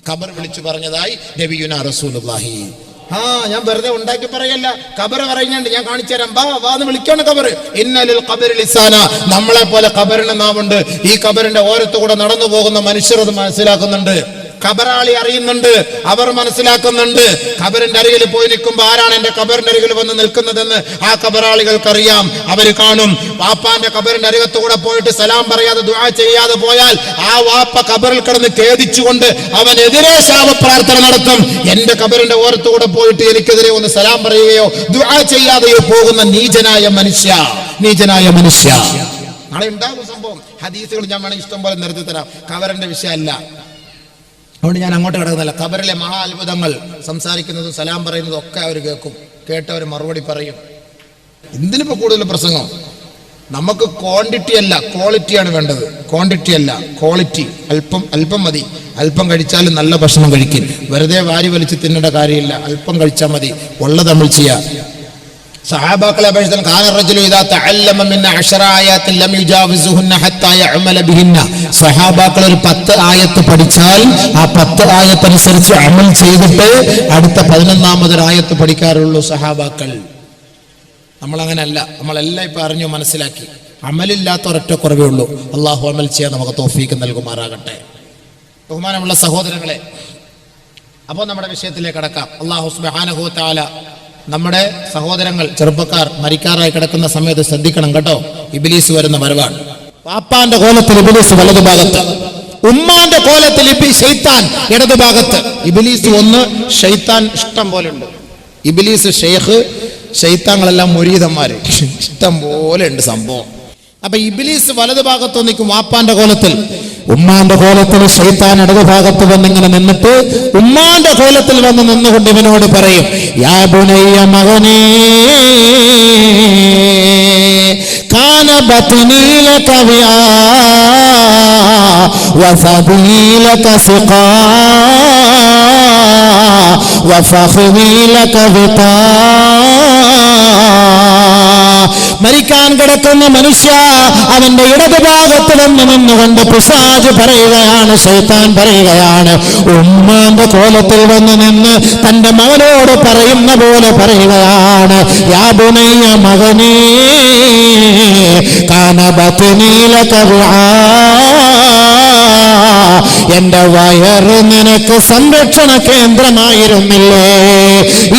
ഖബർ വിളിച്ചു പറഞ്ഞതായി നബിയുനാ റസൂലുള്ളാഹി. ഞാൻ വെറുതെ ഉണ്ടാക്കി പറയല്ല. ഖബർ പറയുന്നുണ്ട്, ഞാൻ കാണിച്ചു തരാം. വാന്ന് വിളിക്കാണ് ഖബർ. ഇന്നലിൽ ഖബർ ലിസാന, നമ്മളെ പോലെ ഖബറിന് നാവുണ്ട്. ഈ ഖബറിന്റെ ഓരത്തുകൂടെ നടന്നു പോകുന്ന മനുഷ്യർ അത് മനസ്സിലാക്കുന്നുണ്ട്. ഖബറാളി അറിയുന്നുണ്ട്, അവർ മനസ്സിലാക്കുന്നുണ്ട്. ഖബറിന്റെ അരികിൽ പോയി നിൽക്കുമ്പോൾ ആരാണ് എന്റെ ഖബറിന്റെ അരികിൽ വന്ന് നിൽക്കുന്നതെന്ന് ആ ഖബറാളികൾക്കറിയാം. അവർ കാണും. വാപ്പാന്റെ ഖബറിന്റെ അരികത്തുകൂടെ പോയിട്ട് സലാം പറയാതെ ദുആ ചെയ്യാതെ പോയാൽ ആ വാപ്പ ഖബറിൽ കിടന്ന് ഖേദിച്ചുകൊണ്ട് അവനെതിരെ ശാപപ്രാർത്ഥന നടത്തും. എന്റെ ഖബറിന്റെ ഓരത്തുകൂടെ പോയിട്ട് എനിക്കെതിരെ ഒന്ന് സലാം പറയുകയോ ദുആ ചെയ്യാതെയോ പോകുന്ന നീചനായ മനുഷ്യ. നാളെ ഉണ്ടാകും സംഭവം. ഹദീസുകൾ ഞാൻ വേണമെങ്കിൽ ഇഷ്ടം പോലെ നിർത്തി തരാം. ഖബറിന്റെ വിഷയമല്ല, അതുകൊണ്ട് ഞാൻ അങ്ങോട്ട് കിടക്കുന്നില്ല. ഖബറിലെ മഹാ അത്ഭുതങ്ങൾ സംസാരിക്കുന്നതും സലാം പറയുന്നതും ഒക്കെ അവർ കേൾക്കും. കേട്ടവർ മറുപടി പറയും. എന്തിനിപ്പോ കൂടുതൽ പ്രസംഗം? നമുക്ക് ക്വാണ്ടിറ്റി അല്ല ക്വാളിറ്റിയാണ് വേണ്ടത്. ക്വാണ്ടിറ്റി അല്ല ക്വാളിറ്റി. അല്പം മതി. അല്പം കഴിച്ചാലും നല്ല ഭക്ഷണം കഴിക്കും. വെറുതെ വാരി വലിച്ച് തിന്നേണ്ട കാര്യമില്ല. അല്പം കഴിച്ചാൽ മതി. ഉള്ളത് നമ്മൾ ചെയ്യാം. സഹാബാക്കളെ അപേക്ഷിച്ച് സഹാബാക്കൾ ഒരു 10 ആയത്ത് പഠിച്ചാൽ ആ 10 ആയത്ത് അനുസരിച്ച് അമൽ ചെയ്തിട്ട് അടുത്ത 11ാമതൊരു ആയത്ത് പഠിക്കാറുള്ളൂ സഹാബാക്കൾ. നമ്മളങ്ങനല്ല. നമ്മളെല്ലാം ഇപ്പൊ അറിഞ്ഞു മനസ്സിലാക്കി. അമലില്ലാത്ത ഒരൊറ്റ കുറവേ ഉള്ളൂ. അള്ളാഹു അമൽ ചെയ്യാൻ നമുക്ക് തൗഫീക്ക് നൽകുമാറാകട്ടെ. ബഹുമാനമുള്ള സഹോദരങ്ങളെ, അപ്പോൾ നമ്മുടെ വിഷയത്തിലേക്ക് കടക്കാം. അല്ലാഹു സുബ്ഹാനഹു വ തആല നമ്മുടെ സഹോദരങ്ങൾ ചെറുപ്പക്കാർ മരിക്കാറായി കിടക്കുന്ന സമയത്ത് ശ്രദ്ധിക്കണം കേട്ടോ. ഇബ്ലീസ് വരുന്ന വരവാണ്. പാപ്പാന്റെ കോലത്തിൽ ഇബ്ലീസ് വലതുഭാഗത്ത്, ഉമ്മാന്റെ കോലത്തിൽ ശൈത്താൻ ഇടതുഭാഗത്ത്. ഇബ്ലീസ് ഒന്ന്, ശൈത്താൻ ഇഷ്ടം പോലെ ഉണ്ട്. ഇബ്ലീസ് ഷെയ്ഖ്, ശൈത്താങ്ങളെല്ലാം മുരീദന്മാര്, ഇഷ്ടം പോലെ ഉണ്ട് സംഭവം. അപ്പൊ ഇബ്ലീസ് വലതുഭാഗത്ത് നിൽക്കും വാപ്പാന്റെ കോലത്തിൽ, ഉമ്മാന്റെ കോലത്തിൽ ശൈത്താൻ ഇടതുഭാഗത്ത് വന്നിങ്ങനെ നിന്നിട്ട് ഉമ്മാന്റെ കോലത്തിൽ വന്ന് നിന്നുകൊണ്ട് ഇവനോട് പറയും, യാ ബുനയ്യ മകനേ കാന ബത്നീ ലക വിആ വസദീ ലക സിഖാ വഫഖ്ദീ ലക വിതാ. മരിക്കാൻ കിടക്കുന്ന മനുഷ്യ, അവന്റെ ഇടതുഭാഗത്ത് വന്ന് നിന്നുകൊണ്ട് പിശാച് പറയുകയാണ്, ശൈത്താൻ പറയുകയാണ്, ഉമ്മാന്റെ കോലത്തിൽ വന്ന് നിന്ന് തന്റെ മകനോട് പറയുന്ന പോലെ പറയുകയാണ്, യാ ബുനയ്യ മകനേ കാന ബത്നീ ലക വിആ, എന്റെ വയറ് നിനക്ക് സംരക്ഷണ കേന്ദ്രമായിരുന്നില്ലേ?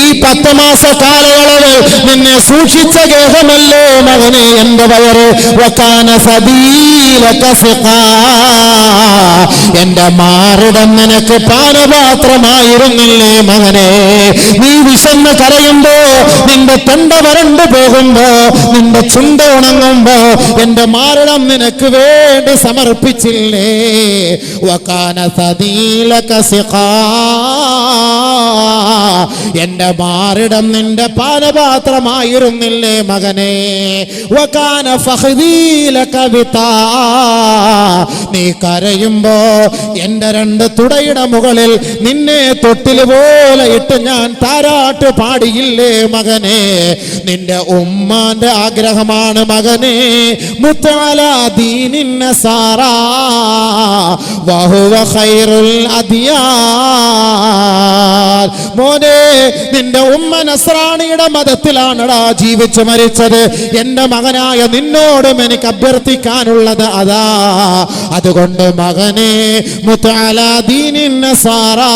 ഈ 10 മാസ കാലയളവ് നിന്നെ സൂക്ഷിച്ച ഗേഹമല്ലേ മകനെ എന്റെ വയറ്. വകാന സബീലക സിഖാ, എന്റെ മാറിടം നിനക്ക് പാനപാത്രമായിരുന്നില്ലേ മകനെ? നീ വിശന്ന് കരയുമ്പോ, നിന്റെ തൊണ്ട വരണ്ടു പോകുമ്പോ, നിന്റെ ചുണ്ട ഉണങ്ങുമ്പോ എന്റെ മാറിടം നിനക്ക് വേണ്ടി സമർപ്പിച്ചില്ലേ? വകാന സദീലക സിഖാ, എന്റെ മാറിടം നിന്റെ പാനപാത്രമായിരുന്നില്ലേ മകനെ? വകാന ഫഖ്ദീ ലക വിതാ, നീ കരയുമ്പോ എന്റെ 2 തുടയുടെ മുകളിൽ നിന്നെ തൊട്ടിൽ പോലെ ഇട്ട് ഞാൻ താരാട്ട് പാടിയില്ലേ മകനെ? നിന്റെ ഉമ്മാന്റെ ആഗ്രഹമാണ് മകനെ മുത്തഅലാ ദീനിൻ നസാറാ വഹുവ ഖൈറുൽ അദിയാൻ. മോനെ, നിന്റെ ഉമ്മ നസ്രാണിയുടെ മതത്തിലാണടാ ജീവിച്ചു മരിച്ചത്. എന്റെ മകനായ നിന്നോടും എനിക്ക് അഭ്യർത്ഥിക്കാനുള്ളത് അതാ. അതുകൊണ്ട് മകനെ മുതഅലാ ദീനിൻ നസാറാ,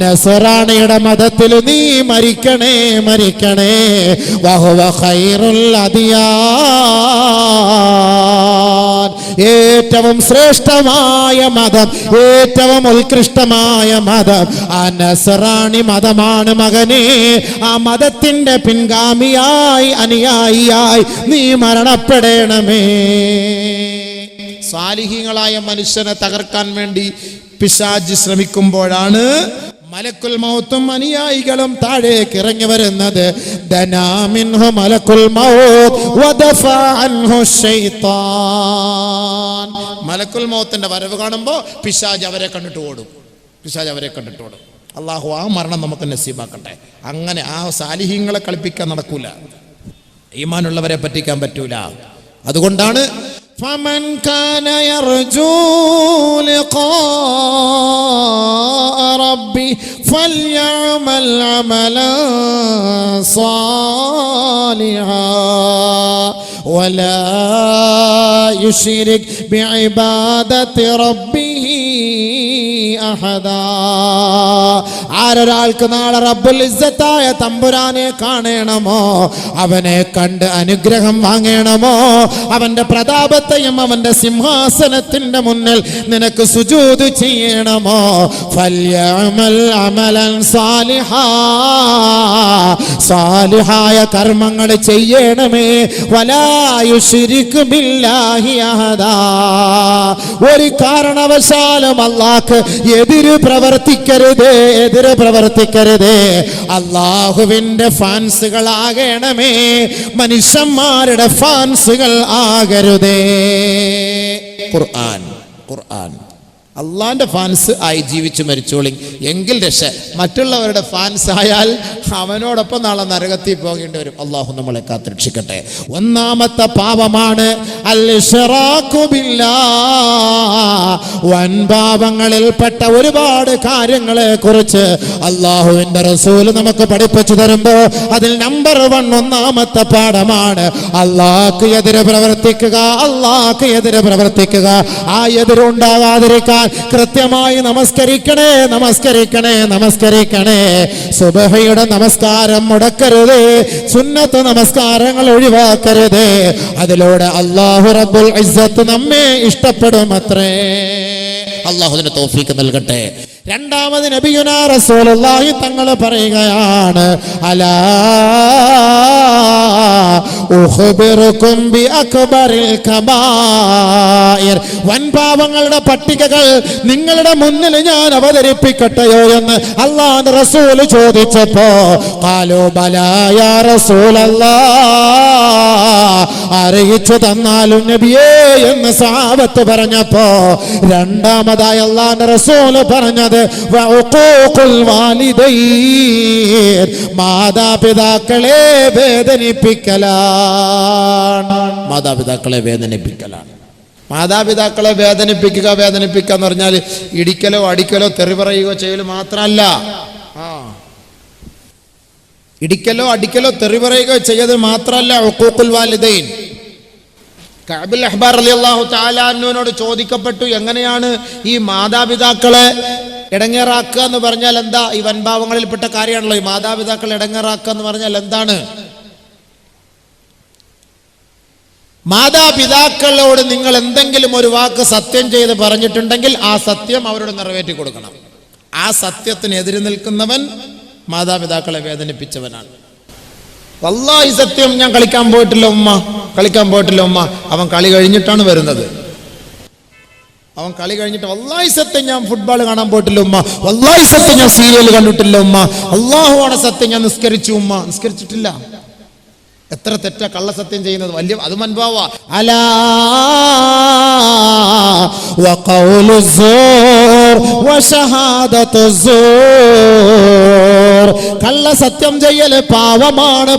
നസ്രാണിയുടെ മതത്തിൽ നീ മരിക്കണേ, മരിക്കണേ. വഹുവ ഖൈറുൽ അദിയാൻ, ഏറ്റവും ശ്രേഷ്ഠമായ മതം, ഏറ്റവും ഉത്കൃഷ്ടമായ മതം ആ നസ്രാണി മതമാണ് മകനെ. ആ മതത്തിന്റെ പിൻഗാമിയായി, അനുയായിയായി നീ മരണപ്പെടണമേ. സാലിഹീങ്ങളായ മനുഷ്യനെ തകർക്കാൻ വേണ്ടി പിശാച് ശ്രമിക്കുമ്പോഴാണ് മലക്കുൽ മൗത്തും അനുയായികളും താഴേക്ക് ഇറങ്ങി വരുന്നത്. ദനാ മിൻഹു മലക്കുൽ മൗത്ത് വദഫഅ അൻഹു ശൈത്താൻ. മലക്കുൽ മൗത്തിന്റെ വരവ് കാണുമ്പോൾ പിശാച് അവരെ കണ്ടിട്ട് ഓടും, പിശാച് അവരെ കണ്ടിട്ട് ഓടും. അല്ലാഹു ആ മരണം നമുക്ക് നസീബാക്കട്ടെ. അങ്ങനെ ആ സാലിഹീങ്ങളെ കളിപ്പിക്കാൻ നടക്കൂല, ഈമാനുള്ളവരെ പറ്റിക്കാൻ പറ്റൂല. അതുകൊണ്ടാണ് فمن كان يرجو لقاء ربه فليعمل عملا صالحا ولا يشرك بعبادة ربه أحدا. ആരൊരാൾക്ക് നാളെ റബ്ബുൽ ഇസ്സത്തായ തമ്പുരാനെ കാണണമോ, അവനെ കണ്ട് അനുഗ്രഹം വാങ്ങണമോ, അവന്റെ പ്രതാപത്തെയും അവന്റെ സിംഹാസനത്തിന്റെ മുന്നിൽ നിനക്ക് സുജൂദ് ചെയ്യണമോ, ഫല്യഅമൽ അമലൻ സാലിഹാ, സാലിഹായ കർമ്മങ്ങൾ ചെയ്യണമേ. വലാ യുശ്രിക് ബില്ലാഹി അഹദാ, ഒരു കാരണവശാലും അല്ലാഹ്ക്ക് എതിര് പ്രവർത്തിക്കരുതേ, എതിര് പ്രവർത്തിക്കരുതേ. അല്ലാഹുവിന്റെ ഫാൻസുകളാകണമേ, മനുഷ്യന്മാരുടെ ഫാൻസുകൾ ആകരുതേ. ഖുർആൻ, ഖുർആൻ അള്ളാന്റെ ഫാൻസ് ആയി ജീവിച്ചു മരിച്ചോളി, എങ്കിൽ രക്ഷ. മറ്റുള്ളവരുടെ ഫാൻസ് ആയാൽ അവനോടൊപ്പം നാളെ നരകത്തിൽ പോകേണ്ടി വരും. അള്ളാഹു നമ്മളെ കാത്തുരക്ഷിക്കട്ടെ. ഒന്നാമത്തെ പാപമാണ് അൽ ഇശ്റാഖു ബില്ലാഹ്. വൻപാപങ്ങളിൽപ്പെട്ട ഒരുപാട് കാര്യങ്ങളെ കുറിച്ച് അള്ളാഹുവിന്റെ റസൂൽ നമുക്ക് പഠിപ്പിച്ചു തരുമ്പോ അതിൽ നമ്പർ 1 ഒന്നാമത്തെ പാഠമാണ് അള്ളാഹ്ക്ക് എതിരെ പ്രവർത്തിക്കുക, അള്ളാഹ്ക്ക് എതിരെ പ്രവർത്തിക്കുക. ആ എതിരുണ്ടാകാതിരിക്കാൻ കൃത്യമായി നമസ്കരിക്കണേ, നമസ്കരിക്കണേ, നമസ്കരിക്കണേ. സുബഹയുടെ നമസ്കാരം മുടക്കരുത്, സുന്നത്ത് നമസ്കാരങ്ങൾ ഒഴിവാക്കരുത്. അതിലൂടെ അല്ലാഹു റബ്ബുൽ ഇസ്സത്ത് നമ്മെ ഇഷ്ടപ്പെടുമത്രേ. അല്ലാഹു അതിന് തൗഫീഖ് നൽകട്ടെ. രണ്ടാമത് നബിയുനാ റസൂലുള്ളാഹി തങ്ങൾ പറയുകയാണ്, അലാ ഉഖ്ബിറുകും ബി അക്ബറിൽ കബായിർ. വൻപാപങ്ങളുടെ പട്ടികകൾ നിങ്ങളുടെ മുന്നിൽ ഞാൻ അവതരിപ്പിക്കട്ടെയോ എന്ന് അല്ലാഹുവിന്റെ റസൂൽ ചോദിച്ചപ്പോ ഖാലൂ ബലാ യാ റസൂലല്ലാഹ്, അറിയിച്ചു തന്നാലും നബിയേ എന്ന് സഹാബത്ത് പറഞ്ഞപ്പോ രണ്ടാമതായി അല്ലാഹുവിന്റെ റസൂൽ പറഞ്ഞത് വഉഖൂഖുൽ വാലിദൈൻ, മാതാപിതാക്കളെ വേദനിപ്പിക്കലാണ്. മാതാപിതാക്കളെ വേദനിപ്പിക്കലാണ്. മാതാപിതാക്കളെ വേദനിപ്പിക്കുക എന്ന് പറഞ്ഞാൽ ഇടിക്കലോ അടിക്കലോ തെറി പറയുകയോ ചെയ്യലോ മാത്രമല്ല. ഇടിക്കലോ അടിക്കലോ തെറി പറയുകയോ ചെയ്യത് മാത്രമല്ല ഉഖൂഖുൽ വാലിദൈൻ. കഅബുൽ അഹ്ബാർ റളിയല്ലാഹു തആല അൻഹുവിനോട് ചോദിക്കപ്പെട്ടു, എങ്ങനെയാണ് ഈ മാതാപിതാക്കളെ ഇടങ്ങേറാക്കുക എന്ന് പറഞ്ഞാൽ എന്താ? ഈ വൻഭാവങ്ങളിൽപ്പെട്ട കാര്യമാണല്ലോ ഈ മാതാപിതാക്കളെ ഇടങ്ങേറാക്കുക എന്ന് പറഞ്ഞാൽ എന്താണ്? മാതാപിതാക്കളോട് നിങ്ങൾ എന്തെങ്കിലും ഒരു വാക്ക് സത്യം ചെയ്ത് പറഞ്ഞിട്ടുണ്ടെങ്കിൽ ആ സത്യം അവരോട് നിറവേറ്റി കൊടുക്കണം. ആ സത്യത്തിന് എതിര് നിൽക്കുന്നവൻ മാതാപിതാക്കളെ വേദനിപ്പിച്ചവനാണ്. വല്ലാഹി സത്യം, ഞാൻ കളിക്കാൻ പോയിട്ടില്ല ഉമ്മ, അവൻ കളി കഴിഞ്ഞിട്ടാണ് വരുന്നത്. അവൻ കളി കഴിഞ്ഞിട്ട് വല്ലാഹി സത്യം ഞാൻ ഫുട്ബോൾ കാണാൻ പോയിട്ടില്ല ഉമ്മ, വല്ലാഹി സത്യം ഞാൻ സീരിയൽ കണ്ടിട്ടില്ല ഉമ്മ, അല്ലാഹുവാണ് സത്യം ഞാൻ നിസ്കരിച്ചു ഉമ്മ. നിസ്കരിച്ചിട്ടില്ല. എത്ര തെറ്റാ കള്ളസത്യം ചെയ്യുന്നത്, വലിയ അത് മൻഭാവ. അലാ വഖൗലു സൂർ വശഹാദതു സൂർ. കള്ളസത്യം ചെയ്യൽ പാവമാണ്.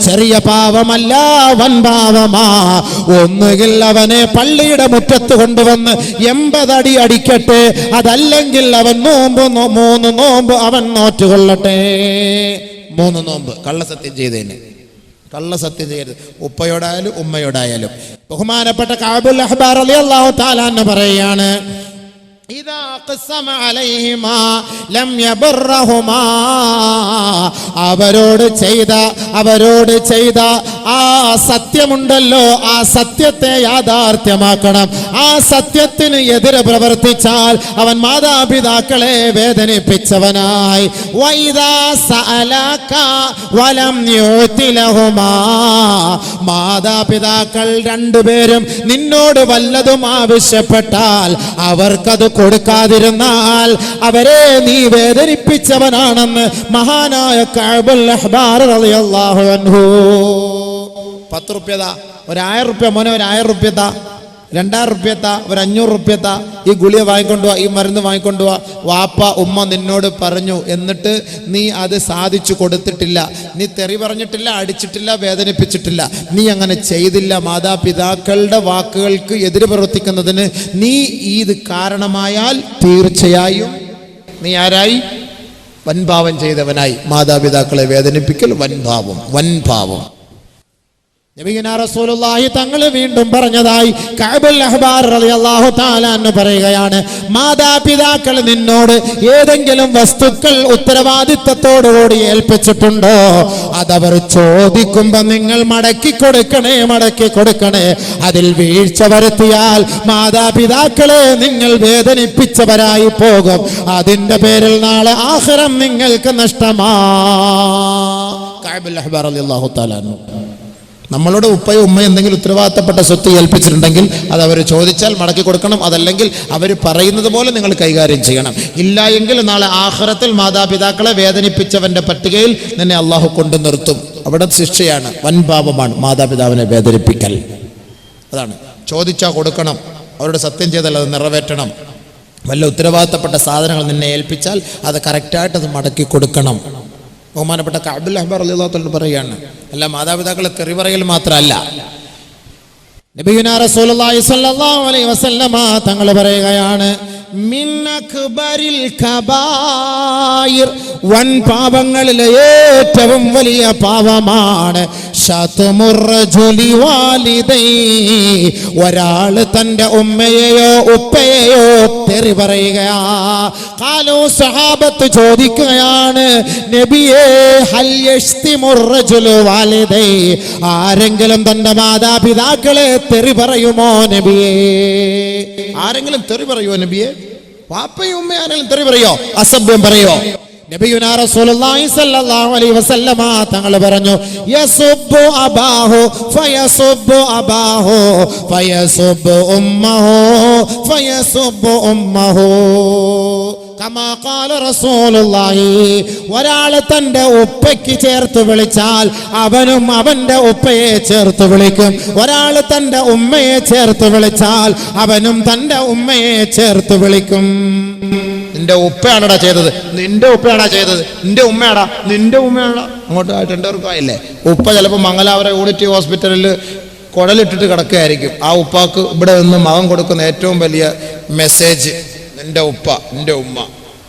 ചെറിയ പാവമല്ല, വൻപാവമാ. ഒന്നുകിൽ അവനെ പള്ളിയുടെ മുറ്റത്ത് കൊണ്ടുവന്ന് 80 അടി അടിക്കട്ടെ, അതല്ലെങ്കിൽ അവൻ 3 നോമ്പ് അവൻ നോറ്റുകൊള്ളട്ടെ. 3 നോമ്പ് കള്ളസത്യം ചെയ്തതിന്. കള്ളസത്യം ചെയ്യരുത്, ഉപ്പയോടായാലും ഉമ്മയോടായാലും. ബഹുമാനപ്പെട്ട കഅബുൽ അഹ്ബാർ റളിയല്ലാഹു തആല അൻഹു പറയാണ്, ഇദാ ഖസമ അലൈഹിമാ ലം യബറഹുമാ. അവരോട് ചെയ്ത ആ സത്യമുണ്ടല്ലോ, ആ സത്യത്തെ യാഥാർത്ഥ്യമാക്കണം. ആ സത്യത്തിന് എതിരെ പ്രവർത്തിച്ചാൽ അവൻ മാതാപിതാക്കളെ വേദനിപ്പിച്ചവനായി. വഇദാ സഅലക വലം യുതി ലഹുമാ. മാതാപിതാക്കൾ രണ്ടുപേരും നിന്നോട് വല്ലതും ആവശ്യപ്പെട്ടാൽ അവർക്കത് കൊടുക്കാതിരുന്നാൽ അവരെ നീ വേദനിപ്പിച്ചവനാണെന്ന് മഹാനായ കഅബുൽ അഹ്ബാർ റളിയല്ലാഹു അൻഹു. 10 റുപ്യ താ, ഒരു 1000 റുപ്യ മോനെ, ഒരു 1000 റുപ്യ താ, 2000 റുപ്യ താ, ഒരു 500 റുപ്യ താ, ഈ ഗുളിക വാങ്ങിക്കൊണ്ടുപോവാ, ഈ മരുന്ന് വാങ്ങിക്കൊണ്ടുപോവാ. വാപ്പ ഉമ്മ നിന്നോട് പറഞ്ഞു, എന്നിട്ട് നീ അത് സാധിച്ചു കൊടുത്തിട്ടില്ല, നീ തെറി പറഞ്ഞിട്ടില്ല, അടിച്ചിട്ടില്ല, വേദനിപ്പിച്ചിട്ടില്ല, നീ അങ്ങനെ ചെയ്തില്ല. മാതാപിതാക്കളുടെ വാക്കുകൾക്ക് എതിര് പ്രവർത്തിക്കുന്നതിന് നീ ഇത് കാരണമായാൽ തീർച്ചയായും നീ ആരായി? വൻപാവം ചെയ്തവനായി. മാതാപിതാക്കളെ വേദനിപ്പിക്കൽ വൻപാവം. നബിയുനാ റസൂലുള്ളാഹി തങ്ങൾ വീണ്ടും പറഞ്ഞതായി കഅബുൽ അഹ്ബാർ റളിയല്ലാഹു തആല അൻഹു പറയുകയാണ്, മാതാപിതാക്കൾ നിന്നോട് ഏതെങ്കിലും വസ്തുക്കൾ ഉത്തരവാദിത്തത്തോടുകൂടി ഏൽപ്പിച്ചിട്ടുണ്ടോ, അതവർ ചോദിക്കുമ്പോൾ നിങ്ങൾ മടക്കി കൊടുക്കണേ. അതിൽ വീഴ്ച വരുത്തിയാൽ മാതാപിതാക്കളെ നിങ്ങൾ വേദനിപ്പിച്ചവരായി പോകും. അതിന്റെ പേരിൽ നാളെ ആഖിറം നിങ്ങൾക്ക് നഷ്ടമാ. കഅബുൽ അഹ്ബാർ റളിയല്ലാഹു തആല അൻഹു. നമ്മളോട് ഉപ്പയോ ഉമ്മയോ എന്തെങ്കിലും ഉത്തരവാദിത്തപ്പെട്ട സ്വത്ത് ഏൽപ്പിച്ചിട്ടുണ്ടെങ്കിൽ അത് അവർ ചോദിച്ചാൽ മടക്കി കൊടുക്കണം. അതല്ലെങ്കിൽ അവർ പറയുന്നത് പോലെ നിങ്ങൾ കൈകാര്യം ചെയ്യണം. ഇല്ല എങ്കിൽ നാളെ ആഖിറത്തിൽ മാതാപിതാക്കളെ വേദനിപ്പിച്ചവന്റെ പട്ടികയിൽ നിന്നെ അള്ളാഹു കൊണ്ടു നിർത്തും. അവിടെ ശിക്ഷയാണ്, വൻപാപമാണ് മാതാപിതാവിനെ വേദനിപ്പിക്കൽ. അതാണ്, ചോദിച്ചാൽ കൊടുക്കണം, അവരുടെ സത്യം ചെയ്താൽ അത് നിറവേറ്റണം. വല്ല ഉത്തരവാദിത്തപ്പെട്ട സാധനങ്ങൾ നിന്നെ ഏൽപ്പിച്ചാൽ അത് കറക്റ്റായിട്ട് അത് മടക്കി കൊടുക്കണം. ബഹുമാനപ്പെട്ട കഅബുൽ അഹ്ബാർ റളിയല്ലാഹു തആല പറയുകയാണ്, അല്ല മാതാപിതാക്കളെ തെറി പറയൽ മാത്രമല്ല. നബിയുനാ റസൂലുള്ളാഹി സ്വല്ലല്ലാഹു അലൈഹി വസല്ലമ തങ്ങൾ പറയുകയാണ്, മിൻ അക്ബരിൽ കബായിർ, വൻ പാപങ്ങളിലെ ഏറ്റവും വലിയ പാപമാണ് ശതമുർജുലി വാലിദൈ, ഒരാൾ തന്റെ ഉമ്മയെയോ ഉപ്പയെയോ തെറി പറയുകയാ. ഖാലു, സഹാബത്ത് ചോദിക്കുകയാണ്, നബിയേ ഹൽ യശ്തിമുർറജുലു വാലിദൈ, ആരെങ്കിലും തന്റെ മാതാപിതാക്കളെ തെറി പറയുമോ നബിയേ? ആരെങ്കിലും തെറി പറയുമോ നബിയെ? വാപ്പയും ഉമ്മയും ആരെങ്കിലും തെറി പറയോ? അസഭ്യം പറയോ? നബിയുനാ റസൂലുള്ളാഹി സ്വല്ലല്ലാഹു അലൈഹി വസല്ലമ തങ്ങൾ പറഞ്ഞു, യസുബ്ബു അബാഹു ഫയസുബ്ബു അബാഹു ഫയസുബ്ബു ഉമ്മഹു ഫയസുബ്ബു ഉമ്മഹു കമാ ഖാല റസൂലുള്ളാഹി. ഒരാൾ തന്റെ ഉപ്പയ്ക്ക് ചേർത്ത് വിളിച്ചാൽ അവനും അവന്റെ ഉപ്പയെ ചേർത്ത് വിളിക്കും. ഒരാൾ തന്റെ ഉമ്മയെ ചേർത്ത് വിളിച്ചാൽ അവനും തന്റെ ഉമ്മയെ ചേർത്ത് വിളിക്കും. നിന്റെ ഉപ്പയാണടാ ചെയ്തത്, നിന്റെ ഉപ്പയാടാ ചെയ്തത്, നിന്റെ ഉമ്മയാടാ, നിന്റെ ഉമ്മയാടാ, അങ്ങോട്ടായിട്ട് രണ്ടുപേർക്കും ആയില്ലേ. ഉപ്പ ചിലപ്പോൾ മംഗലാപുരം യൂണിറ്റി ഹോസ്പിറ്റലിൽ കുടലിട്ടിട്ട് കിടക്കുകയായിരിക്കും. ആ ഉപ്പാക്ക് ഇവിടെ നിന്ന് മകൻ കൊടുക്കുന്ന ഏറ്റവും വലിയ മെസ്സേജ്, നിന്റെ ഉപ്പ നിന്റെ ഉമ്മ.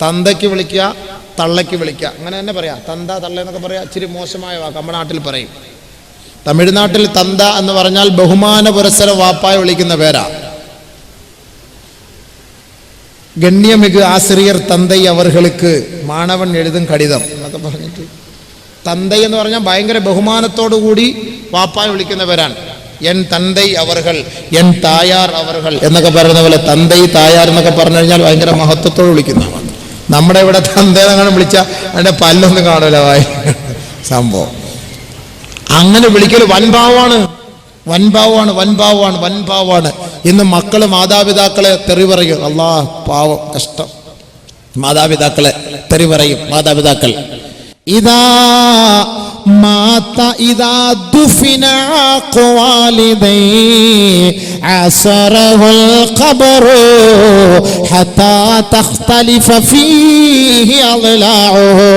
തന്തയ്ക്ക് വിളിക്കുക, തള്ളയ്ക്ക് വിളിക്കുക, അങ്ങനെ തന്നെ പറയാം. തന്ത തള്ള എന്നൊക്കെ പറയാം, ഇച്ചിരി മോശമായ വാക്ക് നമ്മുടെ നാട്ടിൽ പറയും. തമിഴ്നാട്ടിൽ തന്ത എന്ന് പറഞ്ഞാൽ ബഹുമാന പുരസ്സരം വാപ്പായ വിളിക്കുന്ന പേരാ. ഗണ്യമിகு ആശ്രിയർ തന്തൈ അവർക്ക് മാണവൻ എഴുതും കടിതം എന്നൊക്കെ പറഞ്ഞിട്ട്, തന്തൈ എന്ന് പറഞ്ഞാൽ ഭയങ്കര ബഹുമാനത്തോടു കൂടി വാപ്പായ വിളിക്കുന്ന പേരാണ്. എൻ തന്തൈ അവർകൾ, എൻ തായാർ അവർകൾ എന്നൊക്കെ പറയുന്ന പോലെ തന്തൈ തായാർ എന്നൊക്കെ പറഞ്ഞു കഴിഞ്ഞാൽ ഭയങ്കര മഹത്വത്തോട് വിളിക്കുന്നതാണ്. നമ്മുടെ ഇവിടെ തന്തേന്നങ്ങനെ വിളിച്ചാൽ അതിൻ്റെ പല്ലൊന്നും കാണൂല വായി സംഭവം. അങ്ങനെ വിളിക്കൽ വൻഭാവമാണ്, വൻഭാവമാണ്, വൻഭാവമാണ്, വൻഭാവമാണ്. ഇന്ന് മക്കള് മാതാപിതാക്കളെ തെറി പറയും. അല്ലാഹ്, പാവം, കഷ്ടം. മാതാപിതാക്കളെ തെറി പറയും. മാതാപിതാക്കൾ ഇദാ മാത ഇദാ ദുഫിന ഖവാലിദൈ അസറഹുൽ ഖബറു ഹത്താ തഖ്തലിഫ ഫീഹി അളലാഉഹു.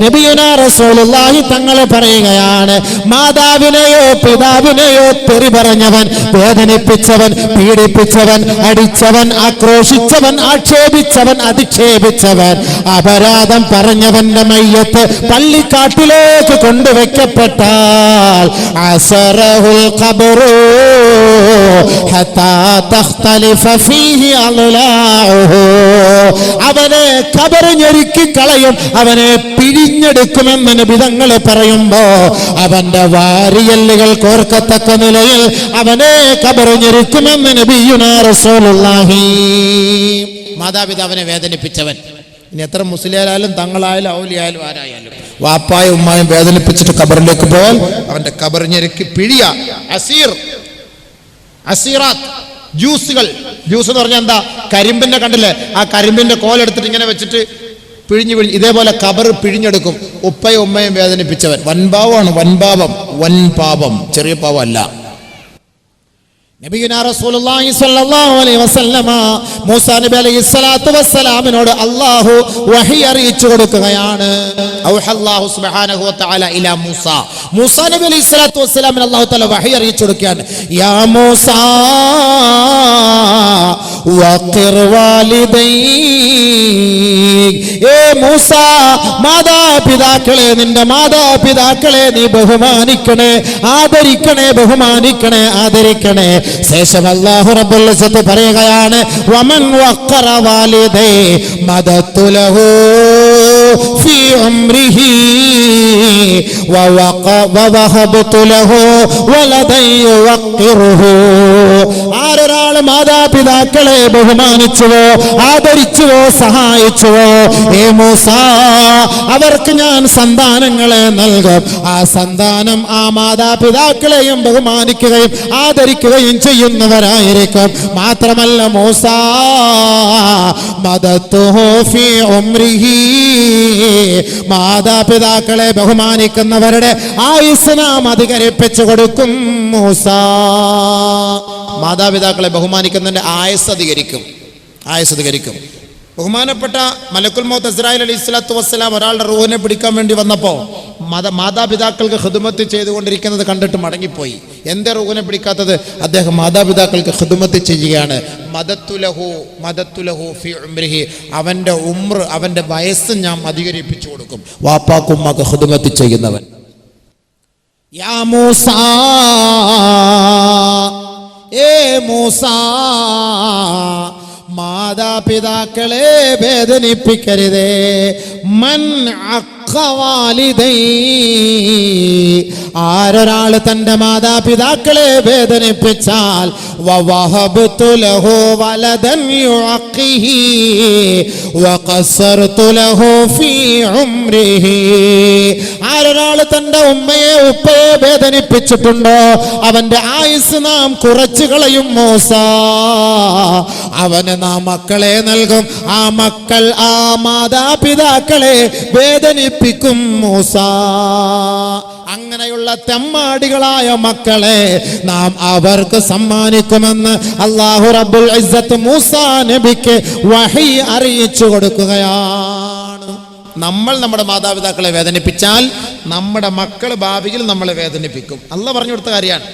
നബിയുനാ റസൂലുള്ളാഹി തങ്ങൾ പറയുകയാണ്, മാതാവിനെയോ പിതാവിനെയോ തെറി പറഞ്ഞവൻ, വേദനിപ്പിച്ചവൻ, പീഡിപ്പിച്ചവൻ, അടിച്ചവൻ, ആക്രോശിച്ചവൻ, ആക്ഷേപിച്ചവൻ, അധിക്ഷേപിച്ചവൻ, അപരാധം പറഞ്ഞവന്റെ മയ്യത്ത് പള്ളിക്കാട്ടിലേക്ക് കൊണ്ടുവയ്ക്കപ്പെട്ടാൽ അസറഹുൽ ഖബറു ഹത്താ തഖ്തലിഫ ഫീഹി അളലാഉഹു, അവനെ ഖബർ ഞെരുക്കി കളയും, അവനെ പിഴിഞ്ഞെടുക്കുമെന്ന് നബി തങ്ങൾ പറയുമ്പോ അവന്റെ വാരിയല്ലുകൾ കോർക്കത്തക്ക നിലയിൽ അവനെ ഖബർ ഞെരുക്കുമെന്ന് നബിയുനാ റസൂലുള്ളാഹി. മാതാപിതാവിനെ വേദനിപ്പിച്ചവൻ, ഇനി എത്ര മുസ്ലിയായാലും തങ്ങളായാലും ഔലിയായാലും ആരായാലും, വാപ്പായും ഉമ്മായും വേദനിപ്പിച്ചിട്ട് ഖബറിലേക്ക് പോയാൽ അവന്റെ ഖബർ ഞെരുക്കി പിഴിയ. അസീർ, അസീറാത്ത്, ജ്യൂസുകൾ. ജ്യൂസ് എന്ന് പറഞ്ഞാൽ എന്താ? കരിമ്പിന്റെ കണ്ടില്ലേ, ആ കരിമ്പിന്റെ കോലെടുത്തിട്ട് ഇങ്ങനെ വെച്ചിട്ട് പിഴിഞ്ഞ് ഇതേപോലെ ഖബർ പിഴിഞ്ഞെടുക്കും. ഉപ്പയും ഉമ്മയും വേദനിപ്പിച്ചവൻ വൻപാവമാണ്. വൻപാപം, വൻപാപം, ചെറിയ പാപം അല്ല. നബിയുനാ റസൂലുള്ളാഹി സ്വല്ലല്ലാഹു അലൈഹി വസല്ലമ മൂസാ നബി അലൈഹിസ്സലാത്തു വസ്സലാമിനോട് അല്ലാഹു വഹി അറിയിച്ചു കൊടുക്കുകയാണ്. ഔഹല്ലാഹു സുബ്ഹാനഹു വ തആല ഇലാ മൂസാ. മൂസാ നബി അലൈഹിസ്സലാത്തു വസ്സലാമിന് അല്ലാഹു തആല വഹി അറിയിച്ചു കൊടുക്കുകയാണ്. യാ മൂസാ വഖിർ വാലിദൈ, ഏ മൂസാ, മാതാപിതാക്കളെ, നിന്റെ മാതാപിതാക്കളെ നീ ബഹുമാനിക്കണേ, ആദരിക്കണേ, ബഹുമാനിക്കണേ, ആദരിക്കണേ. ശേഷം അല്ലാഹു റബ്ബുൽ ഇസ്സത്ത് പറയുകയാണ്, വമൻ വഖറ വാലിദൈ മദത്തു ലഹു ഫീ ഉംരിഹി വവഹബതു ലഹു വലദൻ യുവഖിറുഹു. ആരൊരാൾ മാതാപിതാക്കളെ ബഹുമാനിച്ചുവോ, ആദരിച്ചുവോ, സഹായിച്ചുവോ, ഏ മൂസാ, അവർക്ക് ഞാൻ സന്താനങ്ങളെ നൽകും. ആ സന്താനം ആ മാതാപിതാക്കളെയും ബഹുമാനിക്കുകയും ആദരിക്കുകയും ചെയ്യുന്നവരായിരിക്കും. മാത്രമല്ല മൂസാ മദത്തുഹു ഫീ ഉംരിഹി, മാതാപിതാക്കളെ ബഹുമാനിക്കുന്നവരുടെ ആയുസ് നാം അധികരിപ്പിച്ചു കൊടുക്കും. മൂസാ, മാതാപിതാക്കളെ ബഹുമാനിക്കുന്നതിന്റെ ആയുസ് അധികരിക്കും, ആയുസ് അധികരിക്കും. ബഹുമാനപ്പെട്ട മലക്കുൽ മൗത്ത് ഇസ്രായേൽ അലൈഹിസ്സലാത്തു വസ്സലാം ഒരാളുടെ റൂഹിനെ പിടിക്കാൻ വേണ്ടി വന്നപ്പോൾ മാതാപിതാക്കൾക്ക് ഖിദ്മത്ത് ചെയ്തുകൊണ്ടിരിക്കുന്നത് കണ്ടിട്ട് മടങ്ങിപ്പോയി. എന്റെ റൂഹിനെ പിടിക്കാത്തത്? അദ്ദേഹം മാതാപിതാക്കൾക്ക് ഖിദ്മത്ത് ചെയ്യുകയാണ്. മദത്തുലഹു ഫീ ഉംരിഹി, അവന്റെ ഉംർ, അവന്റെ വയസ്സ് ഞാൻ അധികരിപ്പിച്ചു കൊടുക്കും. വാപ്പാക്കുമ്മക്ക് ഖിദ്മത്ത് ചെയ്യുന്നവൻ. യാ മൂസ, ഏ മൂസ, മാതാപിതാക്കളെ വേദനിപ്പിക്കരുതേ. മൻ അഖവാലിദൈ, ആരൊരാൾ തന്റെ മാതാപിതാക്കളെ വേദനിപ്പിച്ചാൽ വവഹബ്തു ലഹു വലദൻ യുഅഖിഹി വഖസർതു ലഹു ഫീ ഉംരിഹി, ആരൊരാൾ തന്റെ ഉമ്മയെ ഉപ്പയെ വേദനിപ്പിച്ചിട്ടുണ്ടോ അവന്റെ ആയുസ് നാം കുറച്ചു കളയും മൂസ. അവന് നാം മക്കളെ നൽകും, ആ മക്കൾ ആ മാതാപിതാക്കളെ വേദനിപ്പിക്കും മൂസ. അങ്ങനെയുള്ള തെമ്മാടികളായ മക്കളെ നാം അവർക്ക് സമ്മാനിക്കുമെന്ന് അല്ലാഹു റബ്ബുൽ ഇസ്സത്ത് മൂസാ നബിക്ക് വഹി അറിയിച്ചു കൊടുക്കുകയാണ്. നമ്മൾ നമ്മുടെ മാതാപിതാക്കളെ വേദനിപ്പിച്ചാൽ നമ്മുടെ മക്കൾ ഭാവിയിൽ നമ്മളെ വേദനിപ്പിക്കും. അല്ലാഹു പറഞ്ഞു കൊടുത്ത കാര്യമാണ്.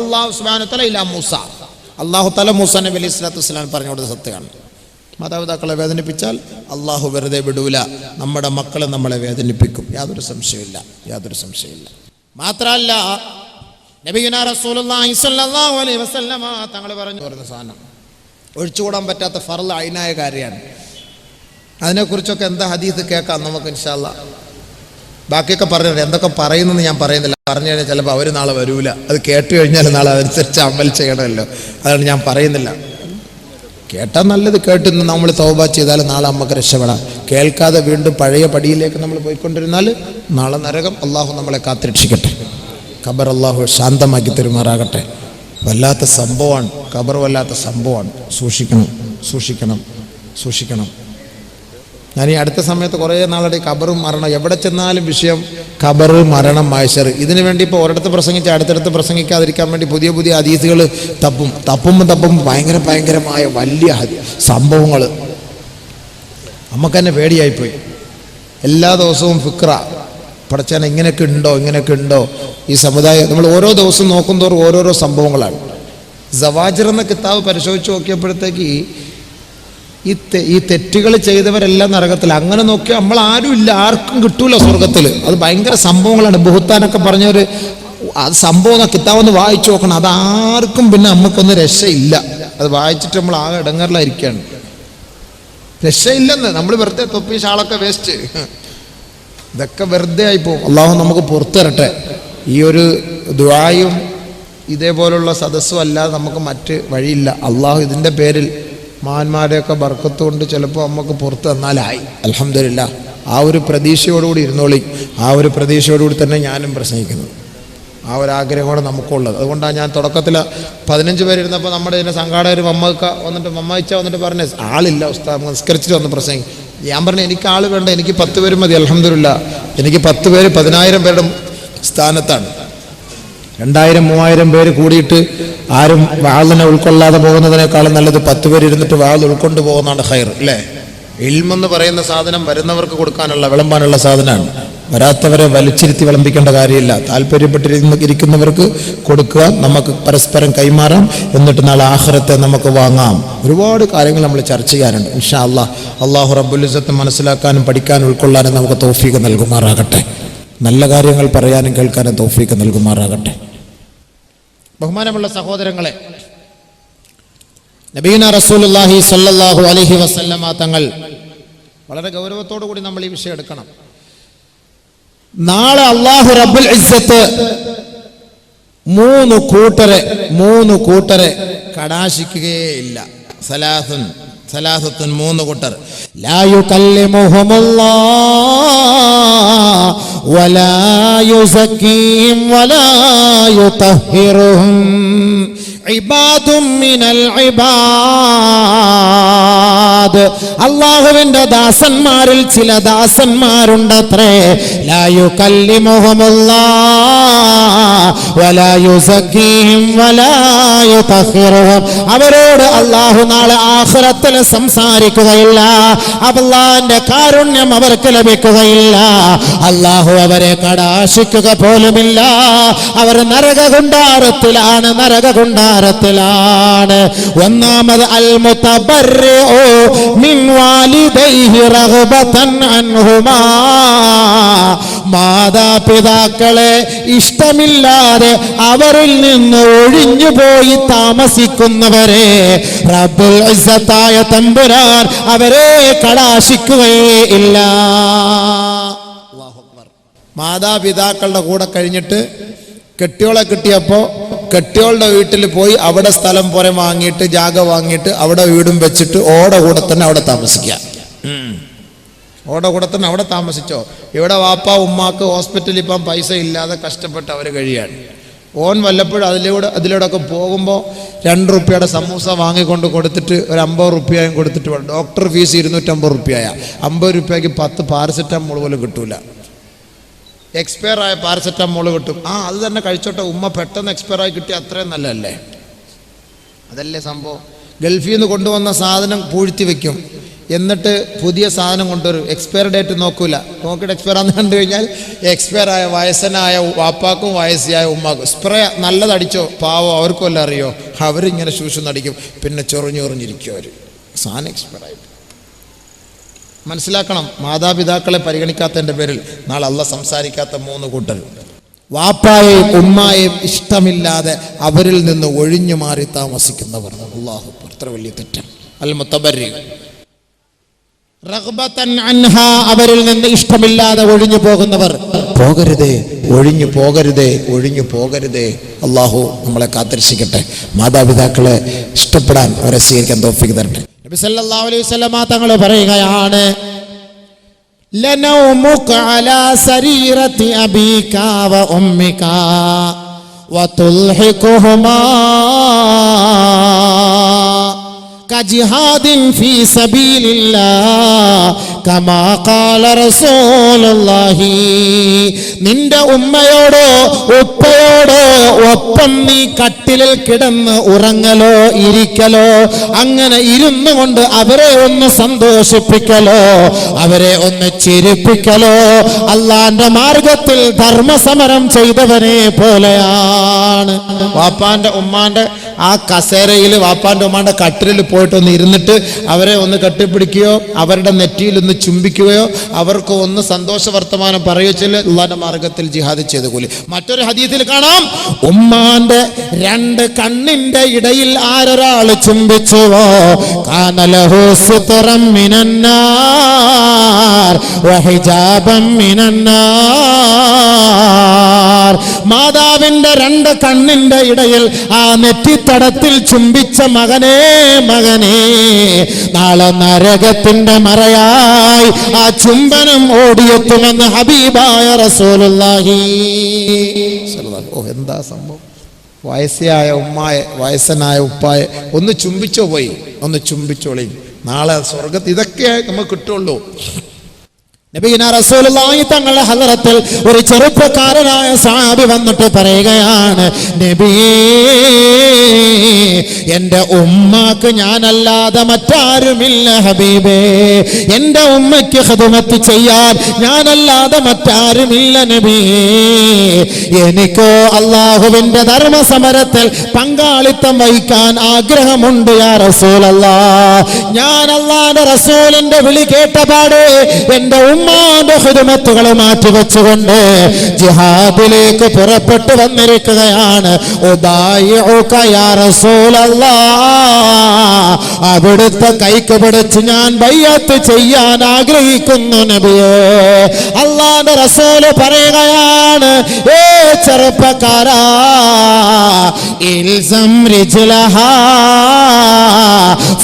അല്ലാഹു സുബ്ഹാനഹു വ തആല ഇലാ മൂസ, അല്ലാഹു തആല മൂസാ നബി അലൈഹി സ്വലാത്തു വസ്സലാം പറഞ്ഞു കൊടുത്ത സത്യമാണ്. മാതാപിതാക്കളെ വേദനിപ്പിച്ചാൽ അള്ളാഹു വെറുതെ വിടൂല, നമ്മുടെ മക്കളെ നമ്മളെ വേദനിപ്പിക്കും. യാതൊരു സംശയമില്ല, യാതൊരു സംശയമില്ല. മാത്രമല്ല നബിയുനാ റസൂലുള്ളാഹി സ്വല്ലല്ലാഹു അലൈഹി വസല്ലമ തങ്ങൾ പറഞ്ഞു വരുന്ന സാധനം ഒഴിച്ചുകൂടാൻ പറ്റാത്ത ഫർള് ഐനായ കാര്യമാണ്. അതിനെക്കുറിച്ചൊക്കെ എന്താ ഹദീസ് കേൾക്കാം നമുക്ക് ഇൻഷാ അല്ലാഹ്. ബാക്കിയൊക്കെ പറഞ്ഞിട്ടുണ്ട്, എന്തൊക്കെ പറയുന്നെന്ന് ഞാൻ പറയുന്നില്ല. പറഞ്ഞു കഴിഞ്ഞാൽ ചിലപ്പോൾ അവർ നാളെ വരൂല. അത് കേട്ട് കഴിഞ്ഞാൽ നാളെ അതനുസരിച്ച് അമൽ ചെയ്യണമല്ലോ, അതാണ് ഞാൻ പറയുന്നില്ല. കേട്ടാൽ നല്ലത്, കേട്ട് നമ്മൾ തൗബ ചെയ്താൽ നാളെ നമുക്ക് രക്ഷപ്പെടാം. കേൾക്കാതെ വീണ്ടും പഴയ പടിയിലേക്ക് നമ്മൾ പോയിക്കൊണ്ടിരുന്നാൽ നാളെ നരകം. അള്ളാഹു നമ്മളെ കാത്തുരക്ഷിക്കട്ടെ, ഖബർ അള്ളാഹു ശാന്തമാക്കി തരുമാറാകട്ടെ. വല്ലാത്ത സംഭവമാണ് ഖബർ, വല്ലാത്ത സംഭവമാണ്. സൂക്ഷിക്കണം, സൂക്ഷിക്കണം, സൂക്ഷിക്കണം. ഞാൻ ഈ അടുത്ത സമയത്ത് കുറേ നാളുടെ ഖബറും മരണം, എവിടെ ചെന്നാലും വിഷയം ഖബർ, മരണം, മഹ്ശർ. ഇതിനു വേണ്ടി ഇപ്പോൾ ഒരിടത്ത് പ്രസംഗിച്ച് അടുത്തടുത്ത് പ്രസംഗിക്കാതിരിക്കാൻ വേണ്ടി പുതിയ പുതിയ ഹദീസുകൾ തപ്പുമ്പോൾ ഭയങ്കരമായ വലിയ സംഭവങ്ങൾ നമുക്ക് തന്നെ പേടിയായിപ്പോയി. എല്ലാ ദിവസവും ഫിക്ര, പഠിച്ചാൽ ഇങ്ങനെയൊക്കെ ഉണ്ടോ ഈ സമുദായം. നമ്മൾ ഓരോ ദിവസവും നോക്കും തോറും ഓരോരോ സംഭവങ്ങളാണ്. സവാജിർ എന്ന കിതാബ് പരിശോധിച്ച് നോക്കിയപ്പോഴത്തേക്ക് ഈ തെറ്റുകൾ ചെയ്തവരെല്ലാം നരകത്തിൽ. അങ്ങനെ നോക്കിയാൽ നമ്മൾ ആരും ഇല്ല, ആർക്കും കിട്ടൂല സ്വർഗത്തിൽ. അത് ഭയങ്കര സംഭവങ്ങളാണ്. ബുഹത്താനൊക്കെ പറഞ്ഞവർ അത് സംഭവം കിതാബൊന്ന് വായിച്ചു നോക്കണം. അതാർക്കും പിന്നെ നമുക്കൊന്നും രക്ഷയില്ല. അത് വായിച്ചിട്ട് നമ്മൾ ആകെ ഇടങ്ങറിലായിരിക്കുകയാണ്. രക്ഷയില്ലെന്ന്. നമ്മൾ വെറുതെ തൊപ്പി ഷാളൊക്കെ വേസ്റ്റ്, ഇതൊക്കെ വെറുതെ ആയിപ്പോവും. അള്ളാഹു നമുക്ക് പുറത്തു തരട്ടെ. ഈ ഒരു ദുആയും ഇതേപോലുള്ള സദസ്സും അല്ലാതെ നമുക്ക് മറ്റ് വഴിയില്ല. അള്ളാഹു ഇതിൻ്റെ പേരിൽ മഹാന്മാരെയൊക്കെ ബർക്കത്ത് കൊണ്ട് ചിലപ്പോൾ നമുക്ക് പുറത്ത് തന്നാലായി. അൽഹംദുലില്ലാഹ്. ആ ഒരു പ്രതീക്ഷയോടുകൂടി ഇരുന്നോളി. ആ ഒരു പ്രതീക്ഷയോടുകൂടി തന്നെ ഞാനും പ്രസംഗിക്കുന്നത്. ആ ഒരു ആഗ്രഹമാണ് നമുക്കുള്ളത്. അതുകൊണ്ടാണ് ഞാൻ തുടക്കത്തിൽ 15 പേരിരുന്നപ്പോൾ നമ്മുടെ ഇതിൻ്റെ സംഘാടകർ മമ്മയിച്ച വന്നിട്ട് പറഞ്ഞ ആളില്ല ഉസ്താദ്, നിസ്കരിച്ചിട്ട് വന്ന് പ്രസംഗിക്കും. ഞാൻ പറഞ്ഞു എനിക്ക് ആൾ വേണ്ട, എനിക്ക് 10 പേര് മതി. അൽഹംദുലില്ലാഹ്. എനിക്ക് 10 പേര് 10,000 പേരുടെ സ്ഥാനത്താണ്. 2000-3000 പേര് കൂടിയിട്ട് ആരും വാളിനെ ഉൾക്കൊള്ളാതെ പോകുന്നതിനേക്കാളും നല്ലത് 10 പേര് ഇരുന്നിട്ട് വാൾ ഉൾക്കൊണ്ട് പോകുന്നതാണ് ഖൈർ, അല്ലേ? ഇൽമെന്ന് പറയുന്ന സാധനം വരുന്നവർക്ക് കൊടുക്കാനുള്ള, വിളമ്പാനുള്ള സാധനമാണ്. വരാത്തവരെ വലിച്ചിരുത്തി വിളമ്പിക്കേണ്ട കാര്യമില്ല. താല്പര്യപ്പെട്ടിരിക്കുന്നവർക്ക് കൊടുക്കുക, നമുക്ക് പരസ്പരം കൈമാറാം. എന്നിട്ട് നാളെ ആഖിറത്തെ നമുക്ക് വാങ്ങാം. ഒരുപാട് കാര്യങ്ങൾ നമ്മൾ ചർച്ച ചെയ്യാനുണ്ട്. ഇൻഷാ അല്ലാഹ്. അല്ലാഹു റബ്ബുൽ ഇസ്സത്ത് മനസ്സിലാക്കാനും പഠിക്കാനും ഉൾക്കൊള്ളാനും നമുക്ക് തൗഫീഖ് നൽകുമാറാകട്ടെ. നല്ല കാര്യങ്ങൾ പറയാനും കേൾക്കാനും തൗഫീഖ് നൽകുമാറാകട്ടെ. ബഹുമാനമുള്ള സഹോദരങ്ങളെ, നബീന റസൂലുള്ളാഹി സ്വല്ലല്ലാഹു അലൈഹി വസല്ലമ തങ്ങൾ വളരെ ഗൗരവത്തോടു കൂടി നമ്മൾ ഈ വിഷയം എടുക്കണം. നാളെ അല്ലാഹു റബ്ബുൽ ഇസ്സത്ത് 3 കൂട്ടരെ കടാശിക്കുകയില്ല. സലാസത്തുൻ 3 കൂട്ടർ. ലാ യുകല്ലിമുഹുമുല്ലാഹ് വലാ യുസക്കീഹിം വലാ യുതഹിറുഹും ഇബാദും മിനൽ ഇബാദ്. അല്ലാഹുവിന്റെ ദാസന്മാരിൽ ചില ദാസന്മാരുണ്ടത്രേ. ലാ യുകല്ലിമുഹുമുല്ലാഹ് വലാ യുസക്കീഹിം വലാ യുതഹിറുഹും. അവരോട് അല്ലാഹു നാളെ ആഖിറത്തിൽ സംസാരിക്കുകയില്ല. അല്ലാഹുവിന്റെ കാരുണ്യം അവർക്ക് ലഭിക്കുകയില്ല. അല്ലാഹു അവരെ കടാശിക്കുക പോലുമില്ല. അവർ നരകകുണ്ടാരത്തിലാണ്. ഒന്നാമത് അൽ മുതബർരിഉ മിൻ വാലിദൈഹി റഗ്ബതൻ അൻഹുമാ. മാതാപിതാക്കളെ ഇഷ്ടമില്ലാതെ അവരിൽ നിന്ന് ഒഴിഞ്ഞുപോയി താമസിക്കുന്നവരെ റബ്ബുൽ ഇസ്സത്തായ തമ്പുരാൻ അവരെ കടാശിക്കുകയേ ഇല്ല. മാതാപിതാക്കളുടെ കൂടെ കഴിഞ്ഞിട്ട് കെട്ടിയോളെ കിട്ടിയപ്പോൾ കെട്ടിയോളുടെ വീട്ടിൽ പോയി അവിടെ സ്ഥലം പുറ വാങ്ങിയിട്ട് ജാഗ വാങ്ങിയിട്ട് അവിടെ വീടും വെച്ചിട്ട് ഓടെ കൂടെ തന്നെ അവിടെ താമസിക്കുക. ഓടെ കൂടെ തന്നെ അവിടെ താമസിച്ചോ. ഇവിടെ വാപ്പ ഉമ്മാക്ക് ഹോസ്പിറ്റലിൽ ഇപ്പം പൈസ ഇല്ലാതെ കഷ്ടപ്പെട്ട് അവർ കഴിയാണ്. ഓൻ വല്ലപ്പോഴും അതിലൂടെ ഒക്കെ പോകുമ്പോൾ 2 റുപ്യയുടെ സമൂസ വാങ്ങിക്കൊണ്ട് കൊടുത്തിട്ട് ഒരു 50 റുപ്യയും കൊടുത്തിട്ട് വേണം. Doctor fees 250 റുപ്യയാ. 50 റുപ്യക്ക് 10 പാരസെറ്റമോൾ പോലും കിട്ടൂല. എക്സ്പയർ ആയ പാരസെറ്റമോൾ കിട്ടും. അത് തന്നെ കഴിച്ചോട്ടെ. ഉമ്മ പെട്ടെന്ന് എക്സ്പയർ ആയി കിട്ടിയ അത്രയും നല്ലതല്ലേ? അതല്ലേ സംഭവം. ഗൾഫിൽ നിന്ന് കൊണ്ടുവന്ന സാധനം പൂഴ്ത്തി വെക്കും, എന്നിട്ട് പുതിയ സാധനം കൊണ്ടുവരും. എക്സ്പയർ ഡേറ്റ് നോക്കൂല. നോക്കിയിട്ട് എക്സ്പയർ ആണെന്ന് കണ്ടു കഴിഞ്ഞാൽ എക്സ്പയർ ആയ വയസ്സനായ വാപ്പാക്കും വയസ്സായ ഉമ്മാക്കും സ്പ്രേ നല്ലതടിച്ചോ പാവോ അവർക്കും എല്ലാം അറിയോ. അവരിങ്ങനെ ശൂഷം നടിക്കും, പിന്നെ ചൊറിഞ്ഞൊറിഞ്ഞിരിക്കും അവർ. സാധനം എക്സ്പയർ ആയിട്ട് മനസ്സിലാക്കണം. മാതാപിതാക്കളെ പരിഗണിക്കാത്തതിൻ്റെ പേരിൽ നാളെ അള്ളാഹ് സംസാരിക്കാത്ത 3 കൂട്ടർ. വാപ്പായെയും ഉമ്മായെയും ഇഷ്ടമില്ലാതെ അവരിൽ നിന്ന് ഒഴിഞ്ഞു മാറി താമസിക്കുന്നവർ. അല്ലാഹു അത്ര വലിയ തെറ്റാണ്. അൽ മുത്തബർരി റഗ്ബതൻ അൻഹാ, അവരിൽ നിന്ന് ഇഷ്ടമില്ലാതെ ഒഴിഞ്ഞു പോകുന്നവർ. പോകരുതേ, ഒഴിഞ്ഞു പോകരുതേ, ഒഴിഞ്ഞു പോകരുതേ. അല്ലാഹു നമ്മളെ കാത്തിരക്ഷിക്കട്ടെ. മാതാപിതാക്കളെ ഇഷ്ടപ്പെടാൻ അവരെ സ്വീകരിക്കാൻ തൗഫീഖ് തരട്ടെ. നബി സല്ലല്ലാഹു അലൈഹി വസല്ലമ തങ്ങൾ പറയുകയാണ്, ലനൗമുക അലാ സരീറതി അബീക വ ഉമ്മിക വതുൽഹികുഹുമാ കജിഹാദിൻ ഫീ സബീലില്ലാഹ് കമാ ഖാല റസൂലുള്ളാഹി. നിന്റെ ഉമ്മയോടോ ഉപ്പയോടോ ഒപ്പം നീ കട്ടിലിൽ കിടന്ന് ഉറങ്ങലോ ഇരിക്കലോ, അങ്ങനെ ഇരുന്നു കൊണ്ട് അവരെ ഒന്ന് സന്തോഷിപ്പിക്കലോ അവരെ ഒന്ന് ചിരിപ്പിക്കലോ അള്ളാന്റെ മാർഗത്തിൽ ധർമ്മസമരം ചെയ്തവനെ പോലെയാണ്. വാപ്പാന്റെ ഉമ്മാന്റെ ആ കസേരയിൽ വാപ്പാന്റെ ഉമ്മാന്റെ കട്ടിലിൽ പോയിട്ടൊന്ന് ഇരുന്നിട്ട് അവരെ ഒന്ന് കെട്ടിപ്പിടിക്കുകയോ അവരുടെ നെറ്റിയിൽ ഒന്ന് ചുംബിക്കുകയോ അവർക്ക് ഒന്ന് സന്തോഷ വർത്തമാനം പറയുകയോ ചെയ്യൽ അള്ളാന്റെ മാർഗത്തിൽ ജിഹാദ് ചെയ്ത കൂലി. മറ്റൊരു ഹദീസിൽ കാണാം, ഉമ്മാന്റെ 2 കണ്ണിന്റെ ഇടയിൽ ആരൊരാൾ ചുംബിച്ചുവോ കാനലഹു സിത്റം മിനന്നാർ വഹിജാബം മിനന്നാർ. മാതാവിന്റെ 2 കണ്ണിന്റെ ഇടയിൽ ആ നെറ്റിത്തടത്തിൽ ചുംബിച്ച മകനെ നാളെ നരകത്തിന്റെ മറയായി ആ ചുംബനം ഓടിയെത്തുമെന്ന് ഹബീബായ റസൂലുള്ളാഹി. എന്താ സംഭവം? വയസ്സായ ഉമ്മായെ വയസ്സനായ ഉപ്പായെ ഒന്ന് ചുംബിച്ചോ, പോയി ഒന്ന് ചുംബിച്ചോളി. നാളെ സ്വർഗത്ത് ഇതൊക്കെ നമുക്ക് കിട്ടുള്ളൂ. നബിയിന റസൂലുള്ളാഹി തങ്ങളുടെ ഹദറത്തിൽ ഒരു ചെറുപ്പക്കാരനായ സഹാബി വന്നിട്ട് പറയുകയാണ്, നബിയേ, എന്റെ ഉമ്മക്ക് ഞാനല്ലാതെ മറ്റാരുമില്ല ഹബീബേ. എന്റെ ഉമ്മയ്ക്ക് ഖിദ്മത്ത് ചെയ്യാൻ ഞാനല്ലാതെ മറ്റാരുമില്ല നബിയേ. എനിക്കോ അല്ലാഹുവിന്റെ ധർമ്മസമരത്തിൽ പങ്കാളിത്തം വഹിക്കാൻ ആഗ്രഹമുണ്ട് യാ റസൂലല്ലാഹ്. ഞാൻ അല്ലാഹുവിന്റെ റസൂലിന്റെ വിളി കേട്ടപാടെ എന്റെ ഉമ്മാന്റെ ഖിദ്മത്തുകൾ മാറ്റിവെച്ചുകൊണ്ട് ജിഹാദിലേക്ക് പുറപ്പെട്ടു വന്നിരിക്കുകയാണ്. ഉബായിഉക യാ റസൂലല്ലാഹ്, അവിടുത്തെ കൈക്ക് പിടിച്ച് ഞാൻ ബൈഅത്ത് ചെയ്യാൻ ആഗ്രഹിക്കുന്നു നബിയേ. അല്ലാഹുവിന്റെ റസൂൽ പറയുകയാണ്, ഏ ചെറുപ്പക്കാരാ, ഇൽസം റിജ്ലഹാ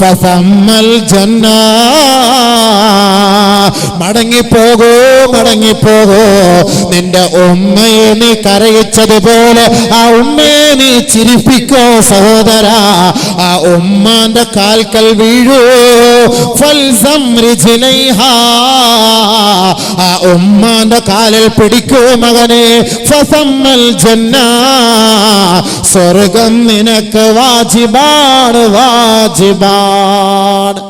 ഫസമ്മൽ ജന്നാ. മടങ്ങിപ്പോകൂ, മടങ്ങിപ്പോകൂ. നിന്റെ ഉമ്മയെ നീ കരയിച്ചതുപോലെ ആ ഉമ്മയെ നീ ചിരിപ്പിക്കോ സഹോദരാ. ആ ഉമ്മാന്റെ കാൽക്കൽ വീഴൂ. ഫൽസം റിജ്ലൈഹാ, ആ ഉമ്മാന്റെ കാലിൽ പിടിക്കൂ മകനെ. ഫസമ്മൽ ജന്നാ, സ്വർഗം നിനക്ക് വാജിബാണ്, വാജിബാണ്.